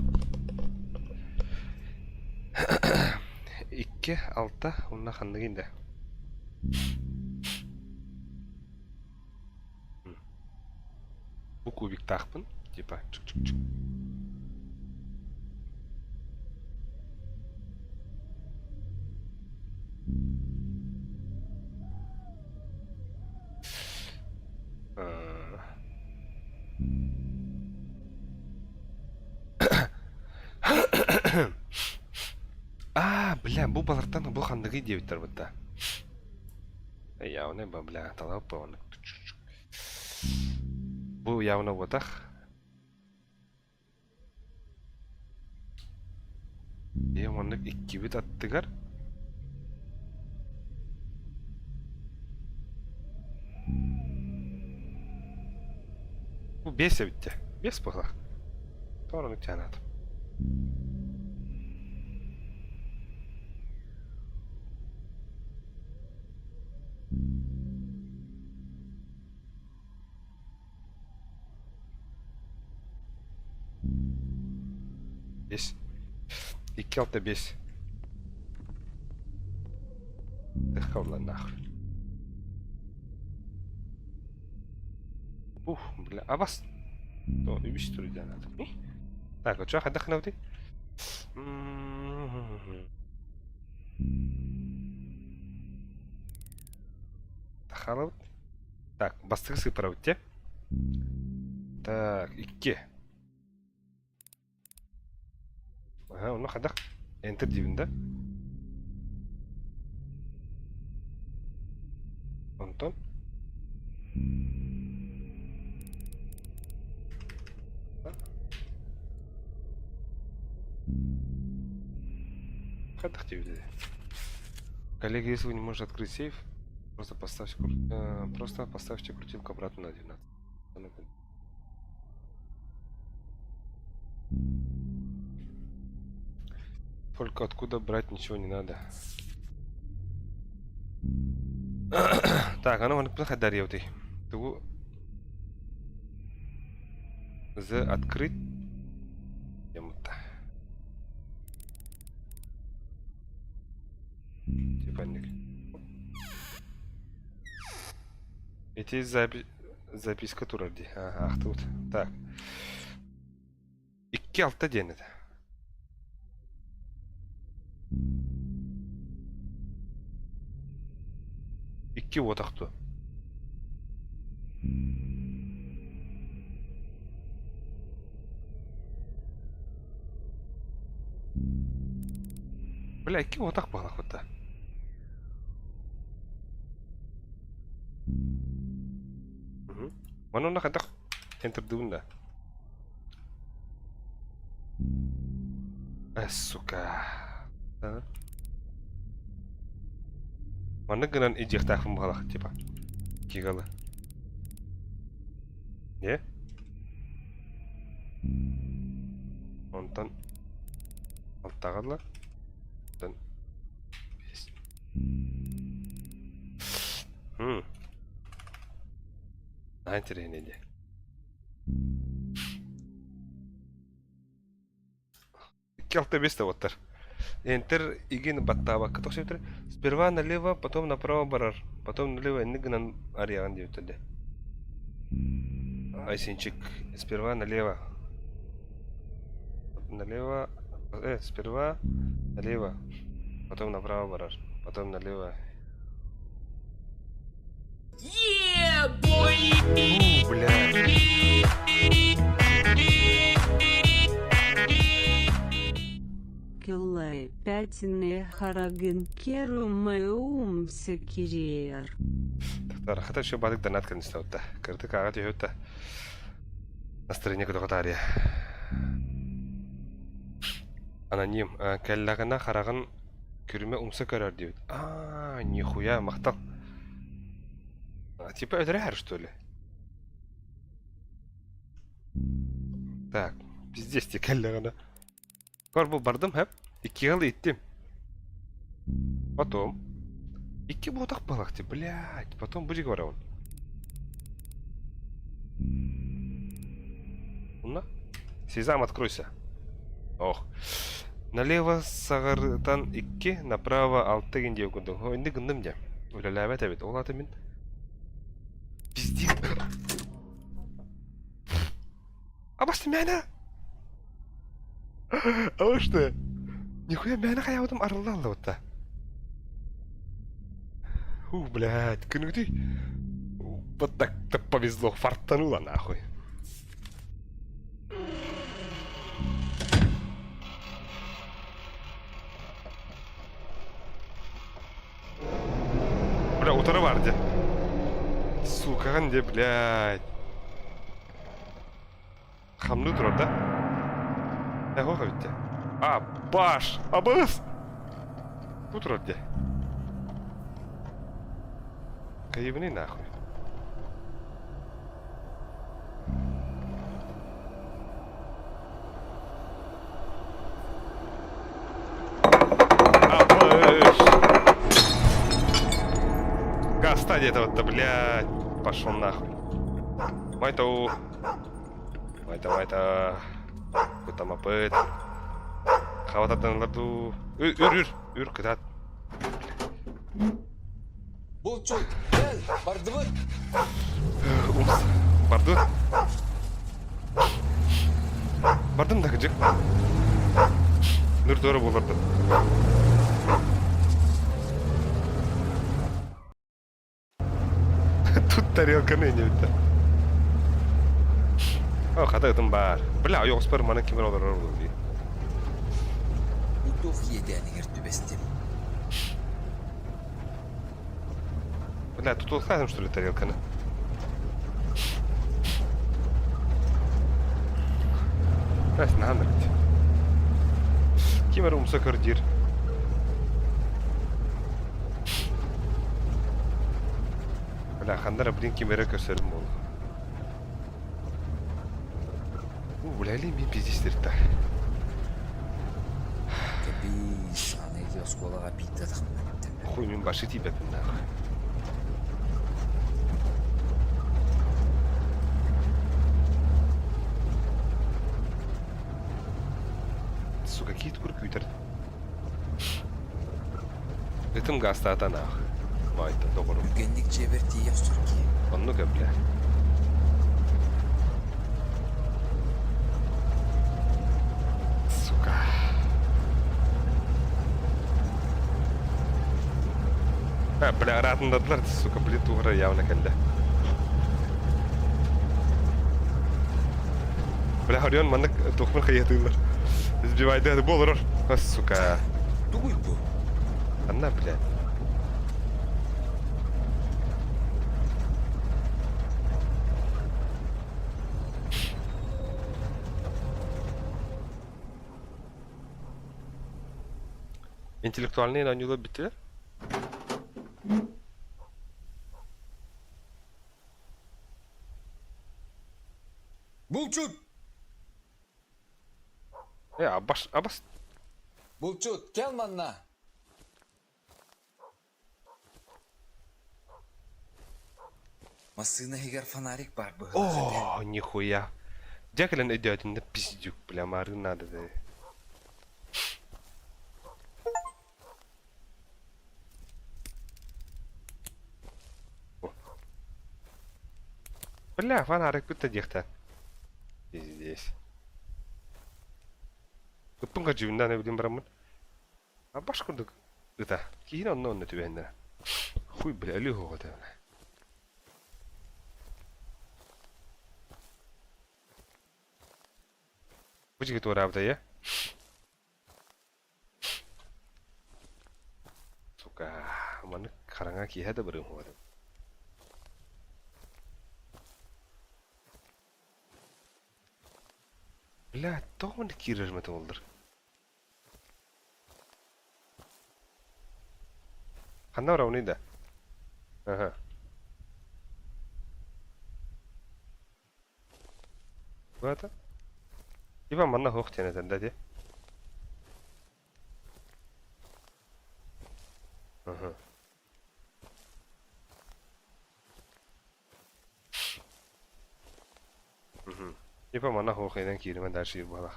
2, 6, онна қандығын да. Бұл кубик тақпын. Типа, чик-чик-чик. Бля, бұл балырттан бұл қандығы деуіттер бұтта. Яуны ба, бля, талап ба оны. Бұл яуны бұтақ. Онық 2 бит аттығар. Бұл 5 бітті. 5 бұғақ. Торыны тәнат. Бес. 2, 6, 5. Дыхавла нахуй. Бля, а вас? То, и вещь что ли надо. Так, вот что, отдохнул ты? Отдохнул. Так, бастығы сыпырау те. Так, 2. Ага, оны қадақ. Enter дейбінде. Онтон. Қадақ дейбінде. Коллега, если вы не можете открыть сейф, просто поставьте крутилку обратно на 12. Только откуда брать ничего не надо. Так, оно вон плохо дарил ты. За открыть. Ему-то. Типанник. Эти записка турарди. Ага, тут. Так. И келта денет. İki otaktı. Бля, iki otak bağlaq burada. Mana ona kadar enter dulu suka. Mana genan ijek takım bağlaq tipa. Kigalı. Ne? Ondan alttağılar. Ondan 5. Интересно, де. Келте бесте оттар. Энтер игин баттаба катошептер. Сперва налево, потом направо барар. Потом налево нигнан ариаган дептеде. Айсенчик. Сперва налево. Налево. Сперва налево. Потом направо барар. Потом налево. Блядь. Киллай пятины харагын керу мэум секирер. Так, рахата еще бадык донат конечно вот так. Карты кагат ёта. Настроение куда катария. Аноним. Кэллагана харагын күрмө умса көрөр дейт. Нихуя мактал. Типа ödürär, что ли? Так, пиздец те кэллагана. Корбу бардым хеп. 2 yıl иттим. Потом 2 ботак балакты, блядь. Потом бужик барабын. Ну, Сезам, откройся. Ох. Налево сағырдан 2, направо 6 ген деп күндім. Ойынды күндім де. Өлеләбәт әбет. Ол аты мен. Пиздец. Абасты мәні. А что? Нихуя мәні қаяудым арылды вот-то. Блядь, күнігдей. Вот так-то повезло, фартануло нахуй. Бля, утары бар де. Сука, де, блядь. Хамны тұрар да? Қоға бітті. Баш! Абыз! Утырар де. Кайыбыны нахуй. Гаста где-то вот-то, блядь. Пошел нахуй. Майтау. Майта. Кутама пыт. Хавататанларду. Үр, кытат. Булчут, гel, бардыбы. Умс. Барды. Бардым да кыжык. Нур торы боларды. Тут тарелканы не бітті. Қата ұтым бар. Бля, оғыз бар мана кемер олар орылды дейді. Утух едені ертүбестім. Бля, тут улқадым, что ли, тарелканы? Раз, нағандар бітті. Кемер ұмса көрдер. Бля, хандара блин кемері көрсерім болды. Бля, ли мен пиздестерді. Кәбейс, анайды осколаға биттадық мәттім. Хуй, мен башы тибетін нахуй. Сука, кит курк үйтірді. Ритм гаста ата нахуй. Майта, доғырым. Үлгенник жебер тиек сүрки. Онны көпле. Сука. Бля, ратындадылар, сука, бля, туғыра явна кәлді. Бля, Орион, манны тұқмыр қиятығылар. Избивайды, болырыр. Сука. Дуй бұл. Анна, бля. Интеллектуальные на битве? Булчут! Абас. Булчут, кел манна! Массына хигер фонарик бар быһыла. О, нихуя. Дяклен идет на пиздюк, бля, мары надо да. О. Бля, фонарик будто дехта. Здесь. Кыппынга жибинда не билем барамын. А башкырдык. Это. Кейін онно түбенде. Хуй, бля, өлі хоғыды. Бучиги тура абда, я? Сука, маны қараңа киһәді бірім хоғыды. Бля, тоғын кирер мәті олдыр. Қанда бара унида? Ага. Вот. Ива манна хоқ тенетен дәде. Ага. Ива манна хоқ еден киремен дәрші ир бала.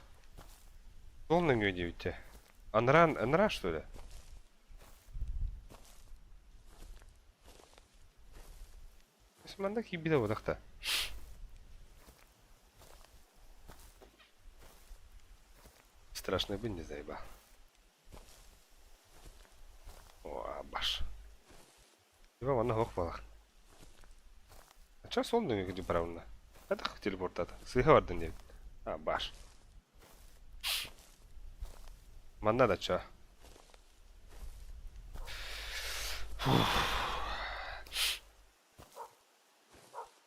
Солның өйде өтте. Анра что ли? Манда кибиде бодақта. Страшный бы не заеба. О, баш. Ива манна хоқ балақ. Ача солның өйде барауына. Это телепортата. Сыйға бардың деп. А, баш. Манна да ча.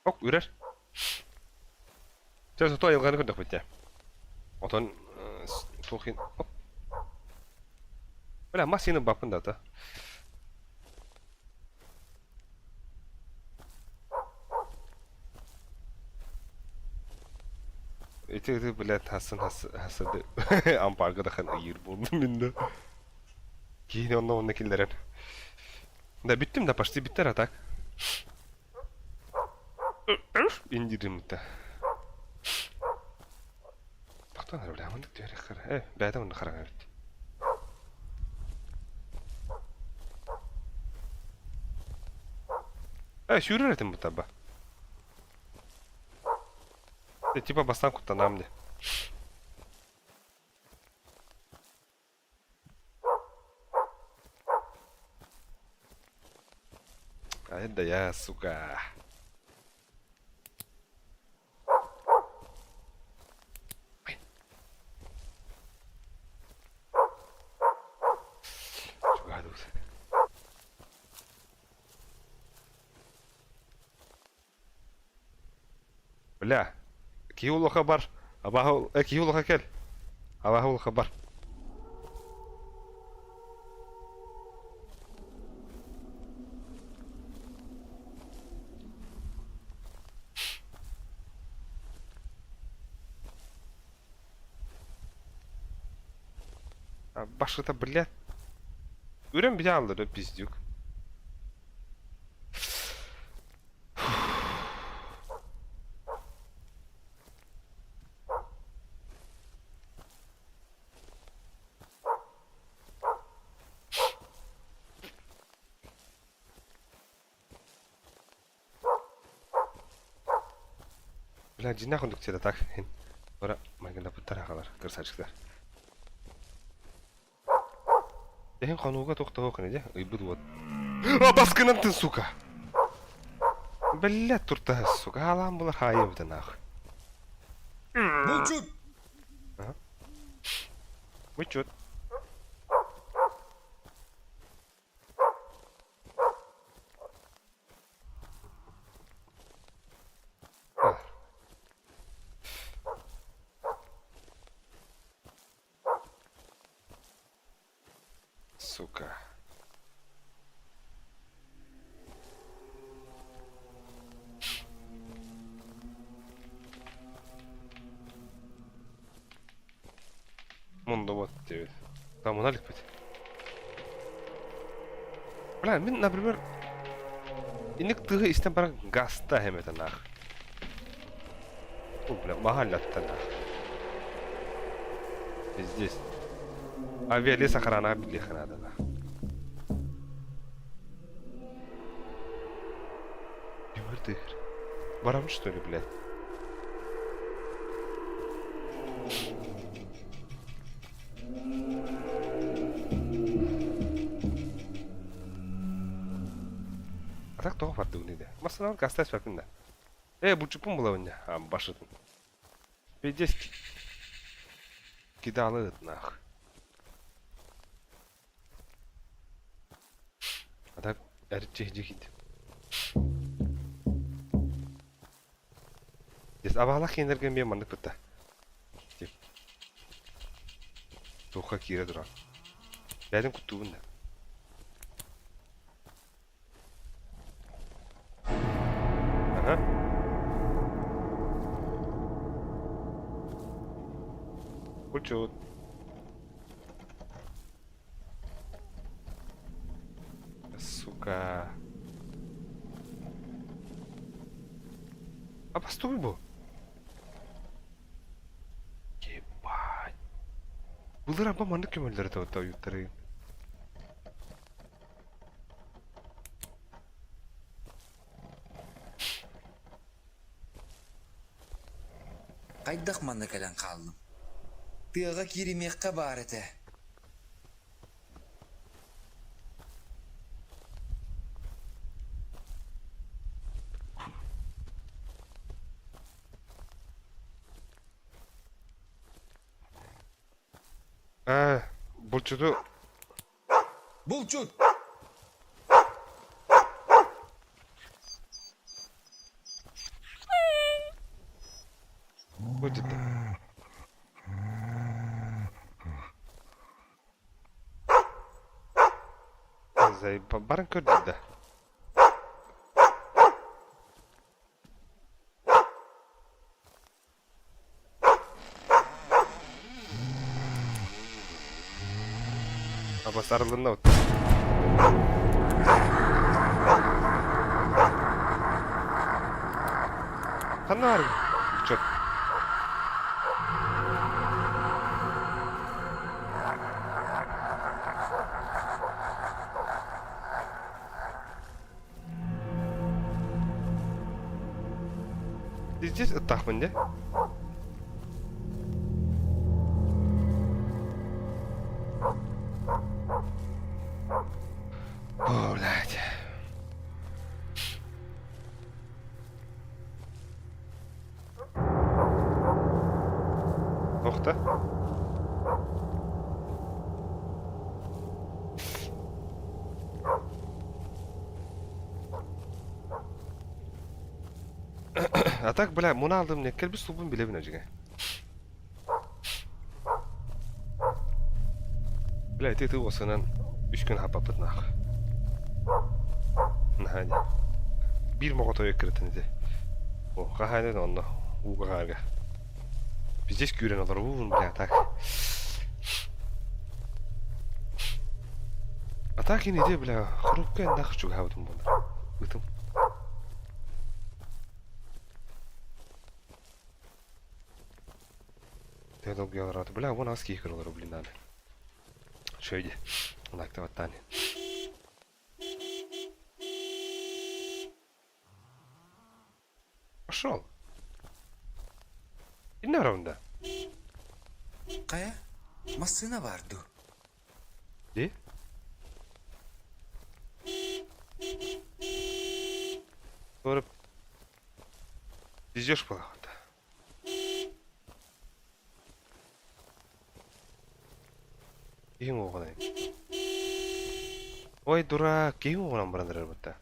Ок, үрер. Сейчас ұтой елғаны күндік бітте. Отон тоқин. Бля, ма сенің бапын да. Эти, блядь, хасады. Ампарға да хан айыр болдым енді. Кейін онна келдерен. Да, біттім да, почти біттер атак. Индирим да. Тақтан әрі, бля, мұндық дәрі қара. Бәді мұнды қараға бітті. Сүйрер етім бұта ба. Типа бастан құттанам де. Это я, сука. Бля, киулу хабар. Абаху, киулу хакел. Абаху хабар. Башката, блядь. Үрем бия алды, пиздюк. Бля, жинақ үндік теді так. Ора, майгында бұттар ағалар, кірсачықтар. Дәйін қануға тоқта оқын еде, ұйбыд от. Басқынан тын, сука! Бля, тұрта, сука, алам бұлар хайымды нахуй. Мучут! Мучут. Сука. Мұнда вот деп. Там мұналік бет. Бля, мен, например... İnik tığı isten bana gasta hemeten ah. Bu bile mahallattan ah. Здесь. Авиалес охрана билиха надо да. Юмордыр. Барам что ли, блядь? А так того варды униде. Масана гастас папинда. Bu çupun bulavın ya. Başladın. Здесь кидалы нах. А так эрчех жигит. Здесь авалах хендерген мен мандык бытта. Тоха кире дурак. Бәдім күттуын да. Ага. Учет. Сука. А постой, бо. Ебать. Булар аба мандык кемелдер тау юттары. Кайдак манна калан калдым. Тыга киримекке бар эте. Bulçudu. Булчут! Bu ciddi. Zay barın kör ciddi. Ama sarılığında otur. Kanar. Çok. Здесь ıttahmınca. О, блядь. Тоқта. А так, бля, мұны алдым не келбі сұлбын білебін өжіге. Бля, ты осынан 3 күн хапапыт нақ. Нахади. Bir mogotoya kırıtınızı. O kahane de onunla. Uğga karga. Biz hiç güren olur. Uğun bile atak. Atak yine de bile. Kırıpka en daha çok havdum bunlar. Bıtım. Teodog yalardı. Bile bu nasıl kıyıkır olur blinden. Şöyle. Nakta vattani. Пошел. И на равно. Кая? Масына барды. И? Sonra везешь плохо-то. Кем оғанай? Ой, дурак, кем оғанан барандырар бұтта?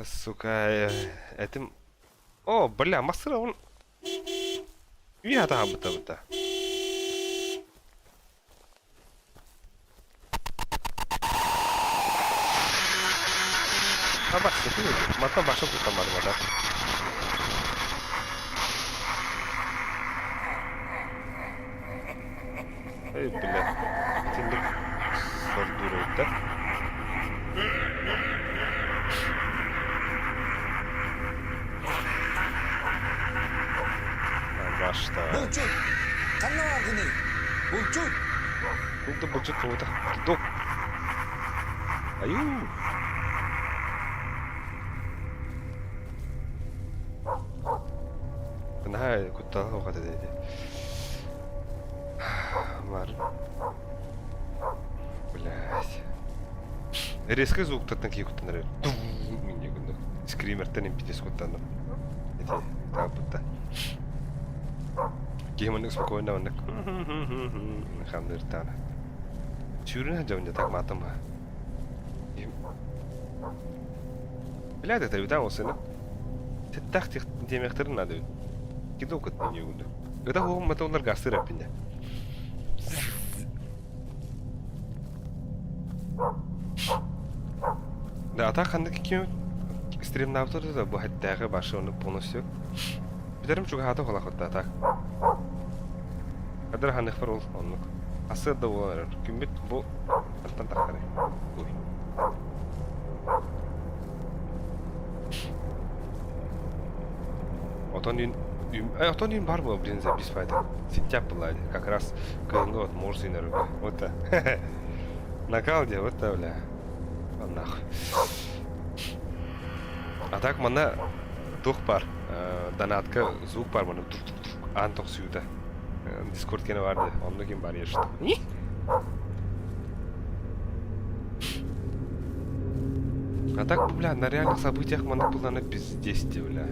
Сука, этим... О, бля, мастера он... Я там бұта. А бак, сетіп, мата башы бұтам бармада. Ey bile. Tindik sordurayım da. Başta. Булчут! Канна гыны! Булчут! Тут бычыт вот. Док. Аю. النهاية كنت أوقات دي مار блядь резкий звук такие كنت нравится мне гундо скример тенем пидес кутано эти так будто геймонник спокойно онник хамдыртана чурина жамня так матама блядь это видал осына تتخت демектерин надо кидо кутно не гундо это хо мотолар гастыр аппинде Да, а так хандык ким стрим навтор да бу хаттагы башы оны полностью. Бидерим чуга хата хола хотта так. Кадыр хандык бар ол оны. Асы да болар. Кимбит бу аттан такары. Ой. Отонин бар был, блин, за беспайда. Сентябрь была, как раз КНГ от Морсина рука. Вот так. На калде, вот так, бля. Нахуй. А так мана дух бар. Донатка звук бар мана. Антох сюда. Дискорд кене барды. Онда кем бар ешті. А так, бля, на реальных событиях мана была на пиздесте, бля.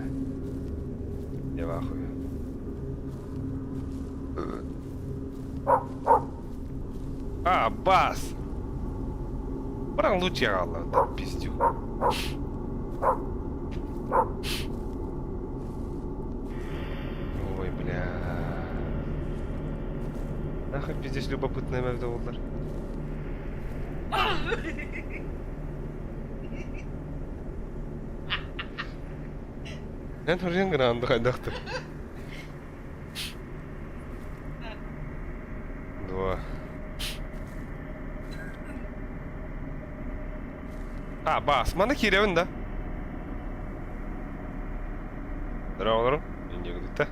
Я в ахуе. А, бас! Прям лучше алла, так пиздю. Ой, бля. Нахуй пиздец любопытная мевда олдар. Мен орен гана андык айдактыр. Два. А, бас, мана киревин да. Здорово, инде гыдыкта.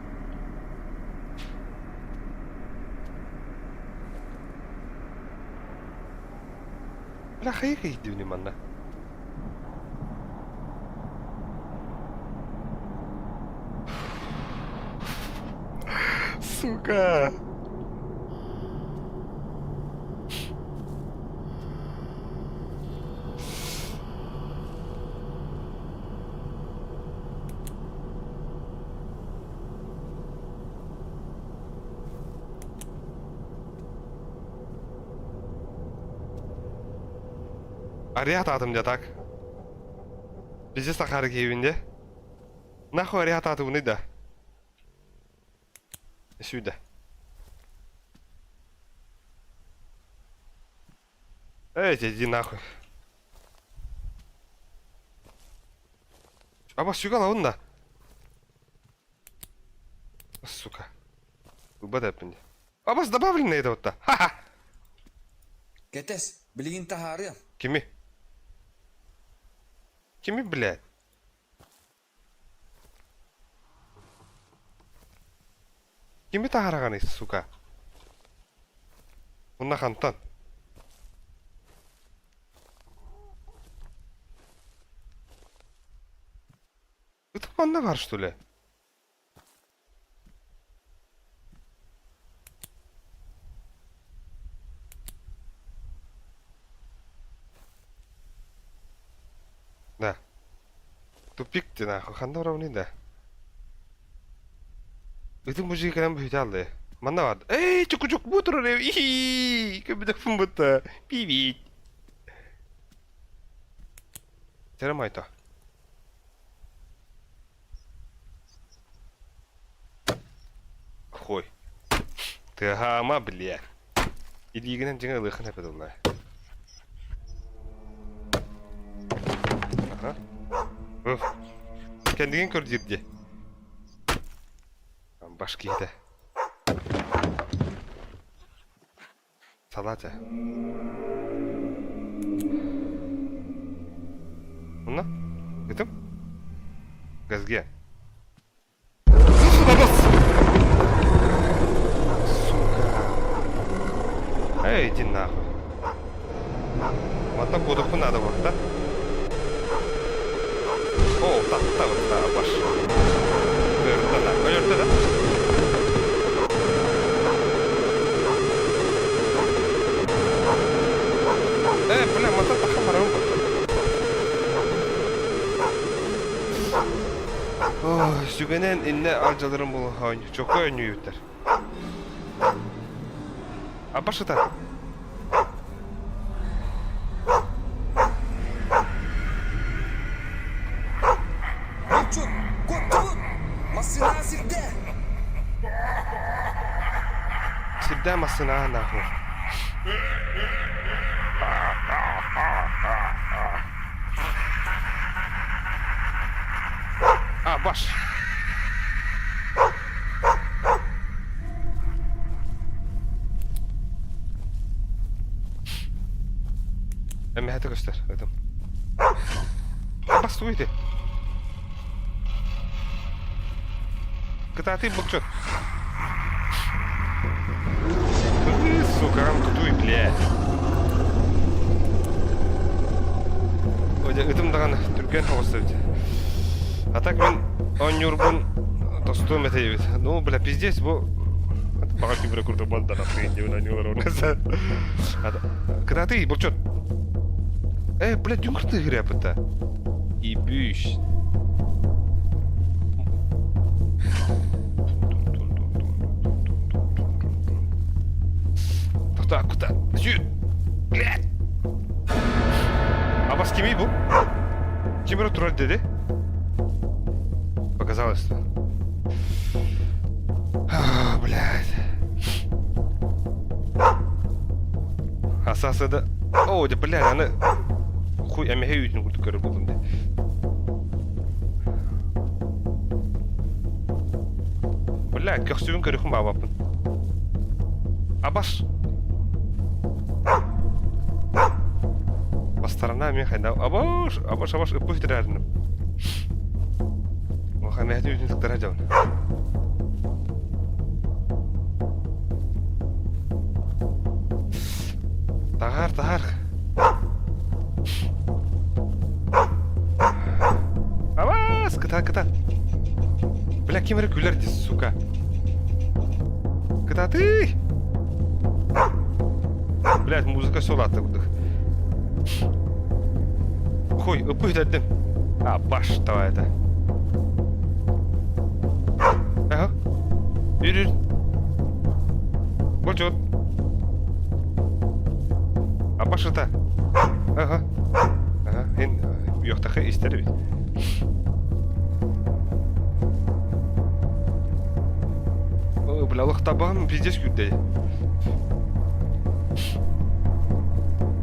Бля, хайка идивни манда. Сука! Арят атымда так. Bizde Sakarya evinde. Нахуй арят атымны да. Сюда. Эй, иди нахуй. Аба сюга лаун да. Сука. Убада пенде. Абас добавлено это вот-то. Ха-ха. Кетес, билигин тахары. Кими? Кими, блядь? Кими тахараганы, сука? Унна хантан. Это манна бар, что ли? Да. Тупик ты нахуй, ханда уровни да. Это мужик нам бежали. Манна бар. Эй, чук-чук, бутер, ии, как бы так фумбата. Привет. Терамай-то. Хой. Ты гама, бля. Иди гнем деньги лыхна подумай. Ага. Уф. Kendin kör ciddi. Başka yerde. салата. Ну, это? Газге. Сука. Эй, иди нахуй. Вот так буду надо вот, да? О, так, баш. Öyle da. Бля, мотор такая марамба. Ой, sügenen inne alcalarım bu hangi çok önlüyütler. Abaşıta. Uçun, kurtulun. Masına sirde. Sirde masına nahu. Baş. Hadi göster. Adam. Bas tuydu. Катати бокчот. Сука, рамкатуй, блядь. Оде ытымдаган түркен хавасы. А так мен он юрбун тостуем это евит. Ну, бля, пиздец, бо... Бага кибре курта банда на френде, на него ровнеса. Когда ты, бокчот. Бля, дюнкрты гряпы-то. И бющ. Куда? Сюда! Блядь! А вас кеми был? Температура dedi? Показалось. Блядь. Асасы да... О, да, блядь, она... Хуй, амеге үйтін күрді көрі болдым, де. Блядь, көксүбін көрі құм абапын. Абаш! Сторона мен хайда. Абаш, ыппы тирәрнем. Оха мәхди үтін сықтара жауын. Тағар. Абас, кыта. Бля, кемері күлер дейсі, сука. Кыта ты! Блядь, музыка сол атты күдік. Хуй, упы дадим. Баш, давай это. Ага. Yürü. Болчот. Баш это. Ага. Ен yoqtaqi isteri bit. О, бля, лох табам пиздец күдде.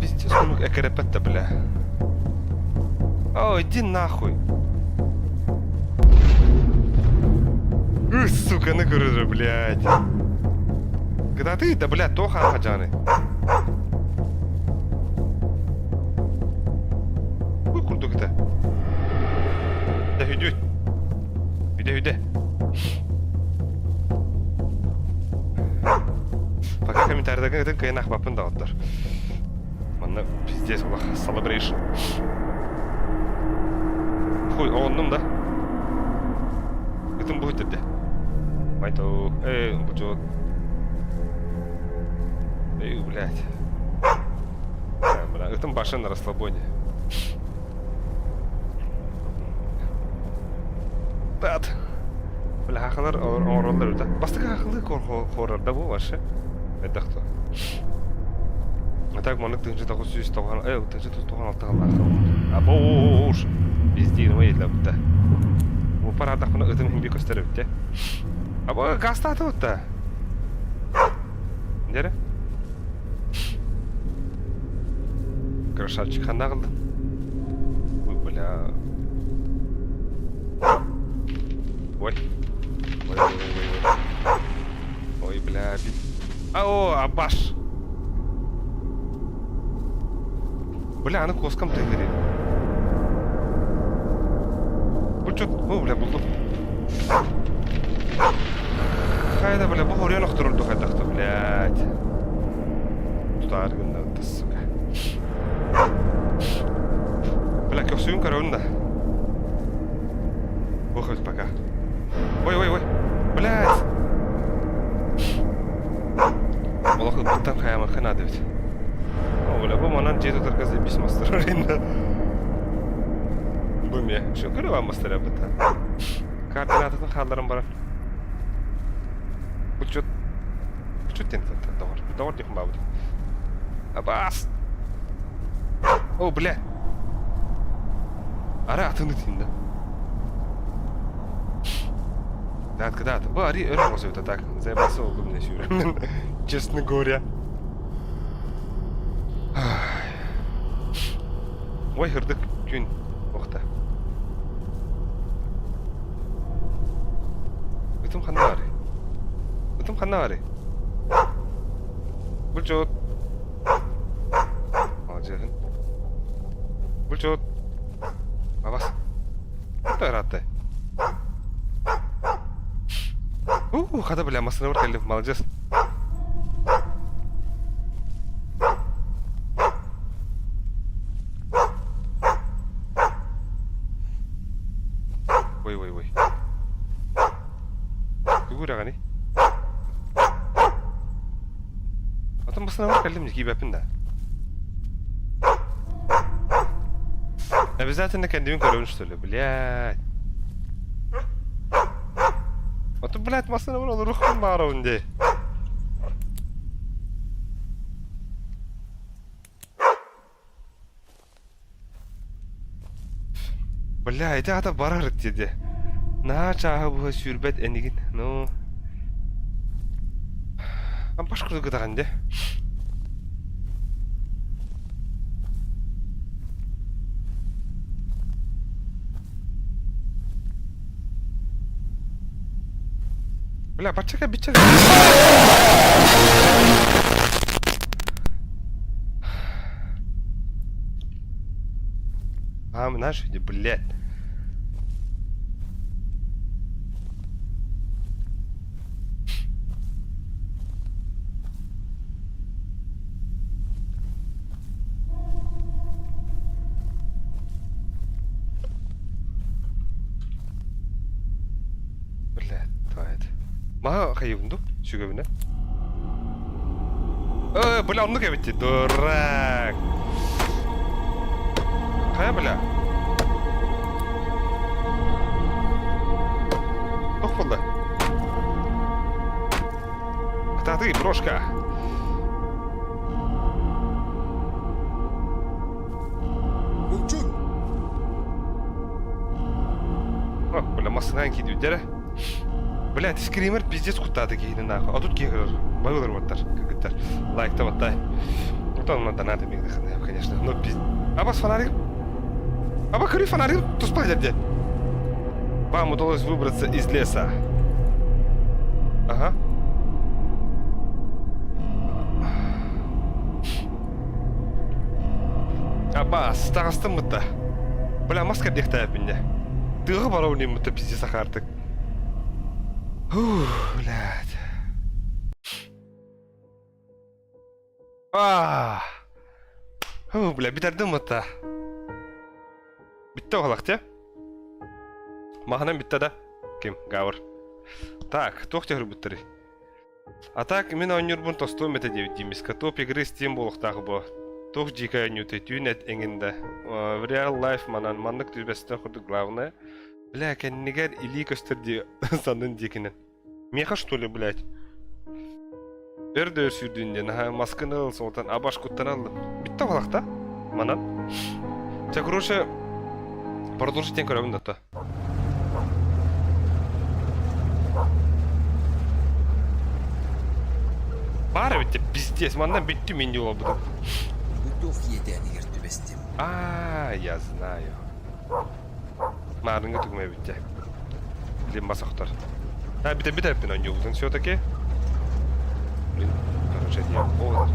Пиздец, ну экерепетте, бля. О, иди нахуй. Сука, ну короче, блядь. Когда ты, да, блядь, тоха хаджаны. Ой, курду где? Да, Hüde. Пока комментарийдегі өтін кайын ақпапын дауыттар. Манна пиздец олақ, celebration. Хуй, оғынным да. Өтін бұл өтірді. Майтау, бұчот. Блядь. Бля, өтін башы на расслабоне. Тат. Бля, хақылар оңыролар өті. Бастығы хақылы қорарда бұл башы. Это кто? А так монық тыңжы тағы сүйіс тоған... тыңжы тоған алтыған ақыл. Бош! Бездейін ой елі бұтта. Бұл парадақ бұны ұтым химбе көстері бітте. Бұл ғаста аты бұтта. Дері? Крашатчик қанда қылды. Ой, бля... Ой, бля, бит... О, абаш! Бля, аны коскам тегери. Бучут, бля, булду. Хайда, бля, бұл орен оқтырылды қайдақты, блядь. Тұтарғында өтті, сука. Бля, көксуын көрауында. Выходит пока. Ой, блядь. Олақы бұттан қаямын қанады бет. Бля, бұл манан жеті отырға зайбис мастер орайында. Бұл ме? Шо көрі ба мастер әбіті? Координататын қалдарым барам. Бұл чөт тен доғыр дейхін ба бұды. Абас! О, бля! Ара атыңды дейін да. Да. Бұл ари өрім осы өті так. Зайбасы ол бұмне сүйрем. Честно говоря. Ой, хырдық күн. Оқта. Үтім қанна ари. Бұл жот. Ал жағын. Бұл жот. Абас. Бұтта ғыраттай. Қада біля масына бір кәліп малжас. Ой. Күгір ағаны? Атым масына бір кәліп не кейбәпін да. Обязательно кәндімін көріуін что ли, блядь. Атым, блядь, масына бір ол рухын бағырауын де. Бля, это ата барар деді. На чағы бұға сүйірбәт әнеген, ну... Ам башқұрды қыдаған де. Бля, бачака. Мы наши, блядь. Блядь, твоет. Ма қайығынды? Сүйгебіне? Бля, онды кәбетті, дурак. Қая, бля? Тоқ болды. Кто ты, брошка? Мовчун! О, бля, масынан кейді өтері. Блядь, скример пиздец кутады кейді нахуй. А тут кейгір байылар баттар, көгіттар. Лайкта баттай. Утан мына донаты мегді қандай, конечно. Но пиздец. Абас фонарик. Аба, кори фонарик, туспай дядя. Вам удалось выбраться из леса. Ага. Абас, тағыстың мұтта. Бля, маска дехтай әпінде. Дығы барау не мұтта пиздец ақартық. Блядь. Бля, битердім мұтта. Бітті оғалақ, те? Мағынан бітті да? Кем? Гавыр. Так, тоқ тегір бүттірі. А так, мен ойнер бұн тостуым әті девід дейміз. Топ егірі стем болықтағы бұ. Тоқ жика ойнюты, түйін әт әңінде. В real life манан, мандық түзбәстен құрды главное. Бля, кәннегер или көстірді сандын декінен. Меха, что ли, блядь? Өрді өрсүрдіңден, масканы ыл, соңтан абаш құттан алдым. Бітті оғалақ та? Манан. Тя, короче, продолжитен көрәуін дата. Бары бітті, пиздец, маннан бітті мен де ола бұдым. Бутов едәнігер түбестім. Я знаю. Марынғы түгіме бітті. Білем басақтар. Біте әппен ойны бұдың, все-таки. Блин, короче, дем. Оғылар.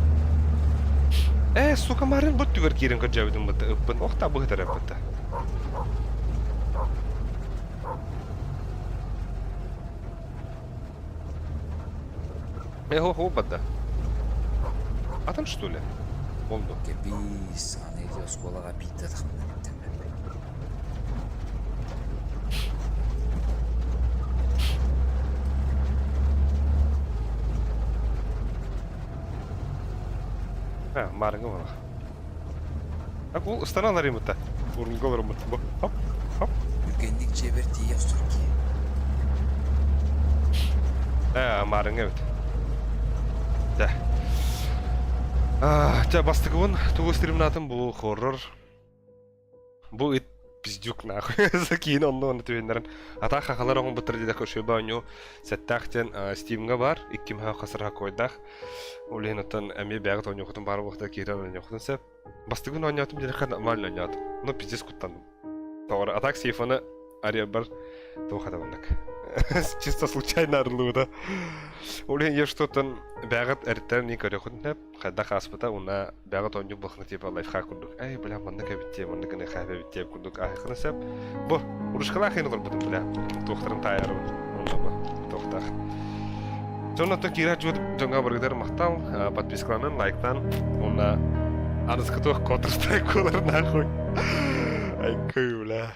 Сука, Марин, вот ты кирин каджавидым быта, ыппын, охта быхтар быта. Хо бада. А там что ли? Болду. Кепис, аны идео сколага питта тахмын. Марин гомана. Акул станалар имыта. Урунголар имыта. Хоп, хоп. Үлгендик жеберти ястурки. Марин evet. Да. Бастыгын тугу стримнатын бул хоррор. Бу ит пиздюк нахуй. Закин онно төйнөрөн. Ата хахалар он бутыр диде көшө баню. Сеттахтен Steam'га бар. 2 ха хасырга койдах. Улинотон эми бягат оньохтун бар вакытта кирен оньохтун сеп. Бастыгын оньотум диде хан нормально оньот. Ну пиздец куттан. Тора атак сейфоны ария бар. Тухадавандак. Чисто случайно орлуда. Улин я что-то бягат эртер не көрөхүн хадда хаспыта уна бягат оньюк бахны типа лайфхак курдук. Ай бля манны кабитте манны гына хабе битте курдук ахына сеп. Бу урушкала хыны курбутум бля. Тохтарын тайарым. Онда тохтах. Сонато кира жут жонга бургдар мактал подпискаланын лайктан уна аныс кытох Counter Strike колор нахуй. Ай кыйла.